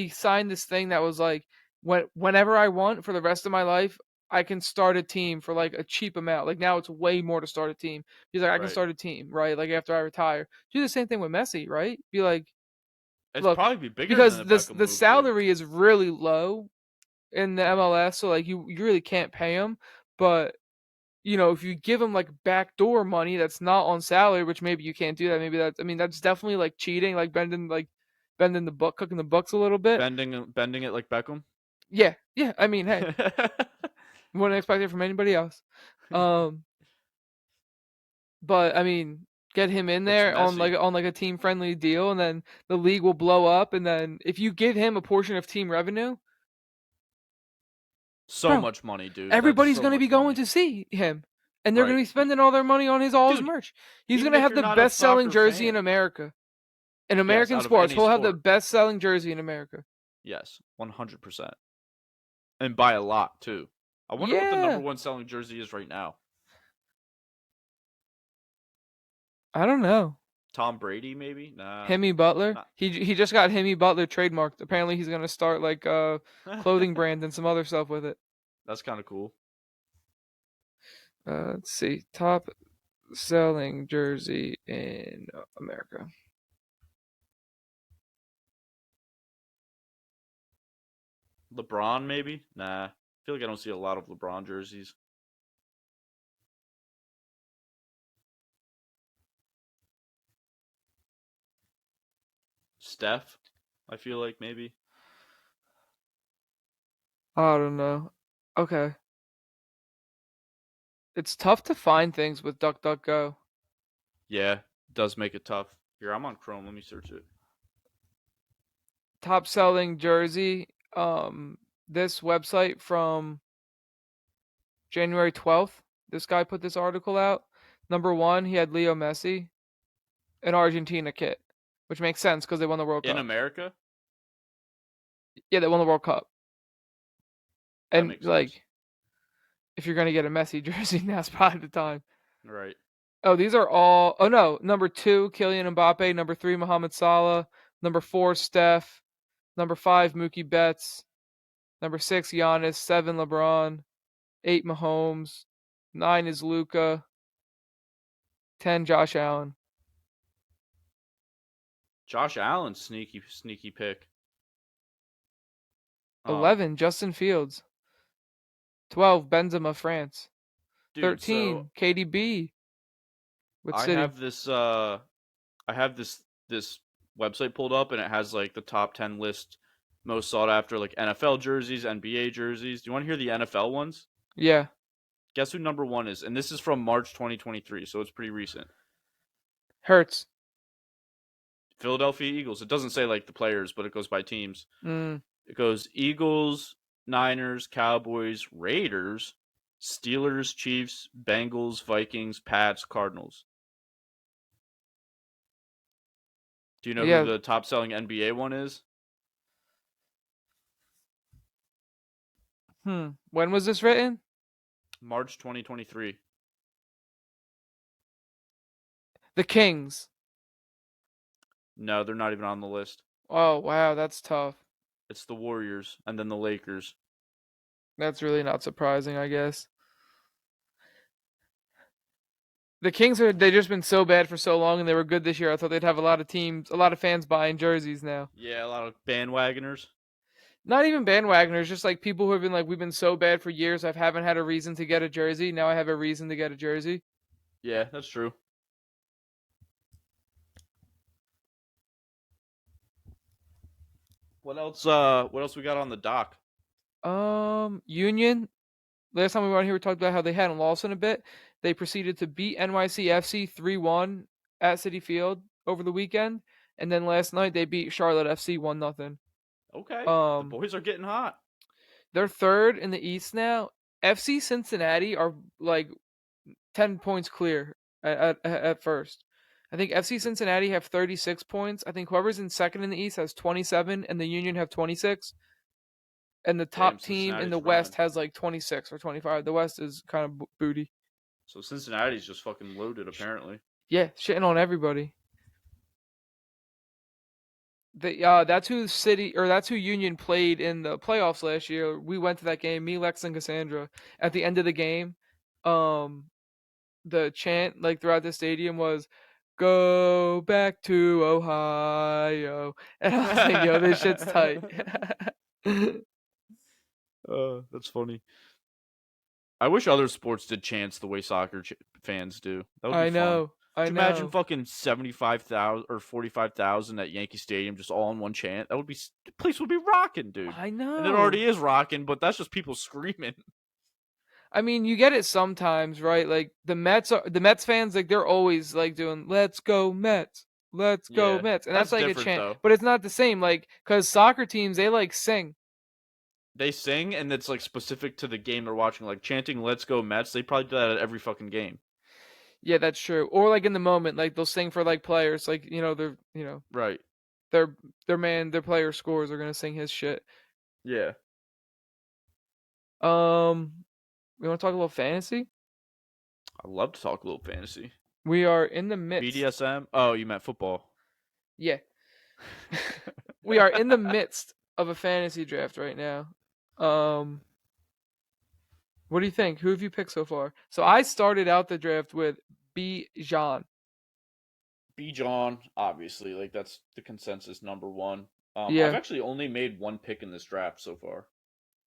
signed this thing that was like whenever I want for the rest of my life, I can start a team for like a cheap amount. Like now it's way more to start a team. He's like, I can right. start a team, right? Like after I retire. Do the same thing with Messi, right? Be like, It's look, probably be bigger than because the this Beckham the move, dude. salary is really low in the MLS, so like you really can't pay him. But if you give him like backdoor money that's not on salary, which maybe you can't do that. Maybe that's, I mean, that's definitely like cheating, like bending the book, cooking the books a little bit. Bending it like Beckham. Yeah, yeah. I mean, hey, wouldn't expect it from anybody else. Um, but I mean, get him in It's there on messy. like a team friendly deal, and then the league will blow up. And then if you give him a portion of team revenue, So bro, much money, dude. That's everybody's so going to be much going money. to see him, and they're going Right. to be spending all their money on his Dude, merch. He's going even to if have you're the not a best selling soccer jersey in fan. America. In Yes, American out of sports, any he'll have the sport. best selling jersey in America. Yes, 100%. And by a lot, too. I wonder what the number Yeah, one selling jersey is right now. I don't know. Tom Brady, maybe? Nah. Hemi Butler. Not. He just got Hemi Butler trademarked. Apparently, he's going to start like clothing brand and some other stuff with it. That's kind of cool. Let's see, top selling jersey in America. LeBron, maybe? Nah. I feel like I don't see a lot of LeBron jerseys. Steph, I feel like maybe. I don't know. Okay, it's tough to find things with DuckDuckGo. Yeah, does make it tough. Here, I'm on Chrome. Let me search it. Top selling jersey. This website from January 12th. This guy put this article out. Number one, he had Leo Messi, an Argentina kit, which makes sense because they won the World In Cup. America? Yeah, they won the World Cup. That And makes sense. like, if you're gonna get a Messi jersey, now's probably the time. Right. Oh, these are all. Oh no, number two, Kylian Mbappe. Number three, Mohamed Salah. Number four, Steph. Number five, Mookie Betts. Number six, Giannis. Seven, LeBron. Eight, Mahomes. Nine is Luca. 10, Josh Allen. Josh Allen, sneaky pick. 11, Justin Fields. 12, Benzema, France. Dude, so 13, KDB with I City. have this I have this website pulled up and it has like the top 10 list most sought after like NFL jerseys, NBA jerseys. Do you want to hear the NFL ones? Yeah, Guess who number 1 is? And this is from March 2023, so it's pretty recent. Hurts. Philadelphia Eagles. It doesn't say like the players, but it goes by teams. Mm, It goes Eagles, Niners, Cowboys, Raiders, Steelers, Chiefs, Bengals, Vikings, Pats, Cardinals. Do you know who yeah. the top selling NBA one is? When was this written? March 2023. The Kings. No, they're not even on the list. Oh, wow, that's tough. It's the Warriors and then the Lakers. That's really not surprising, I guess. The Kings they just been so bad for so long and they were good this year. I thought they'd have a lot of teams, a lot of fans buying jerseys now. Yeah, a lot of bandwagoners. Not even bandwagoners, just like people who have been like, we've been so bad for years. I haven't had a reason to get a jersey. Now I have a reason to get a jersey. Yeah, that's true. What else we got on the dock? Union. Last time we were on here, we talked about how they hadn't lost in a bit. They proceeded to beat NYCFC 3-1 at City Field over the weekend, and then last night they beat Charlotte FC 1-0. Okay. The Um, boys are getting hot. they're third in the East now. FC Cincinnati are like 10 points clear at first. I think FC Cincinnati have 36 points. I think whoever's in second in the East has 27, and the Union have 26. And the Damn, top team in the Cincinnati's running. West has like 26 or 25. The West is kind of booty. So Cincinnati's just fucking loaded apparently. Yeah, shitting on everybody. That's who Union played in the playoffs last year. We went to that game, me, Lex, and Cassandra. At the end of the game, um, the chant like throughout the stadium was Go back to Ohio. And I was like, yo, this shit's tight. That's funny. I wish other sports did chants the way soccer fans do. That would be I fun. know. I Could you imagine know. fucking 75,000 or 45,000 at Yankee Stadium just all in one chant? That would be the place would be rocking, dude. I And it know. already is rocking, but that's just people screaming. I mean, you get it sometimes, right? Like the Mets fans, like they're always like doing "Let's go Mets, Let's go Yeah, Mets," and that's that's like a different chant, though. but it's not the same. Like because soccer teams, they like sing. They sing and it's like specific to the game they're watching. Like chanting "Let's go Mets," they probably do that at every fucking game. Yeah, that's true. Or like in the moment, like they'll sing for like players, like they're Right. their their player scores are gonna sing his shit. Yeah. We want to talk a little fantasy. I love to talk a little fantasy. We are in the midst. BDSM? Oh, you meant football. Yeah, we are in the midst of a fantasy draft right now. Um, what do you think? Who have you picked so far? So I started out the draft with B. Jean. B. John, obviously, like that's the consensus number one. I've Yeah, actually only made one pick in this draft so far.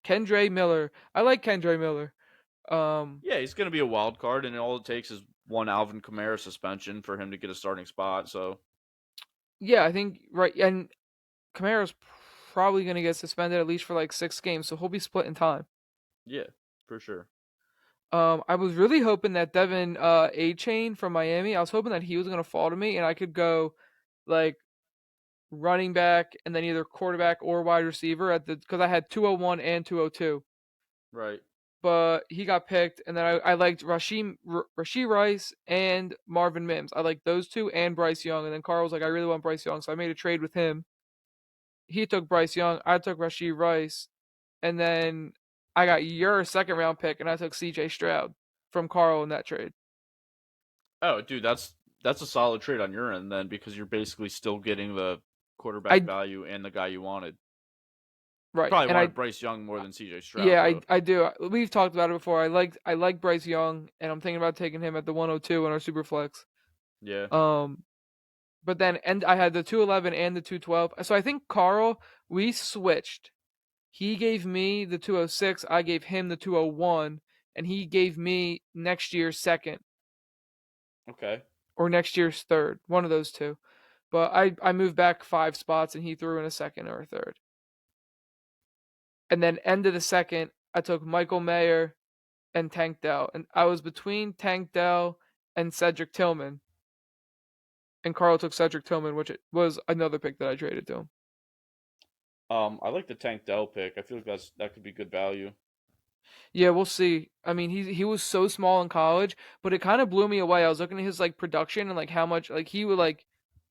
Kendre Miller. I like Kendre Miller. Um, Yeah, he's gonna be a wild card, and all it takes is one Alvin Kamara suspension for him to get a starting spot. So yeah, I think right, and Kamara's probably gonna get suspended at least for like 6 games, so he'll be split in time. yeah, for sure. I was really hoping that Devin A Chain from Miami. I was hoping that he was gonna fall to me, and I could go like running back and then either quarterback or wide receiver at the because I had 201 and 202. Right. But he got picked, and then I liked Rasheed Rice and Marvin Mims. I liked those two and Bryce Young. And then Carl was like, I really want Bryce Young, so I made a trade with him. He took Bryce Young, I took Rasheed Rice, and then I got your second round pick, and I took C.J. Stroud from Carl in that trade. Oh, dude, that's a solid trade on your end then, because you're basically still getting the quarterback I value and the guy you wanted. You right, probably and I wanted Bryce Young more than C.J. Stroud, yeah though. I do. We've talked about it before. I like Bryce Young, and I'm thinking about taking him at the 102 in our super flex. Yeah. Um, but then and I had the 211 and the 212. So I think Carl we switched. He gave me the 206, I gave him the 201, and he gave me next year's second Okay. or next year's third, one of those two. But I moved back 5 spots and he threw in a second or a third. And then end of the second, I took Michael Mayer and Tank Dell. And I was between Tank Dell and Cedric Tillman. And Carl took Cedric Tillman, which it was another pick that I traded to him. I like the Tank Dell pick. I feel like that could be good value. Yeah, we'll see. I mean, he was so small in college, but it kind of blew me away. I was looking at his like production and like how much like he would like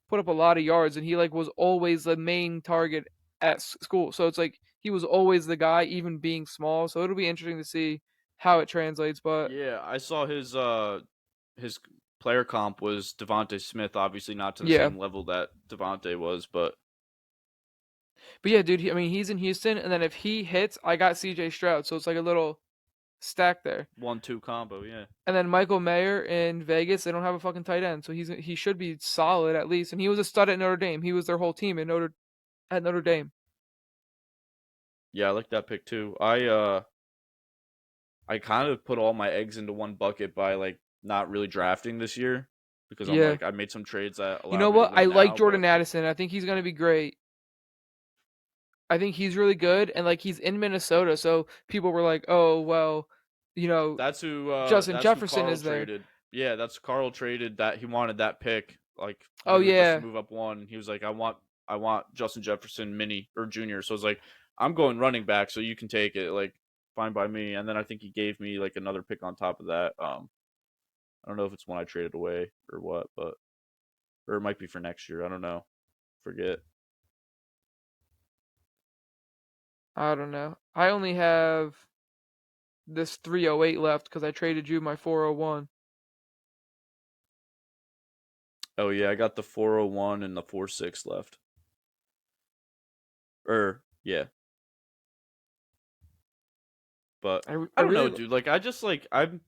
put up a lot of yards, and he like was always the main target at school. So it's like he was always the guy, even being small. So it'll be interesting to see how it translates. But Yeah, I saw his player comp was Devonte Smith, obviously not to the yeah, same level that Devonte was, but but yeah, dude. I mean, he's in Houston, and then if he hits, I got C.J. Stroud. So it's like a little stack there. 1-2 combo, yeah. And then Michael Mayer in Vegas, they don't have a fucking tight end, so he should be solid at least. And he was a stud at Notre Dame. He was their whole team at Notre Dame. Yeah, I like that pick too. I kind of put all my eggs into one bucket by like not really drafting this year because I'm Yeah. like I made some trades that You allow know me to what? I win like now, Jordan but Addison. I think he's gonna be great. I think he's really good, and like he's in Minnesota, so people were like, "Oh well, you know, Justin that's who Jefferson Carl is there." traded. Yeah, that's Carl traded that he wanted that pick like Oh when we were supposed to yeah, move up one. He was like I want Justin Jefferson mini or junior. So I was like I'm going running back so you can take it like fine by me. And then I think he gave me like another pick on top of that. I don't know if it's one I traded away or what, but or it might be for next year. I don't know. Forget. I don't know. I only have this 308 left because I traded you my 401. Oh yeah, I got the 401 and the 46 left. Yeah, but I I don't know, really dude. Like I just like I've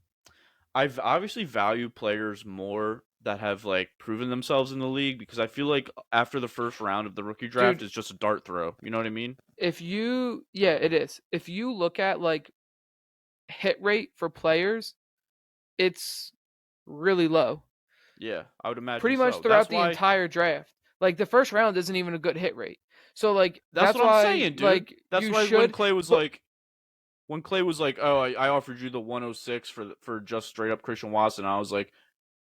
obviously value players more that have like proven themselves in the league because I feel like after the first round of the rookie draft Dude, is just a dart throw. You know what I mean? yeah, it is. If you look at like hit rate for players, it's really low. Yeah, I would imagine Pretty much so. throughout the entire draft. Like the first round isn't even a good hit rate. So like That's that's what I'm why saying, dude. like That's you why should but when Clay was like, "Oh, I offered you the 106 for just straight up Christian Watson," I was like,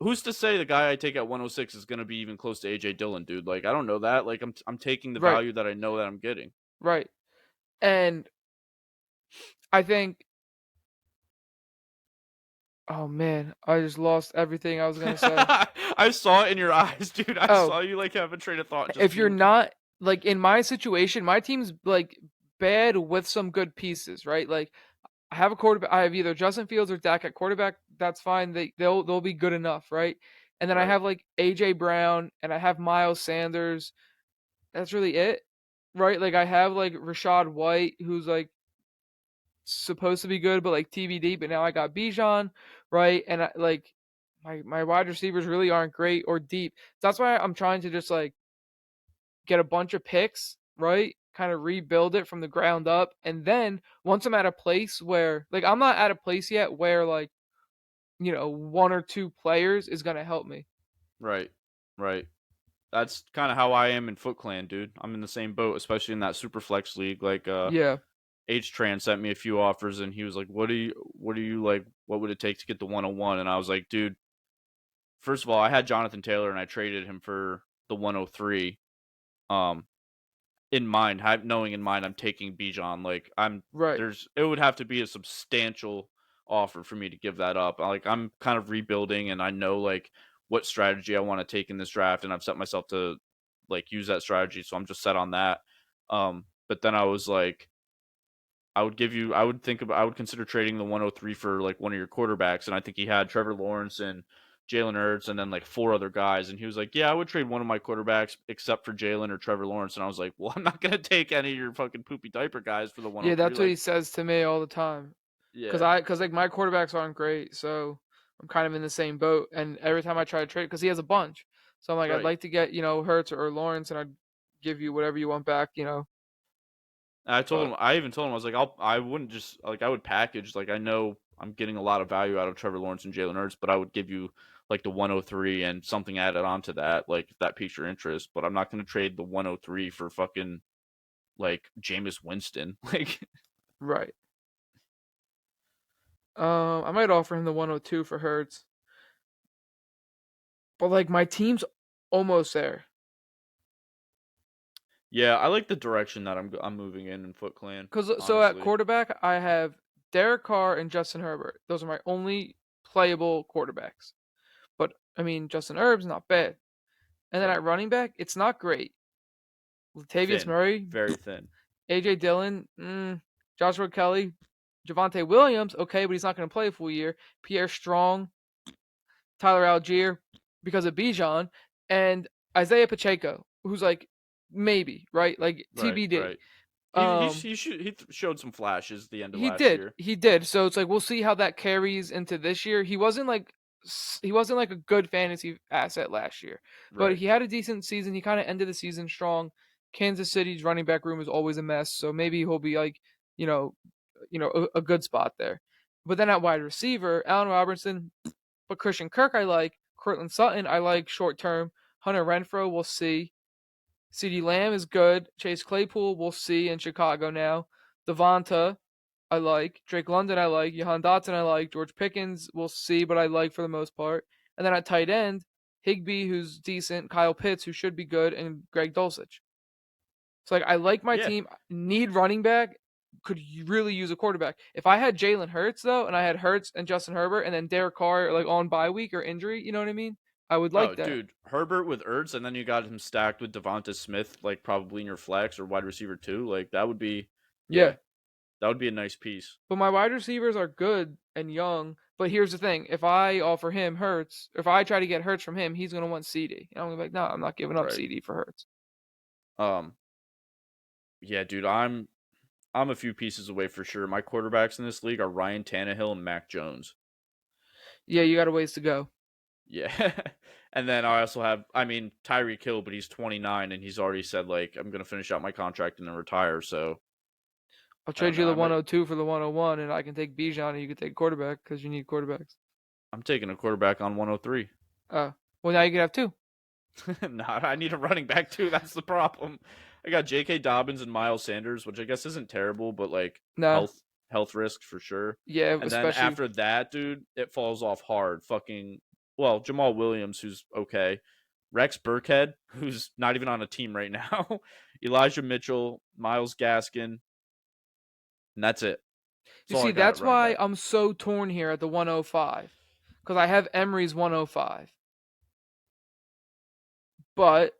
"Who's to say the guy I take at 106 is gonna be even close to AJ Dillon, dude? Like, I don't know that. Like, I'm taking the right, value that I know that I'm getting." right. And I think oh man, I just lost everything I was gonna say. I saw it in your eyes, dude. I Oh, saw you like have a train of thought and just if be you're looking. not like in my situation, my team's like bad with some good pieces, right? Like I have a quarterback. I have either Justin Fields or Dak at quarterback. That's fine. They'll be good enough, right? And then I Right, have like AJ Brown and I have Miles Sanders. That's really it, right? Like I have like Rashad White, who's like supposed to be good, but like TBD. But now I got Bijan, right? And like my wide receivers really aren't great or deep. So that's why I'm trying to just like get a bunch of picks, right? Kind of rebuild it from the ground up. And then once I'm at a place where, like, I'm not at a place yet where, like, one or two players is going to help me. right, right. That's kind of how I am in Foot Clan, dude. I'm in the same boat, especially in that super flex league. Like, Yeah. H Tran sent me a few offers, and he was like, what do you like? What would it take to get the 101?" And I was like, dude, first of all, I had Jonathan Taylor, and I traded him for the 103. Um, in mind, knowing in mind I'm taking Bijan. Like Right. it would have to be a substantial offer for me to give that up. Like I'm kind of rebuilding and I know like what strategy I want to take in this draft and I've set myself to like use that strategy. So I'm just set on that. But then I was like, I would consider trading the 103 for like one of your quarterbacks. And I think he had Trevor Lawrence and Jalen Hurts and then like four other guys. And he was like, yeah, I would trade one of my quarterbacks except for Jalen or Trevor Lawrence. And I was like, well, I'm not going to take any of your fucking poopy diaper guys for the Yeah, 103. that's what he Like, says to me all the time. Cause yeah, I, cause like my quarterbacks aren't great, so I'm kind of in the same boat. And every time I try to trade, cause he has a bunch, so I'm like, I'd right. like to get Hurts or Lawrence, and I'd give you whatever you want back. And But I even told him, I was like, I wouldn't just, like, I would package, like, I know I'm getting a lot of value out of Trevor Lawrence and Jalen Hurts, but I would give you, like, the 103 and something added on to that, like, if that piques your interest. But I'm not going to trade the 103 for fucking, like, Jameis Winston. Like, right. I might offer him the 102 for Hurts, but like my team's almost there. yeah, I like the direction that I'm moving in Foot Clan, Cause so at honestly. quarterback I have Derek Carr and Justin Herbert. Those are my only playable quarterbacks. But I mean Justin Herb's not bad. And then Right. at running back, it's not great. Latavius Thin. Murray, Very thin. AJ Dillon, Joshua Kelly, Javante Williams, okay, but he's not going to play a full year. Pierre Strong, Tyler Algier, because of Bijan, and Isaiah Pacheco, who's like maybe right, like Right, TBD. right. Um, Showed some flashes the end of He last did. year. He did. So it's like we'll see how that carries into this year. He wasn't like a good fantasy asset last year, but Right. he had a decent season. He kind of ended the season strong. Kansas City's running back room is always a mess, so maybe he'll be like, you know, a good spot there. But then at wide receiver, Allen Robinson, but Christian Kirk I like, Cortland Sutton I like short term. Hunter Renfro we'll see. CeeDee Lamb is good. Chase Claypool we'll see in Chicago now. Devonta I like. Drake London I like. Jahan Dotson I like. George Pickens we'll see, but I like for the most part. And then at tight end, Higby who's decent, Kyle Pitts who should be good, and Greg Dulcich. So like I like my Yeah. team. Need running back. Could really use a quarterback. If I had Jalen Hurts though, and I had Hurts and Justin Herbert, and then Derek Carr like on bye week or injury, you know what I mean? I would Oh, like that. dude, Herbert with Ertz, and then you got him stacked with Devonta Smith, like probably in your flex or wide receiver too. Like that would be, Yeah. yeah, that would be a nice piece. But my wide receivers are good and young. But here's the thing: if I offer him Hurts, if I try to get Hurts from him, he's gonna want CD. And I'm gonna be like, no, I'm not giving up Right. CD for Hurts. Um. Yeah, dude, I'm a few pieces away for sure. My quarterbacks in this league are Ryan Tannehill and Mac Jones. Yeah, you got a ways to go. Yeah. And then I also have, I mean, Tyreek Hill, but he's 29 and he's already said like I'm gonna finish out my contract and then retire. So I'll I don't trade know. you the I might. 102 for the 101, and I can take Bijan, and you can take quarterback because you need quarterbacks. I'm taking a quarterback on 103. Well, now you can have two. Nah, I need a running back too. That's the problem. I got J.K. Dobbins and Miles Sanders, which I guess isn't terrible, but like Nah, health risk for sure. yeah, And then especially after that, dude, it falls off hard. Fucking well, Jamal Williams, who's okay, Rex Burkhead, who's not even on a team right now, Elijah Mitchell, Miles Gaskin, and that's it. That's you all see. I got at That's running why back. I'm so torn here at the 105 because I have Emery's 105. But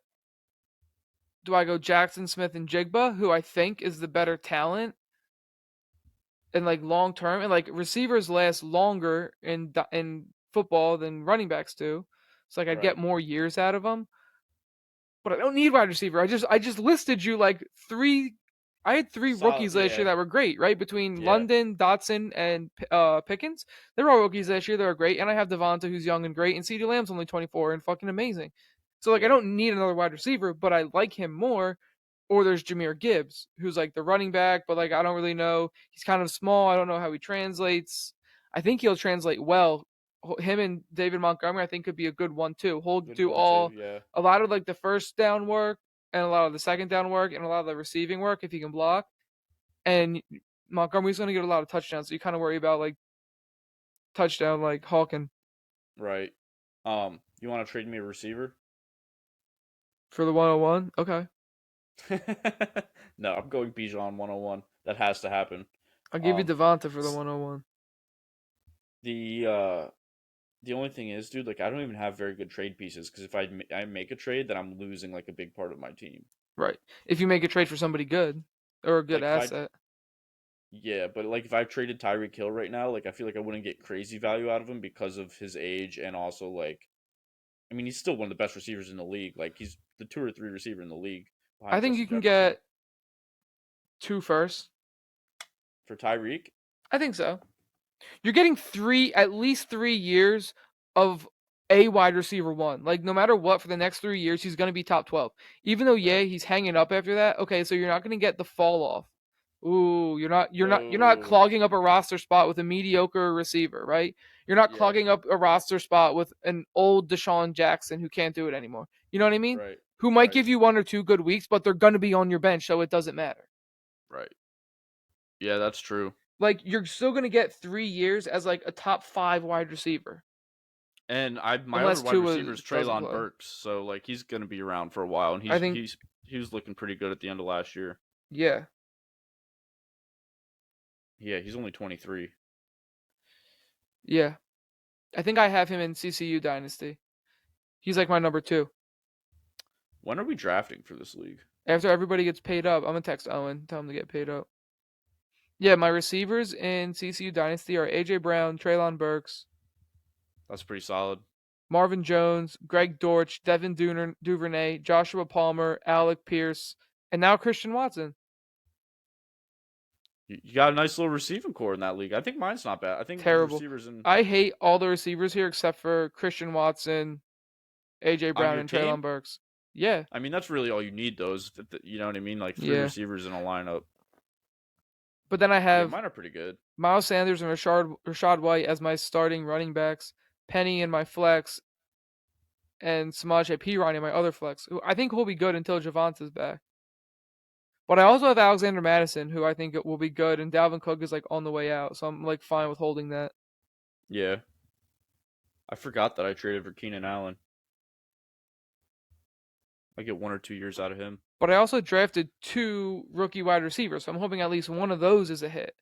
do I go Jackson Smith and Jigba, who I think is the better talent and like long term, and like receivers last longer in football than running backs do. So like I'd get Right. more years out of them. But I don't need wide receiver. I just listed you like three. I had three Solid. rookies last year Yeah. that were great, right? Between Yeah. London, Dotson, and Pickens, they were all rookies last year that are great. And I have Devonta, who's young and great, and CeeDee Lamb's only 24 and fucking amazing. So like I Yeah. don't need another wide receiver, but I like him more. Or there's Jameer Gibbs, who's like the running back, but like I don't really know. He's kind of small. I don't know how he translates. I think he'll translate well. Him and David Montgomery, I think, could be a good one too. He'll Good do one too. all Yeah. a lot of like the first down work and a lot of the second down work and a lot of the receiving work if he can block. And Montgomery's going to get a lot of touchdowns, so you kind of worry about like touchdown like Hawking Right. You want to trade me a receiver? for the 101. Okay, No, I'm going Bijan 101. That has to happen. I'll give you Um, Devonta for the 101. the uh, the only thing is, dude, like I don't even have very good trade pieces because if I make a trade, then I'm losing like a big part of my team. Right. If you make a trade for somebody good or a good Like if I, asset, yeah, but like if I traded Tyreek Hill right now, like I feel like I wouldn't get crazy value out of him because of his age and also like, I mean, he's still one of the best receivers in the league. Like he's the 2 or 3 receiver in the league I behind think you Justin can Jefferson. get two firsts. For Tyreek, I think so. You're getting at least 3 years of a wide receiver one. Like no matter what, for the next 3 years, he's going to be top 12. Even though yeah, right? he's hanging up after that. Okay, so you're not going to get the fall off. Ooh, you're not Boo. clogging up a roster spot with a mediocre receiver, right? You're not Yeah. clogging up a roster spot with an old Deshaun Jackson who can't do it anymore. You know what I mean? Right. Who might Right. give you 1 or 2 good weeks, but they're going to be on your bench, so it doesn't matter. Right. Yeah, that's true. Like you're still going to get 3 years as like a top 5 wide receiver, And I my other unless wide receiver Tua is doesn't Traylon play. Burks, so like he's gonna be around for a while, and I think he was looking pretty good at the end of last year. yeah, Yeah, he's only 23. yeah. I think I have him in CCU Dynasty. He's like my number 2. When are we drafting for this league? After everybody gets paid up, I'm gonna text Owen, tell him to get paid up. Yeah, my receivers in CCU Dynasty are AJ Brown, Traylon Burks, That's pretty solid. Marvin Jones, Greg Dortch, Devin Duvernay, Joshua Palmer, Alec Pierce, and now Christian Watson. You got a nice little receiving core in that league. I think mine's not bad. I think the Terrible. receivers in I hate all the receivers here except for Christian Watson, AJ on Brown, your and Traylon team. Burks. Yeah, I mean, that's really all you need, though. Is you know what I mean? Like three yeah. receivers in a lineup. But then I Yeah, have mine are pretty good. Miles Sanders and Rashad White as my starting running backs, Penny in my flex, and Samaje Perine in my other flex. Who I think will be good until Javonte's back. But I also have Alexander Madison, who I think it will be good, and Dalvin Cook is like on the way out, so I'm like fine with holding that. Yeah, I forgot that I traded for Keenan Allen. I get 1 or 2 years out of him. But I also drafted 2 rookie wide receivers, so I'm hoping at least one of those is a hit.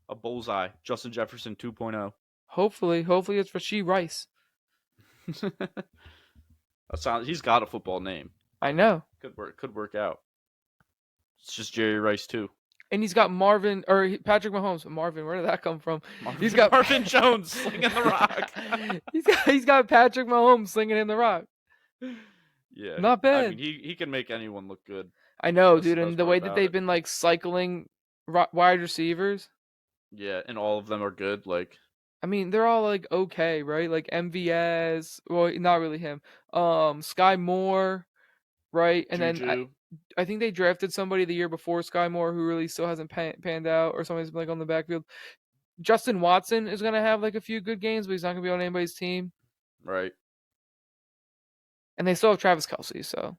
A bullseye. Justin Jefferson 2.0. Hopefully it's Rasheed Rice. That sounds. He's got a football name. I know. Could work. Could work out. It's just Jerry Rice too. And he's got Patrick Mahomes. Marvin, where did that come from? He's Marvin got Marvin Jones slinging the rock. he's got Patrick Mahomes slinging in the rock. Yeah, Not I mean bad. he can make anyone look good. I know, That's the dude, best and the part way that about they've it. been like cycling wide receivers. Yeah, and all of them are good. Like I mean, they're all like okay, right? Like MVS, well, not really him. Sky Moore, right? And then I, Juju, I think they drafted somebody the year before Sky Moore who really still hasn't panned out, or somebody's been like on the backfield. Justin Watson is gonna have like a few good games, but he's not gonna be on anybody's team. right? And they still have Travis Kelsey, so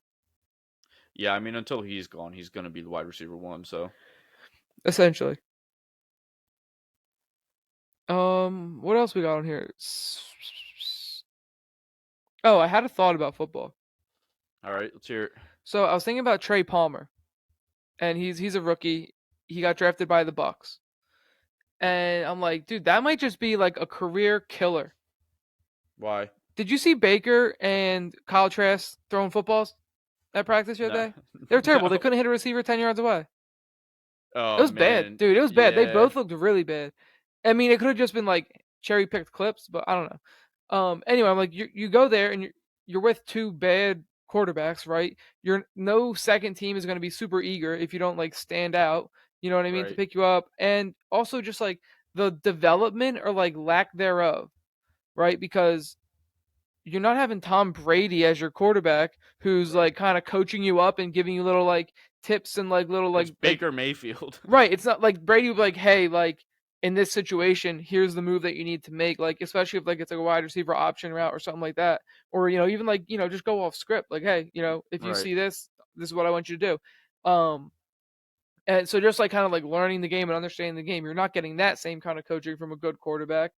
Yeah, I mean, until he's gone, he's gonna be the wide receiver one. So, essentially. What else we got on here? Oh, I had a thought about football. all right, let's hear it. So I was thinking about Trey Palmer, and he's a rookie. He got drafted by the Bucks, and I'm like, dude, that might just be like a career killer. Why? Did you see Baker and Kyle Trask throwing footballs at practice the other No, day? They were terrible. They no. couldn't hit a receiver 10 yards away. It Oh was bad, man, dude. It was bad. They yeah, both looked really bad. I mean, it could have just been like cherry picked clips, but I don't know. Anyway, I'm like, you go there and you're with two bad quarterbacks, right? You're no second team is going to be super eager if you don't like stand out. You know what I mean, to right, pick you up, and also just like the development or like lack thereof, right? Because you're not having Tom Brady as your quarterback who's right. like kind of coaching you up and giving you little like tips and like little It's like Baker Mayfield. right. It's not like Brady would be like, hey, like in this situation, here's the move that you need to make. Like, especially if like it's like a wide receiver option route or something like that. Or, even like, just go off script. Like, hey, if you Right. see this, this is what I want you to do. And so just like kind of like learning the game and understanding the game, you're not getting that same kind of coaching from a good quarterback.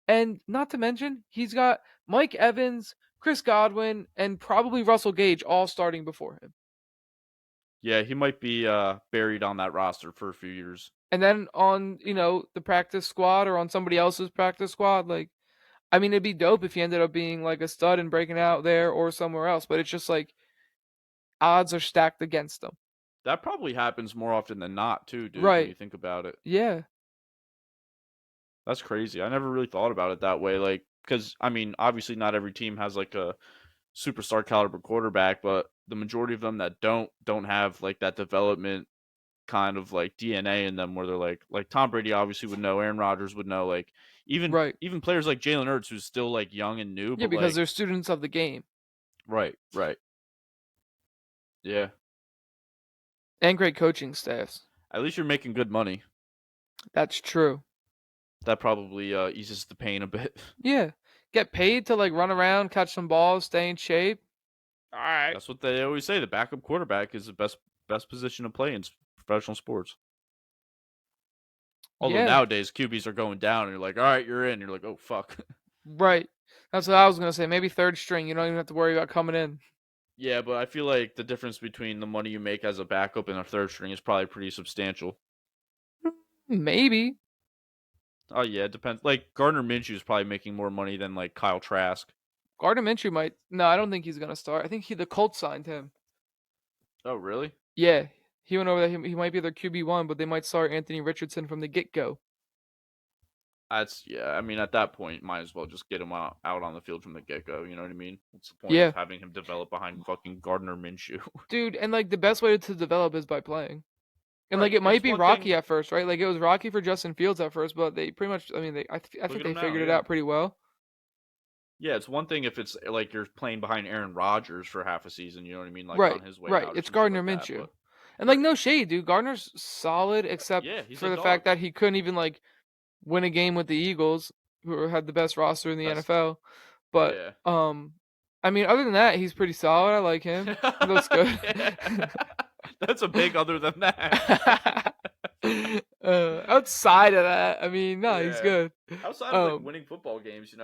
And not to mention, he's got Mike Evans, Chris Godwin, and probably Russell Gage all starting before him. Yeah, he might be buried on that roster for a few years. And then on, the practice squad or on somebody else's practice squad, like, I mean, it'd be dope if he ended up being like a stud and breaking out there or somewhere else, but it's just like odds are stacked against him. That probably happens more often than not, too, dude, when Right. you think about it. Yeah. That's crazy. I never really thought about it that way. Like, because, I mean, obviously not every team has like a superstar caliber quarterback, but the majority of them that don't have like that development kind of like DNA in them where they're like Tom Brady obviously would know, Aaron Rodgers would know, like even Right. even players like Jalen Hurts who's still like young and new, Yeah, but because like they're students of the game right, right. Yeah. and great coaching staffs. At least you're making good money. That's true. That probably eases the pain a bit. Yeah. Get paid to like run around, catch some balls, stay in shape. All right. That's what they always say. The backup quarterback is the best position to play in professional sports. Although Yeah. nowadays QBs are going down, and you're like, all right, you're in. You're like, oh fuck. Right. That's what I was gonna say. Maybe third string. You don't even have to worry about coming in. Yeah, but I feel like the difference between the money you make as a backup and a third string is probably pretty substantial. Maybe. Oh yeah, it depends. Like Gardner Minshew is probably making more money than like Kyle Trask. Gardner Minshew might. No, I don't think he's gonna start. I think the Colts signed him. Oh really? Yeah, he went over there. He might be their QB1, but they might start Anthony Richardson from the get go. That's yeah. I mean, at that point, might as well just get him out on the field from the get go. You know what I mean? What's the point of Yeah, having him develop behind fucking Gardner Minshew? dude, and like the best way to develop is by playing. And like Right. it And might it's be one thing. rocky at first, right? Like it was rocky for Justin Fields at first, but they pretty much. I mean, I Look think at him they now. figured it Yeah. out pretty well. Yeah, it's one thing if it's like you're playing behind Aaron Rodgers for half a season. You know what I mean? Like Right, on his way right. out or It's some shit Gardner like that. Minshew, But and like right. no shade, dude. Gardner's solid, Right. except Yeah, he's a for the fact dog. that he couldn't even like win a game with the Eagles, who had the best roster in the Best. NFL. But Yeah. I mean, other than that, he's pretty solid. I like him. He looks good. Yeah. That's a big other than that. Outside of that, I mean, no, he's Yeah. good. Outside of like Um, winning football games,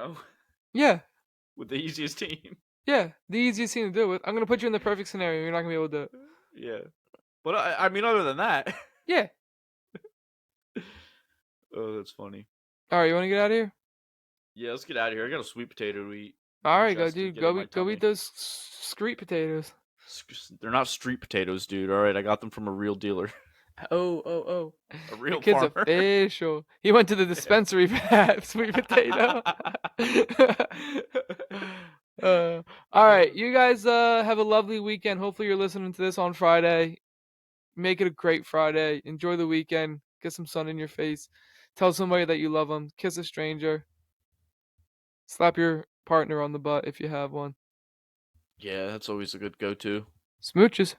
yeah, with the easiest team. yeah, the easiest thing to do with. I'm gonna put you in the perfect scenario. You're not gonna be able to do it. Yeah. But I mean, other than that, Yeah. oh, that's funny. All right, you want to get out of here? Yeah, let's get out of here. I got a sweet potato to eat. All right, go, Indigestion dude. get in my Go eat tummy. those street potatoes. They're not street potatoes, dude. All right, I got them from a real dealer, Oh. a The real kid's farmer. official. He went to the dispensary for that sweet potato. All right, you guys have a lovely weekend. Hopefully you're listening to this on Friday. Make it a great Friday. Enjoy the weekend. Get some sun in your face. Tell somebody that you love them. Kiss a stranger. Slap your partner on the butt if you have one. Yeah, that's always a good go-to. Smooches.